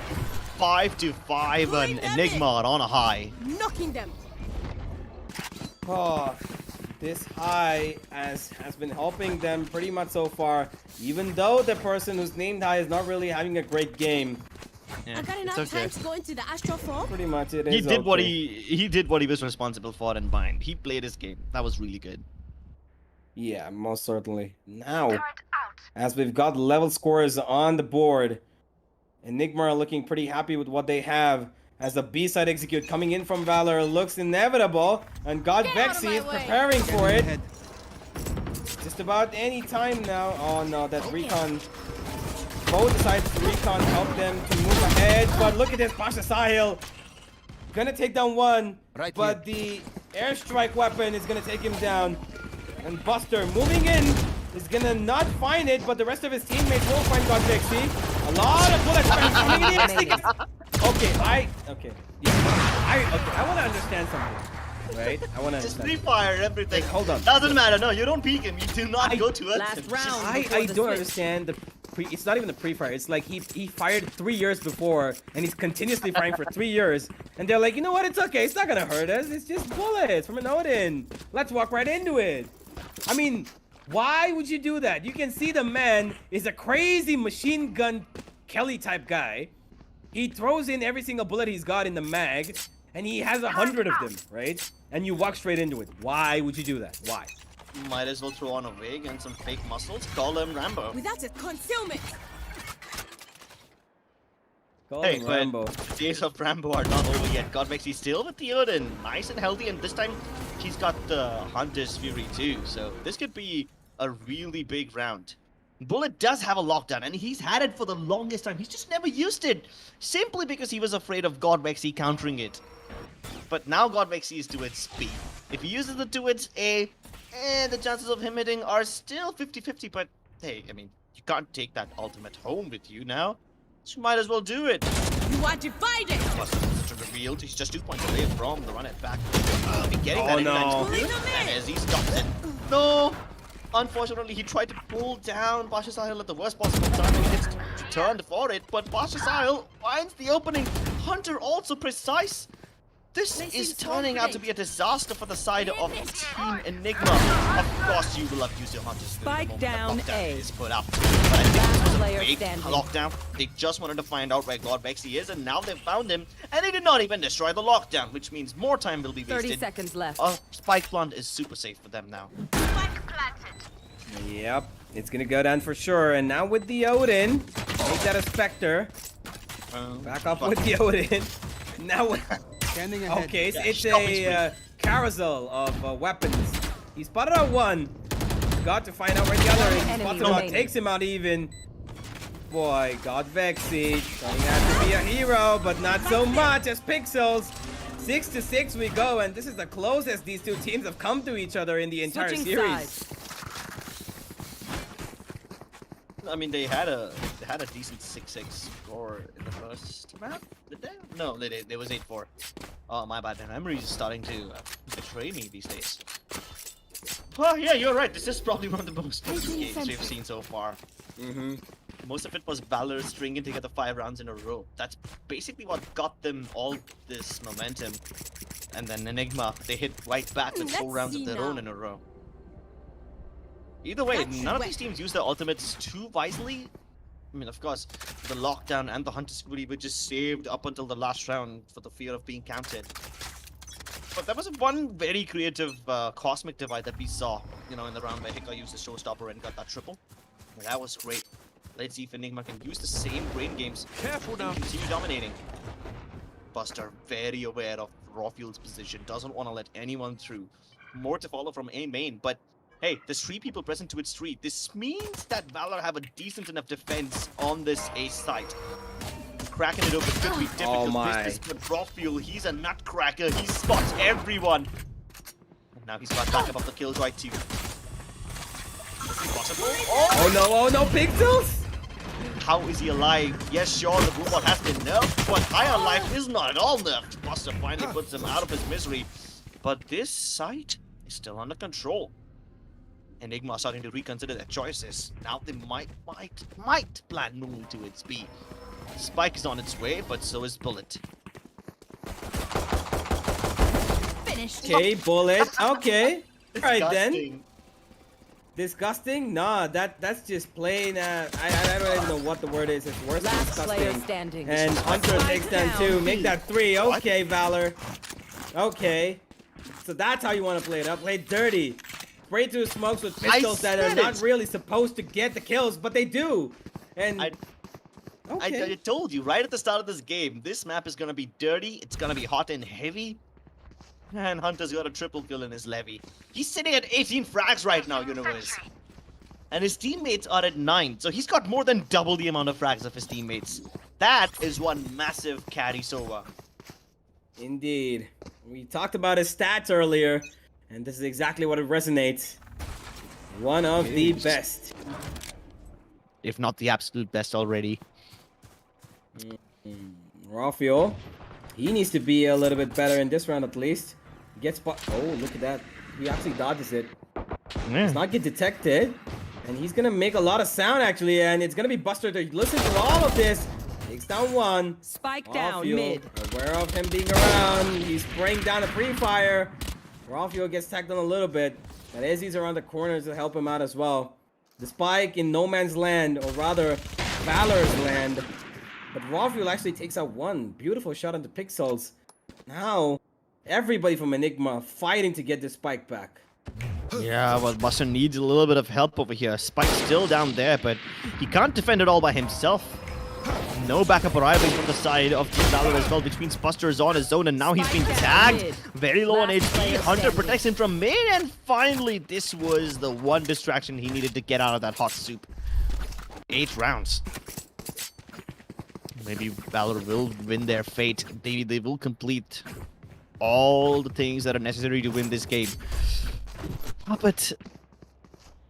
5-5 and Enigma are on a high. Knocking them. This high has been helping them pretty much so far, even though the person who's named high is not really having a great game. Yeah, I got enough time to go into the Astro 4. Pretty much it is. He did what he did what he was responsible for in Bind. He played his game. That was really good. Yeah, most certainly. Now, as we've got level scores on the board, Enigma are looking pretty happy with what they have. As the B-side execute coming in from Valor looks inevitable, and God Vexy is preparing for it. Just about any time now. Oh no, that recon. Both sides of the recon help them to move ahead, but look at this, Pasha Sahil. Gonna take down one, but the airstrike weapon is gonna take him down. And Buster moving in is gonna not find it, but the rest of his teammates will find God Vexy. A lot of bullets coming in. Okay, I want to understand something, right? I want to Just refire everything. Hold on. Doesn't matter. No, you don't peek him. You do not go to it. Last round. I don't understand the it's not even the pre-fire. It's like he fired 3 years before, and he's continuously firing for 3 years. And they're like, you know what? It's okay. It's not gonna hurt us. It's just bullets from an Odin. Let's walk right into it. I mean, why would you do that? You can see the man is a crazy machine gun Kelly type guy. He throws in every single bullet he's got in the mag, and he has 100 of them, right? And you walk straight into it. Why would you do that? Why? Might as well throw on a wig and some fake muscles. Call him Rambo. Without a concealment. Call Hey, him but Rambo. the days of Rambo are not over yet. Godvexy's still with the Odin, nice and healthy, and this time he's got the Hunter's Fury too. So this could be a really big round. Bullet does have a lockdown, and he's had it for the longest time. He's just never used it, simply because he was afraid of Godvexy countering it. But now Godvexy is to its B. If he uses the to its A, the chances of him hitting are still 50-50. But hey, I mean, you can't take that ultimate home with you now. So you might as well do it. You are divided. Plus, such a reveal. He's just 2 points away from the run it back. He'll be getting that no. in. And as he stops it. No! Unfortunately, he tried to pull down Pasha Sahil at the worst possible time. He gets turned for it, but Pasha Sahil finds the opening. Hunter also precise. This is turning out to be a disaster for the side of Team Enigma. Of course, you will have used your Hunter's Fury the moment down the lockdown A. is put up. But I think this was a Player big standing. lockdown. They just wanted to find out where Godvexy is, and now they've found him. And they did not even destroy the lockdown, which means more time will be wasted. 30 seconds left. Spike plant is super safe for them now. Yep, it's gonna go down for sure. And now with the Odin, make that a Spectre. Back up with the Odin. Now, Standing ahead. okay, it's Yeah, a carousel of weapons. He spotted out one. Got to find out where the other is. He Enemy spots him out, remaining. takes him out even. Boy, Godvexy turning out to be a hero, but not so much as Pixels. 6-6 we go, and this is the closest these two teams have come to each other in the entire Switching series. sides. I mean, they had a decent 6-6 score in the first map. Did they? No, they did. It was 8-4. Oh, my bad. My memory is starting to betray me these days. Oh, yeah, you're right. This is probably one of the most focused games we've seen so far. Most of it was Valor stringing together 5 rounds in a row. That's basically what got them all this momentum. And then Enigma, they hit right back with 4 Let's rounds of see their now. own in a row. Either way, That's none of wet. these teams use their ultimates too wisely. I mean, of course, the lockdown and the Hunter's Fury were just saved up until the last round for the fear of being counted. But there was one very creative cosmic divide that we saw, you know, in the round where Hika used the showstopper and got that triple. And that was great. Let's see if Enigma can use the same brain games Careful now. and continue dominating. Buster, very aware of Rawfield's position, doesn't want to let anyone through. More to follow from A main, but hey, there's 3 people present to its 3. This means that Valor have a decent enough defense on this A site. Cracking it open could be difficult. my. This is Rawfield, he's a nutcracker, he spots everyone. And now he's got backup of the Killjoy too. Possible? Oh no, Pixels! How is he alive? Yes, sure, the Boomot has been nerfed, but higher life is not at all nerfed. Buster finally puts him out of his misery. But this site is still under control. Enigma are starting to reconsider their choices. Now they might plan move to its B. Spike is on its way, but so is Bullet. Finished. Okay, Bullet. Okay. Alright then. Disgusting. Disgusting? Nah, that's just plain. I don't even know what the word is. It's worse than Last player disgusting. standing. And Hunter takes down down. 2. Make that 3. What? Okay, Valor. Okay. So that's how you want to play it up. Play dirty. Spray through smokes with pistols that are said not it. really supposed to get the kills, but they do. And I okay. told you right at the start of this game, this map is gonna be dirty, it's gonna be hot and heavy. And Hunter's got a triple kill in his levy. He's sitting at 18 frags right now, Universe. And his teammates are at 9, so he's got more than double the amount of frags of his teammates. That is one massive carry Sova. Indeed. We talked about his stats earlier, and this is exactly what it resonates. One of the best. If not the absolute best already. Rawfield, he needs to be a little bit better in this round at least. Gets oh, look at that. He actually dodges it. Does not get detected. And he's gonna make a lot of sound actually, and it's gonna be Buster to listen to all of this. Takes down 1. Spike down Rawfield, mid. aware of him being around. He's spraying down a pre-fire. Rawfield gets tagged on a little bit. But Izzy's around the corners to help him out as well. The spike in no man's land, or rather Valor's land. But Rawfuel actually takes out one. Beautiful shot on the Pixels. Now, everybody from Enigma fighting to get this spike back. Yeah, well, Buster needs a little bit of help over here. Spike's still down there, but he can't defend it all by himself. No backup arriving from the side of Team Valor as well, which means Buster is on his own, and now he's being tagged. Very low on HP. Hunter protects him from main, and finally, this was the one distraction he needed to get out of that hot soup. 8 rounds. Maybe Valor will win their fate. Maybe they will complete all the things that are necessary to win this game. But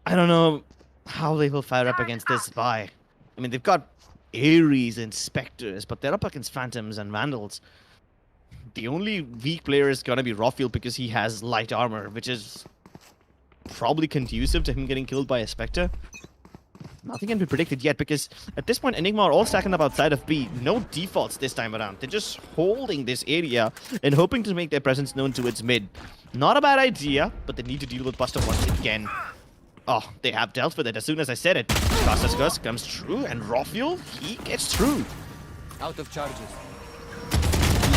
I don't know how they will fire up against this buy. I mean, they've got Ares and Spectres, but they're up against Phantoms and Vandals. The only weak player is gonna be Rawfuel because he has light armor, which is probably conducive to him getting killed by a Spectre. Nothing can be predicted yet because at this point Enigma are all stacking up outside of B. No defaults this time around. They're just holding this area and hoping to make their presence known towards mid. Not a bad idea, but they need to deal with Buster once again. Oh, they have dealt with it as soon as I said it. Fastest Curse comes true, and Rawfuel, he gets through. Out of charges.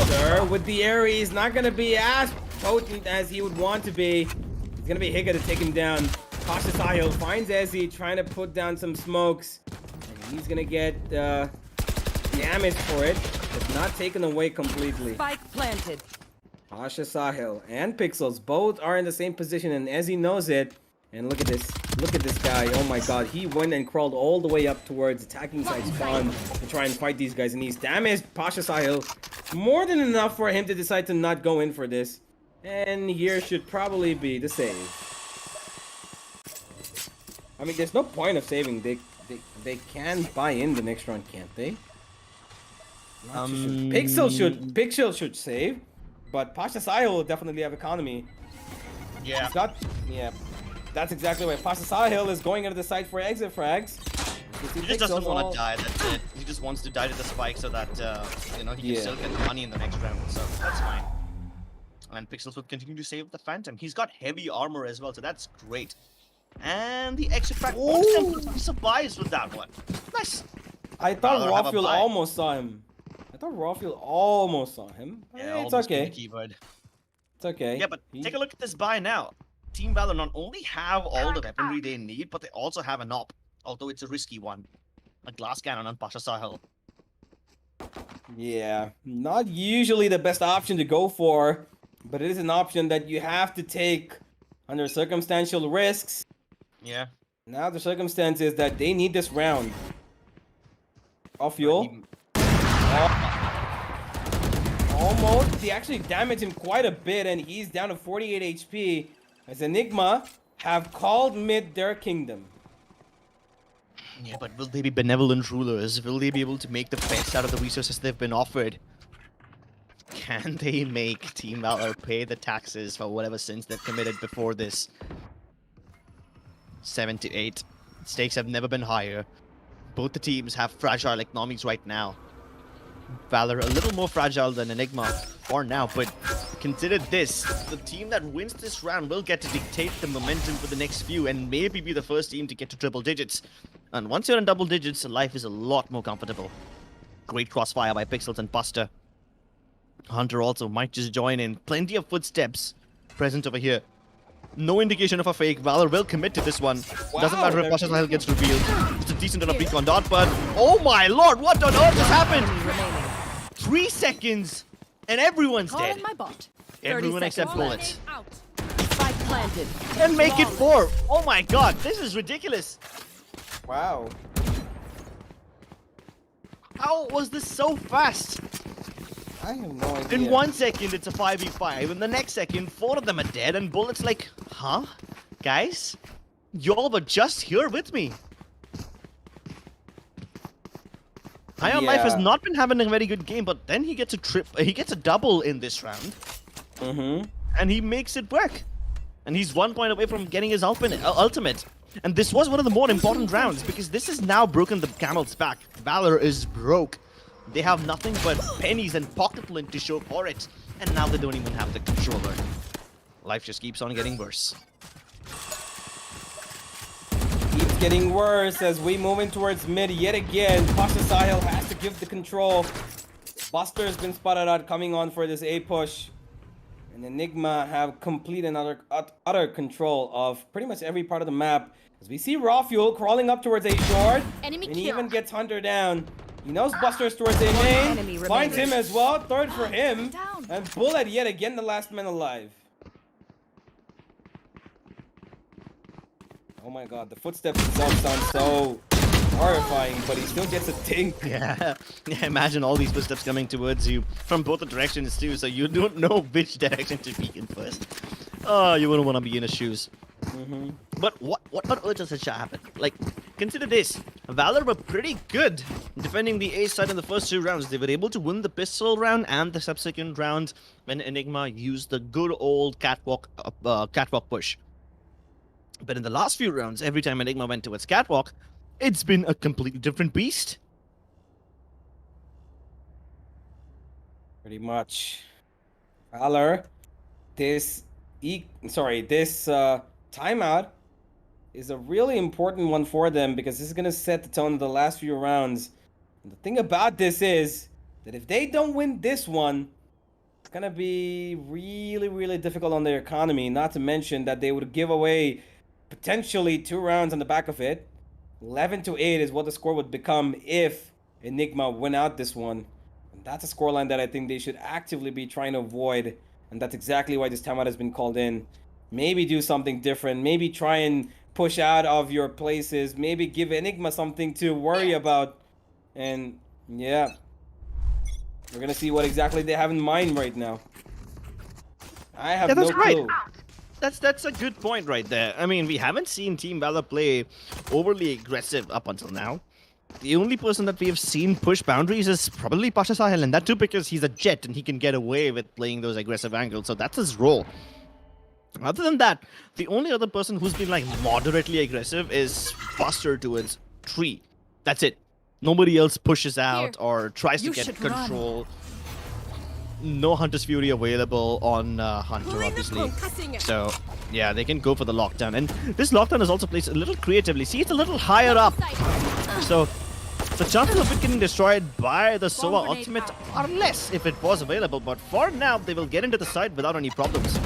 Sir, with the Ares, not gonna be as potent as he would want to be. It's gonna be Higa to take him down. Cautious Sahil finds Ezzy trying to put down some smokes. And he's gonna get damage for it, but not taken away completely. Spike planted. Cautious Sahil and Pixels both are in the same position, and Ezzy knows it. And look at this. Look at this guy. Oh my god. He went and crawled all the way up towards attacking side spawn to try and fight these guys. And he's damaged Pasha Sahil. More than enough for him to decide to not go in for this. And here should probably be the save. I mean, there's no point of saving. They can buy in the next round, can't they? Pixel should save. But Pasha Sahil will definitely have economy. Yeah. He's got, yeah. That's exactly why Pasha Sahil is going into the site for exit frags. He just doesn't want to die, that's it. He just wants to die to the spike so that, you know, he can still get money in the next round, so that's fine. And Pixels will continue to save the Phantom. He's got heavy armor as well, so that's great. And the exit frag, I'm surprised with that one. Nice. I thought Valor have a Rawfuel buy. almost saw him. Yeah, It's okay. Keyword. It's okay. Yeah, but take a look at this buy now. Team Valor not only have all the weaponry they need, but they also have an op, although it's a risky one. A glass cannon on Pasha Sahil. Yeah, not usually the best option to go for, but it is an option that you have to take under circumstantial risks. Yeah. Now the circumstance is that they need this round. Off fuel. Almost. They actually damaged him quite a bit, and he's down to 48 HP. As Enigma have called mid their kingdom. Yeah, but will they be benevolent rulers? Will they be able to make the best out of the resources they've been offered? Can they make Team Valor pay the taxes for whatever sins they've committed before this? 7 to 8. Stakes have never been higher. Both the teams have fragile economies right now. Valor a little more fragile than Enigma for now, but consider this, the team that wins this round will get to dictate the momentum for the next few and maybe be the first team to get to triple digits. And once you're in double digits, life is a lot more comfortable. Great crossfire by Pixels and Buster. Hunter also might just join in. Plenty of footsteps present over here. No indication of a fake. Valor will commit to this one. Doesn't matter if Pasha Sahil gets revealed. It's a decent enough recon dot, but oh my lord, what on earth just happened? 3 seconds and everyone's dead. My bot. Everyone except Bullets. Out. Spike planted. And make it 4. Oh my god, this is ridiculous. Wow. How was this so fast? I have no idea. In 1 second, it's a 5v5. In the next second, 4 of them are dead, and Bullet's like, huh? Guys? Y'all were just here with me. High on Life has not been having a very good game, but then he gets a double in this round. And he makes it work. And he's 1 point away from getting his ultimate. And this was one of the more important rounds, because this has now broken the camel's back. Valor is broke. They have nothing but pennies and pocket lint to show for it. And now they don't even have the controller. Life just keeps on getting worse. Keeps getting worse as we move in towards mid yet again. Pasha Sahil has to give the control. Buster's been spotted out coming on for this A push. And Enigma have complete and utter control of pretty much every part of the map. As we see Raw Fuel crawling up towards A short. Enemy And he kill. even gets Hunter down. He knows Buster's towards A main. Enemy Finds him remaining. as well. Third for him. Down. And Bullet yet again the last man alive. Oh my god, the footsteps itself sound so horrifying, but he still gets a dink. Yeah. Yeah, imagine all these footsteps coming towards you from both the directions too, so you don't know which direction to be in first. Oh, you wouldn't want to be in his shoes. But what on earth does such happen? Like, consider this. Valor were pretty good defending the A side in the first 2 rounds. They were able to win the pistol round and the subsequent round when Enigma used the good old catwalk push. But in the last few rounds, every time Enigma went towards catwalk, it's been a completely different beast. Pretty much. Valor, this timeout is a really important one for them because this is going to set the tone of the last few rounds. And the thing about this is that if they don't win this one, it's going to be really, really difficult on their economy, not to mention that they would give away potentially 2 rounds on the back of it. 11-8 is what the score would become if Enigma win out this one. And that's a scoreline that I think they should actively be trying to avoid. And that's exactly why this timeout has been called in. Maybe do something different. Maybe try and push out of your places. Maybe give Enigma something to worry about. And yeah, we're going to see what exactly they have in mind right now. I have no clue. That's a good point right there. I mean, we haven't seen Team Valor play overly aggressive up until now. The only person that we have seen push boundaries is probably Pasha Sahil, and that too because he's a jet and he can get away with playing those aggressive angles, so that's his role. Other than that, the only other person who's been like moderately aggressive is Buster towards Tree. That's it. Nobody else pushes out or tries to get control. No Hunter's Fury available on Hunter, obviously. So, yeah, they can go for the lockdown. And this lockdown is also placed a little creatively. See, it's a little higher up. So, the chances of it getting destroyed by the Sova ultimate are less if it was available. But for now, they will get into the side without any problems.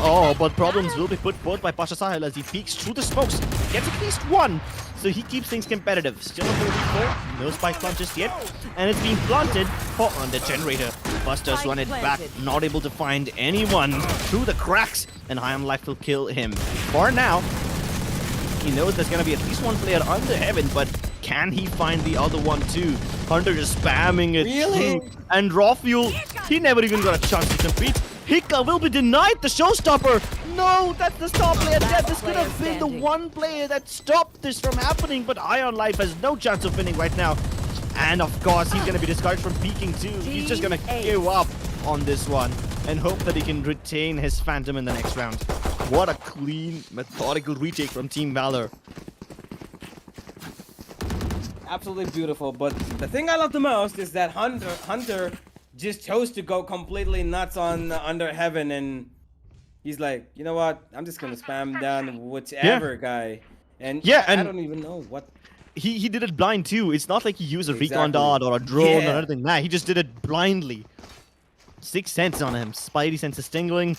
Oh, but problems will be put forth by Pasha Sahil as he peeks through the smokes. Gets at least one. So he keeps things competitive. Still a 4v4, no spike plant just yet. And it's being planted for on the generator. Buster's run it back, not able to find anyone through the cracks. And High on Life will kill him. For now, he knows there's going to be at least one player under heaven, but can he find the other one too? Hunter just spamming it through. And Raw Fuel, he never even got a chance to compete. Hika will be denied the showstopper. No, that's the star player dead. This could have been the one player that stopped this from happening, but Ion Life has no chance of winning right now. And of course, he's going to be discouraged from peeking too. He's just going to give up on this one and hope that he can retain his Phantom in the next round. What a clean, methodical retake from Team Valor. Absolutely beautiful, but the thing I love the most is that Hunter just chose to go completely nuts on Under Heaven, and he's like, you know what? I'm just gonna spam down whichever guy. And yeah, I don't even know what. He did it blind too. It's not like he used a recon dart or a drone or anything. Nah, he just did it blindly. 6 sense on him. Spidey sense is tingling,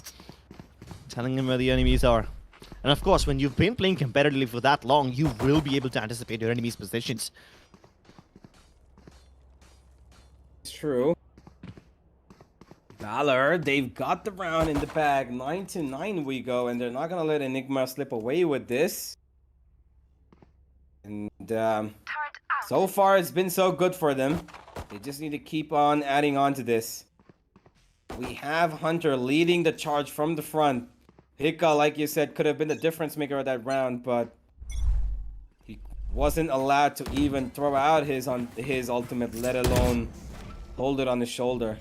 telling him where the enemies are. And of course, when you've been playing competitively for that long, you will be able to anticipate your enemy's positions. It's true. Valor, they've got the round in the bag. 9-9 we go, and they're not gonna let Enigma slip away with this. And so far it's been so good for them. They just need to keep on adding on to this. We have Hunter leading the charge from the front. Hika, like you said, could have been the difference maker of that round, but he wasn't allowed to even throw out his ultimate, let alone hold it on his shoulder.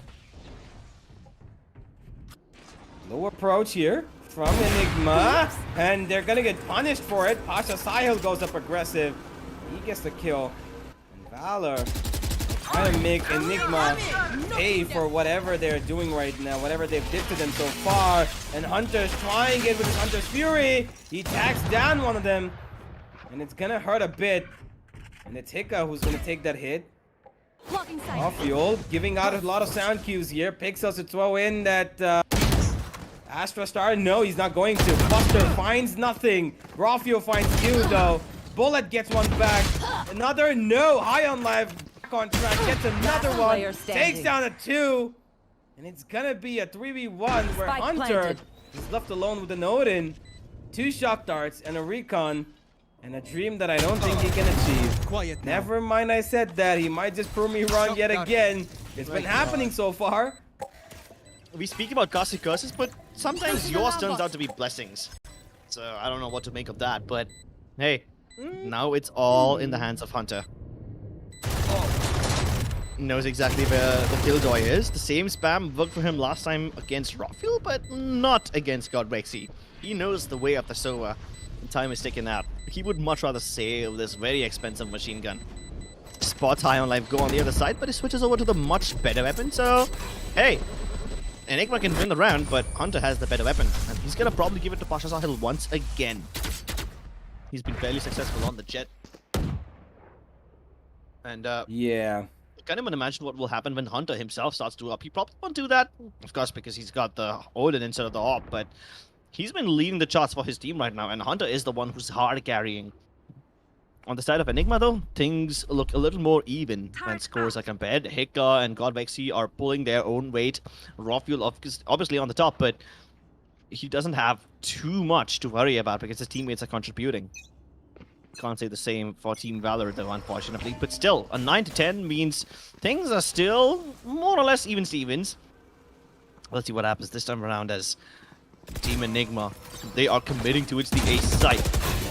Low approach here from Enigma, and they're gonna get punished for it. Pasha Sahil goes up aggressive. He gets the kill. And Valor trying to make Enigma pay for whatever they're doing right now, whatever they've did to them so far. And Hunter's trying it with his Hunter's Fury. He tacks down one of them, and it's gonna hurt a bit. And it's Hika who's gonna take that hit. Blocking sight. Rafiel giving out a lot of sound cues here. Pixels to throw in that Astra Star. No, he's not going to. Buster finds nothing. Rafiel finds you though. Bullet gets one back. Another no. High on life. Back on track. Gets another Last one. player standing. Takes down a 2. And it's gonna be a 3v1 where Spike Hunter planted. is left alone with an Odin, 2 shock darts, and a recon. And a dream that I don't think he can achieve. Quiet now. Never mind, I said that. He might just prove me wrong yet again. It's been happening so far. We speak about costly curses, but sometimes yours turns out to be blessings. So I don't know what to make of that, but hey, now it's all in the hands of Hunter. Knows exactly where the killjoy is. The same spam worked for him last time against Rafiel, but not against Godrexy. He knows the way of the Sova. Time is taken out. He would much rather save this very expensive machine gun. Spots high on life go on the other side, but he switches over to the much better weapon, so hey, Enigma can win the round, but Hunter has the better weapon, and he's gonna probably give it to Pasha Sahil once again. He's been fairly successful on the jet. And Yeah. I can't even imagine what will happen when Hunter himself starts to up. He probably won't do that, of course, because he's got the Odin instead of the AWP, but he's been leading the charts for his team right now, and Hunter is the one who's hard carrying. On the side of Enigma, though, things look a little more even when scores are compared. Hika and Godvexy are pulling their own weight. Rafiel obviously on the top, but he doesn't have too much to worry about because his teammates are contributing. Can't say the same for Team Valor, though, unfortunately. But still, a 9-10 means things are still more or less even Stevens. Let's see what happens this time around as Team Enigma, they are committing towards the A site.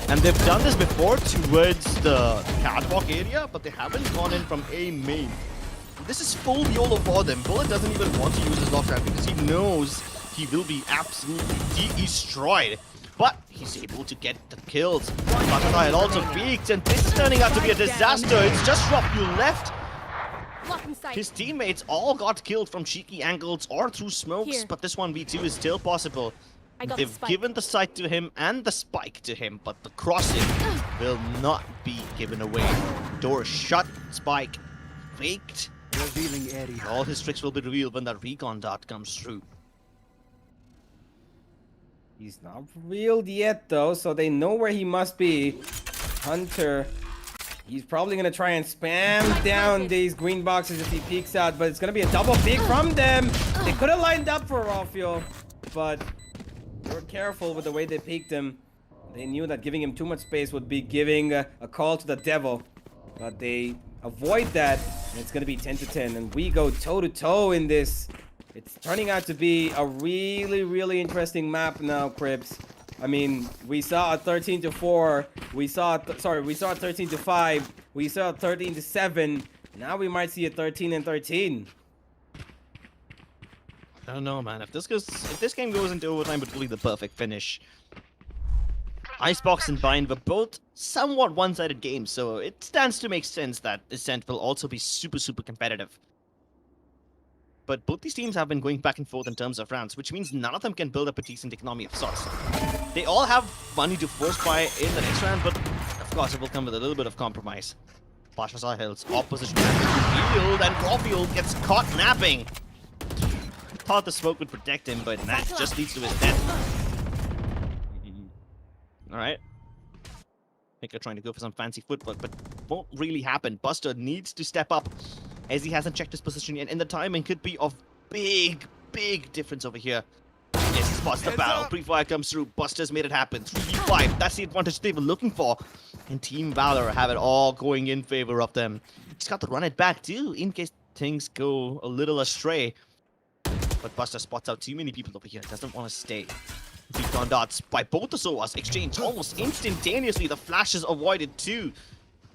And they've done this before towards the catwalk area, but they haven't gone in from A main. This is full YOLO for them. Bullet doesn't even want to use his lock trap because he knows he will be absolutely destroyed. But he's able to get the kills. Butterfly had also peaked, and this is turning out to be a disaster. It's just Rafiel left. Blocking sight. His teammates all got killed from cheeky angles or through smokes, Here. but this 1v2 is still possible. I got the They've spike. given the sight to him and the spike to him, but the crossing will not be given away. Door shut, spike faked. Revealing area. All his tricks will be revealed when that recon dart comes through. He's not revealed yet, though, so they know where he must be. Hunter, he's probably going to try and spam down these green boxes if he peeks out, but it's going to be a double peek from them. They could have lined up for Rafiel, but they were careful with the way they peeked him. They knew that giving him too much space would be giving a call to the devil, but they avoid that, and it's going to be 10-10, and we go toe-to-toe in this. It's turning out to be a really, really interesting map now, Crips. I mean, we saw a 13-4. We saw, we saw a 13-5. We saw a 13-7. Now we might see a 13-13. I don't know, man. If this game goes into overtime, it will be the perfect finish. Icebox and Bind were both somewhat one-sided games, so it stands to make sense that Ascent will also be super, super competitive. But both these teams have been going back and forth in terms of rounds, which means none of them can build up a decent economy of sorts. They all have money to force buy in the next round, but of course it will come with a little bit of compromise. Pasha Sahil's opposition field, and Rafiel gets caught napping. Thought the smoke would protect him, but that just leads to his death. Alright. Hika trying to go for some fancy footwork, but won't really happen. Buster needs to step up, as he hasn't checked his position yet, and the timing could be of big, big difference over here. Yes, he spots the battle. Pre-fire comes through. Buster's made it happen. 3v5. That's the advantage they were looking for. And Team Valor have it all going in favor of them. He's got to run it back too, in case things go a little astray. But Buster spots out too many people over here. Doesn't want to stay. Beacon darts by both the Soas exchange almost instantaneously. The flash is avoided too.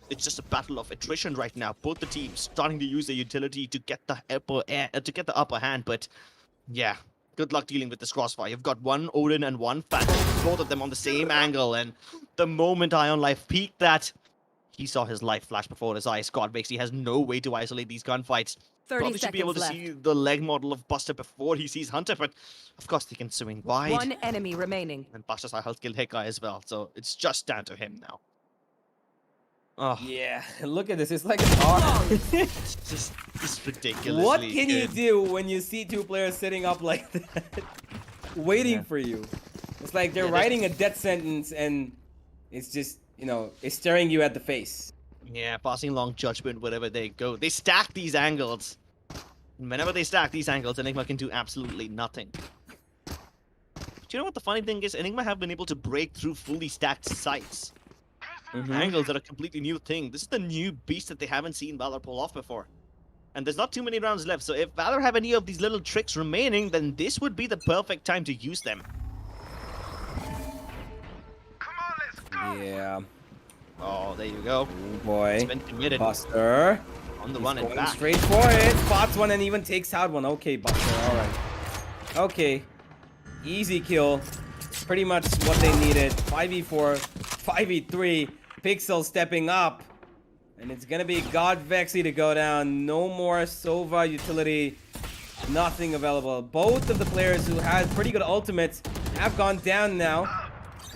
It's just a battle of attrition right now. Both the teams starting to use their utility to get the upper hand, but yeah, good luck dealing with this crossfire. You've got one Odin and one Phantom, both of them on the same angle, and the moment Ion Life peeked that, he saw his life flash before his eyes. God makes he has no way to isolate these gunfights. 30 Probably should be able to seconds see the leg model of Buster before he sees Hunter, but of course they can swing wide. One enemy remaining. And Buster's health killed Heka as well, so it's just down to him now. Oh, Yeah, look at this. It's like an art. it's just ridiculously What can you good. do when you see two players sitting up like that, waiting Yeah. for you? It's like they're Yeah, there's- writing a death sentence, and it's just, you know, it's staring you at the face. Yeah, passing along judgment wherever they go. They stack these angles. And whenever they stack these angles, Enigma can do absolutely nothing. Do you know what the funny thing is? Enigma have been able to break through fully stacked sites. Angles are a completely new thing. This is the new beast that they haven't seen Valor pull off before. And there's not too many rounds left, so if Valor have any of these little tricks remaining, then this would be the perfect time to use them. Yeah. Oh, there you go. Oh boy. It's been committed Buster. on the He's run and going back. straight for it. Spots one and even takes out one. Okay, Buster. All right. Okay. Easy kill. Pretty much what they needed. 5v4, 5v3. Pixel stepping up. And it's going to be God Vexy to go down. No more Sova utility. Nothing available. Both of the players who had pretty good ultimates have gone down now.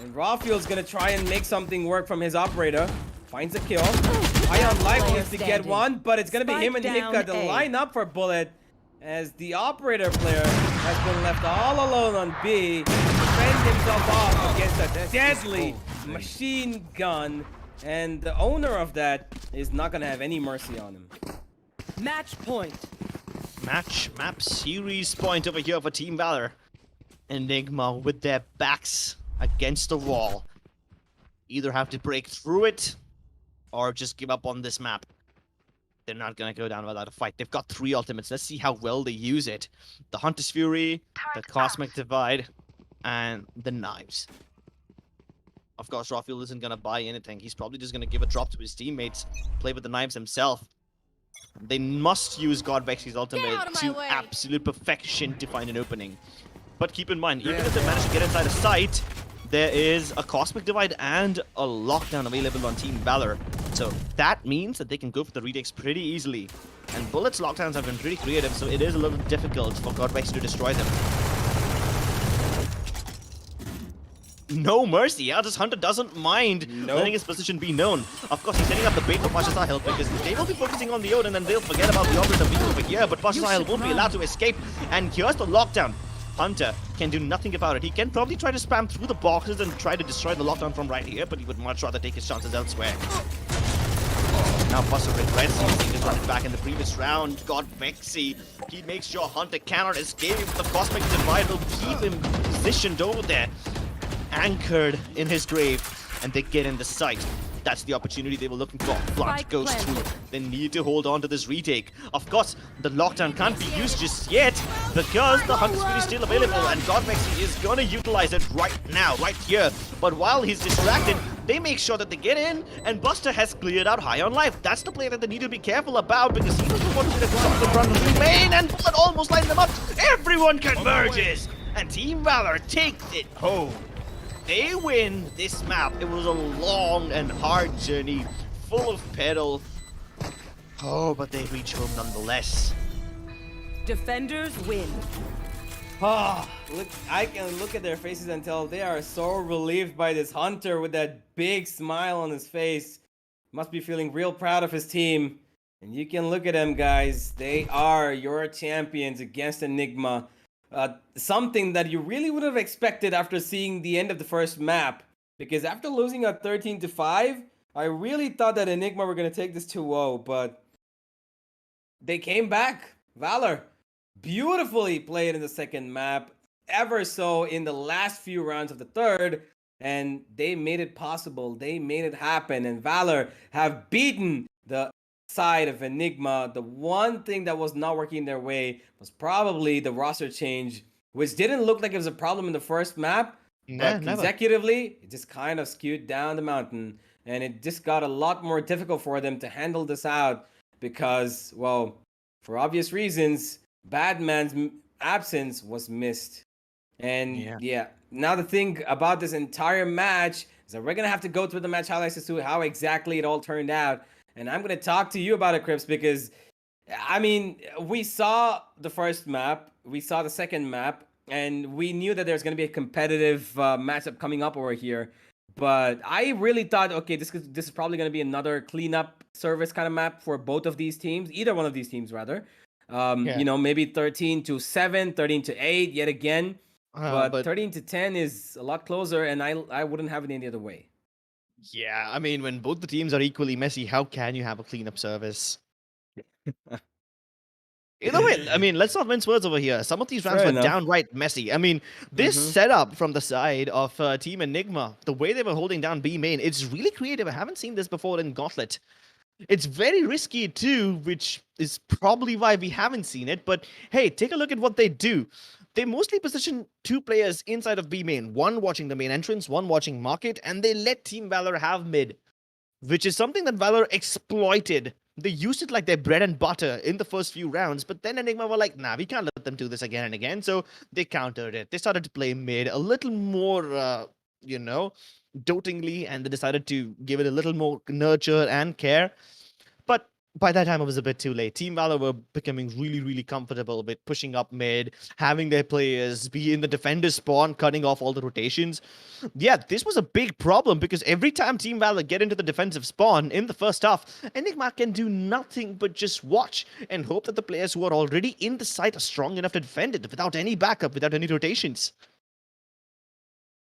And Rawfield's going to try and make something work from his operator. Finds a kill. High on life needs to get one, but it's going to be him and Hika to line up for Bullet. As the operator player has been left all alone on B. Defend himself off against a deadly machine gun. And the owner of that is not going to have any mercy on him. Match point. Map series point over here for Team Valor. Enigma with their backs against the wall. Either have to break through it or just give up on this map. They're not gonna go down without a fight. They've got 3 ultimates. Let's see how well they use it. The Hunter's Fury, the Cosmic Divide, and the Knives. Of course, Rafiel isn't gonna buy anything. He's probably just gonna give a drop to his teammates, play with the knives himself. They must use God Vexy's ultimate out of my to way. absolute perfection to find an opening. But keep in mind, even if they manage to get inside a site, there is a Cosmic Divide and a Lockdown available on Team Valor. So that means that they can go for the retakes pretty easily. And Bullet's lockdowns have been pretty creative, so it is a little difficult for God Vexy to destroy them. No mercy, yeah, this Hunter doesn't mind letting his position be known. Of course, he's setting up the bait for Pasha Sahil because they will be focusing on the Odin and they'll forget about the operator being over here, but Pasha Sahil won't be allowed to escape. And here's the lockdown. Hunter can do nothing about it. He can probably try to spam through the boxes and try to destroy the lockdown from right here, but he would much rather take his chances elsewhere. Now Buster regrets using his running back in the previous round. God Vexy, he makes sure Hunter cannot escape. The Cosmic Divide will keep him positioned over there, anchored in his grave, and they get in the sight. That's the opportunity they were looking for. Plant Spike goes planted. through. They need to hold on to this retake. Of course, the lockdown can't be used just yet because the Hunter's Fury is still available and Godvexy is gonna utilize it right now, right here. But while he's distracted, they make sure that they get in, and Buster has cleared out high on life. That's the play that they need to be careful about because he doesn't want to be the top of the front of the main, and Bullet almost lined them up. Everyone converges, and Team Valor takes it home. They win this map. It was a long and hard journey, full of peril. Oh, but they reach home nonetheless. Defenders win. Ah, look, I can look at their faces and tell they are so relieved by this Hunter with that big smile on his face. Must be feeling real proud of his team. And you can look at them, guys. They are your champions against Enigma. Something that you really would have expected after seeing the end of the first map. Because after losing at 13-5, I really thought that Enigma were going to take this 2-0, but they came back. Valor beautifully played in the second map, ever so in the last few rounds of the third, and they made it possible. They made it happen, and Valor have beaten the side of Enigma. The one thing that was not working their way was probably the roster change, which didn't look like it was a problem in the first map, Nah, but never. consecutively, it just kind of skewed down the mountain, and it just got a lot more difficult for them to handle this out because, well, for obvious reasons, Badman's absence was missed. And yeah, now the thing about this entire match is that we're going to have to go through the match highlights to see how exactly it all turned out. And I'm going to talk to you about it, Crips, because, I mean, we saw the first map, we saw the second map, and we knew that there's going to be a competitive matchup coming up over here. But I really thought, okay, this is probably going to be another cleanup service kind of map for both of these teams, either one of these teams rather. Yeah. You know, maybe 13-7, 13-8 yet again. But 13-10 is a lot closer, and I wouldn't have it any other way. Yeah, I mean, when both the teams are equally messy, how can you have a cleanup service? Either way, I mean, let's not mince words over here. Some of these rounds Fair were enough. downright messy. I mean, this setup from the side of Team Enigma, the way they were holding down B main, it's really creative. I haven't seen this before in Gauntlet. It's very risky too, which is probably why we haven't seen it. But hey, take a look at what they do. They mostly position 2 players inside of B main, one watching the main entrance, one watching market, and they let Team Valor have mid, which is something that Valor exploited. They used it like their bread and butter in the first few rounds, but then Enigma were like, nah, we can't let them do this again and again, so they countered it. They started to play mid a little more, you know, dotingly, and they decided to give it a little more nurture and care. But by that time, it was a bit too late. Team Valor were becoming really, really comfortable with pushing up mid, having their players be in the defender spawn, cutting off all the rotations. Yeah, this was a big problem because every time Team Valor get into the defensive spawn in the first half, Enigma can do nothing but just watch and hope that the players who are already in the site are strong enough to defend it without any backup, without any rotations.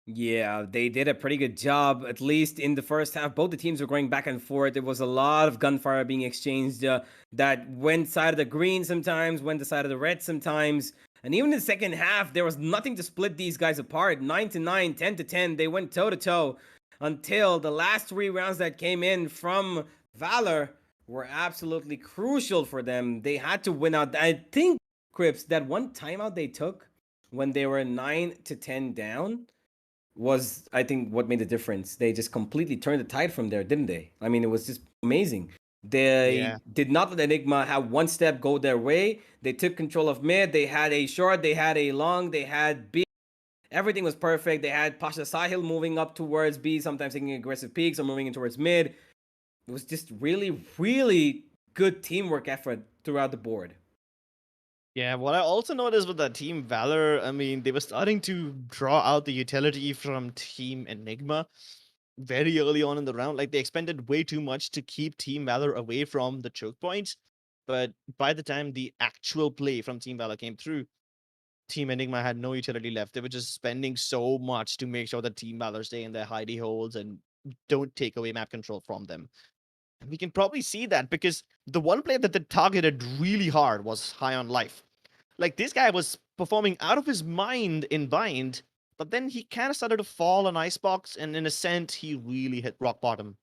Yeah, they did a pretty good job, at least in the first half. Both the teams were going back and forth. There was a lot of gunfire being exchanged that went side of the green sometimes, went the side of the red sometimes. And even in the second half, there was nothing to split these guys apart. 9-9, 10-10, they went toe-to-toe until the last 3 rounds that came in from Valor were absolutely crucial for them. They had to win out. I think, Crips, that one timeout they took when they were 9-10 down was, I think, what made the difference. They just completely turned the tide from there, didn't they? I mean, it was just amazing. They did not let Enigma have one step go their way. They took control of mid. They had a short, they had a long, they had B. Everything was perfect. They had Pasha Sahil moving up towards B, sometimes taking aggressive peaks or moving in towards mid. It was just really, really good teamwork effort throughout the board. Yeah, what I also noticed with that Team Valor, I mean, they were starting to draw out the utility from Team Enigma very early on in the round. Like, they expended way too much to keep Team Valor away from the choke points. But by the time the actual play from Team Valor came through, Team Enigma had no utility left. They were just spending so much to make sure that Team Valor stay in their hidey holes and don't take away map control from them. And we can probably see that because the one player that they targeted really hard was High on Life. Like, this guy was performing out of his mind in Bind, but then he kind of started to fall on Icebox, and in Ascent, he really hit rock bottom.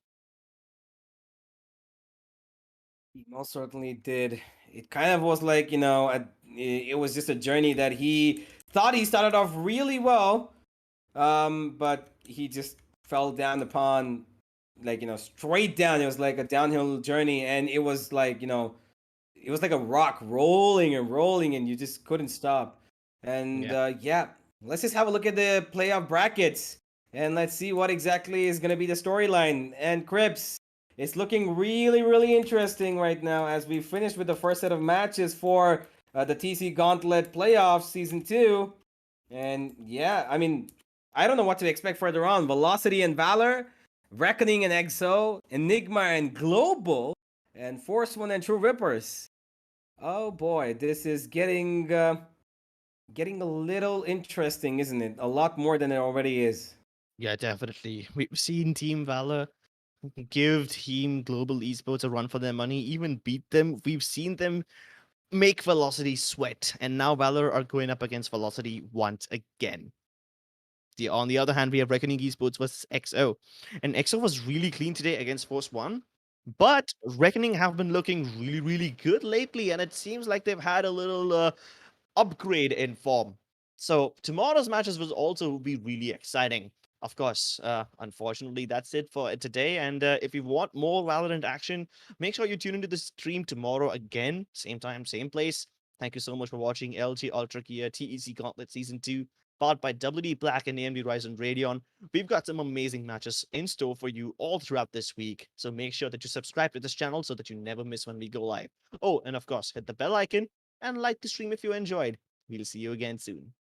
He most certainly did. It kind of was like, you know, it was just a journey that he thought he started off really well, but he just fell down upon, like, you know, straight down. It was like a downhill journey, and it was like, you know, it was like a rock rolling and rolling, and you just couldn't stop. And yeah, let's just have a look at the playoff brackets, and let's see what exactly is going to be the storyline. And Crips, it's looking really, really interesting right now as we finish with the first set of matches for the TC Gauntlet playoffs season 2. And yeah, I mean, I don't know what to expect further on. Velocity and Valor, Reckoning and EXO, Enigma and Global, and Force One and True Rippers. Oh boy, this is getting a little interesting, isn't it? A lot more than it already is. Yeah, definitely. We've seen Team Valor give Team Global Esports a run for their money, even beat them. We've seen them make Velocity sweat, and now Valor are going up against Velocity once again. On the other hand, we have Reckoning Esports versus XO, and XO was really clean today against Force One, but Reckoning have been looking really, really good lately, and it seems like they've had a little upgrade in form. So tomorrow's matches will also be really exciting. Of course, unfortunately, that's it for today. And if you want more Valorant action, make sure you tune into the stream tomorrow again, same time, same place. Thank you so much for watching LG Ultragear TEC Gauntlet Season 2, powered by WD Black and AMD Ryzen Radeon. We've got some amazing matches in store for you all throughout this week. So make sure that you subscribe to this channel so that you never miss when we go live. Oh, and of course, hit the bell icon and like the stream if you enjoyed. We'll see you again soon.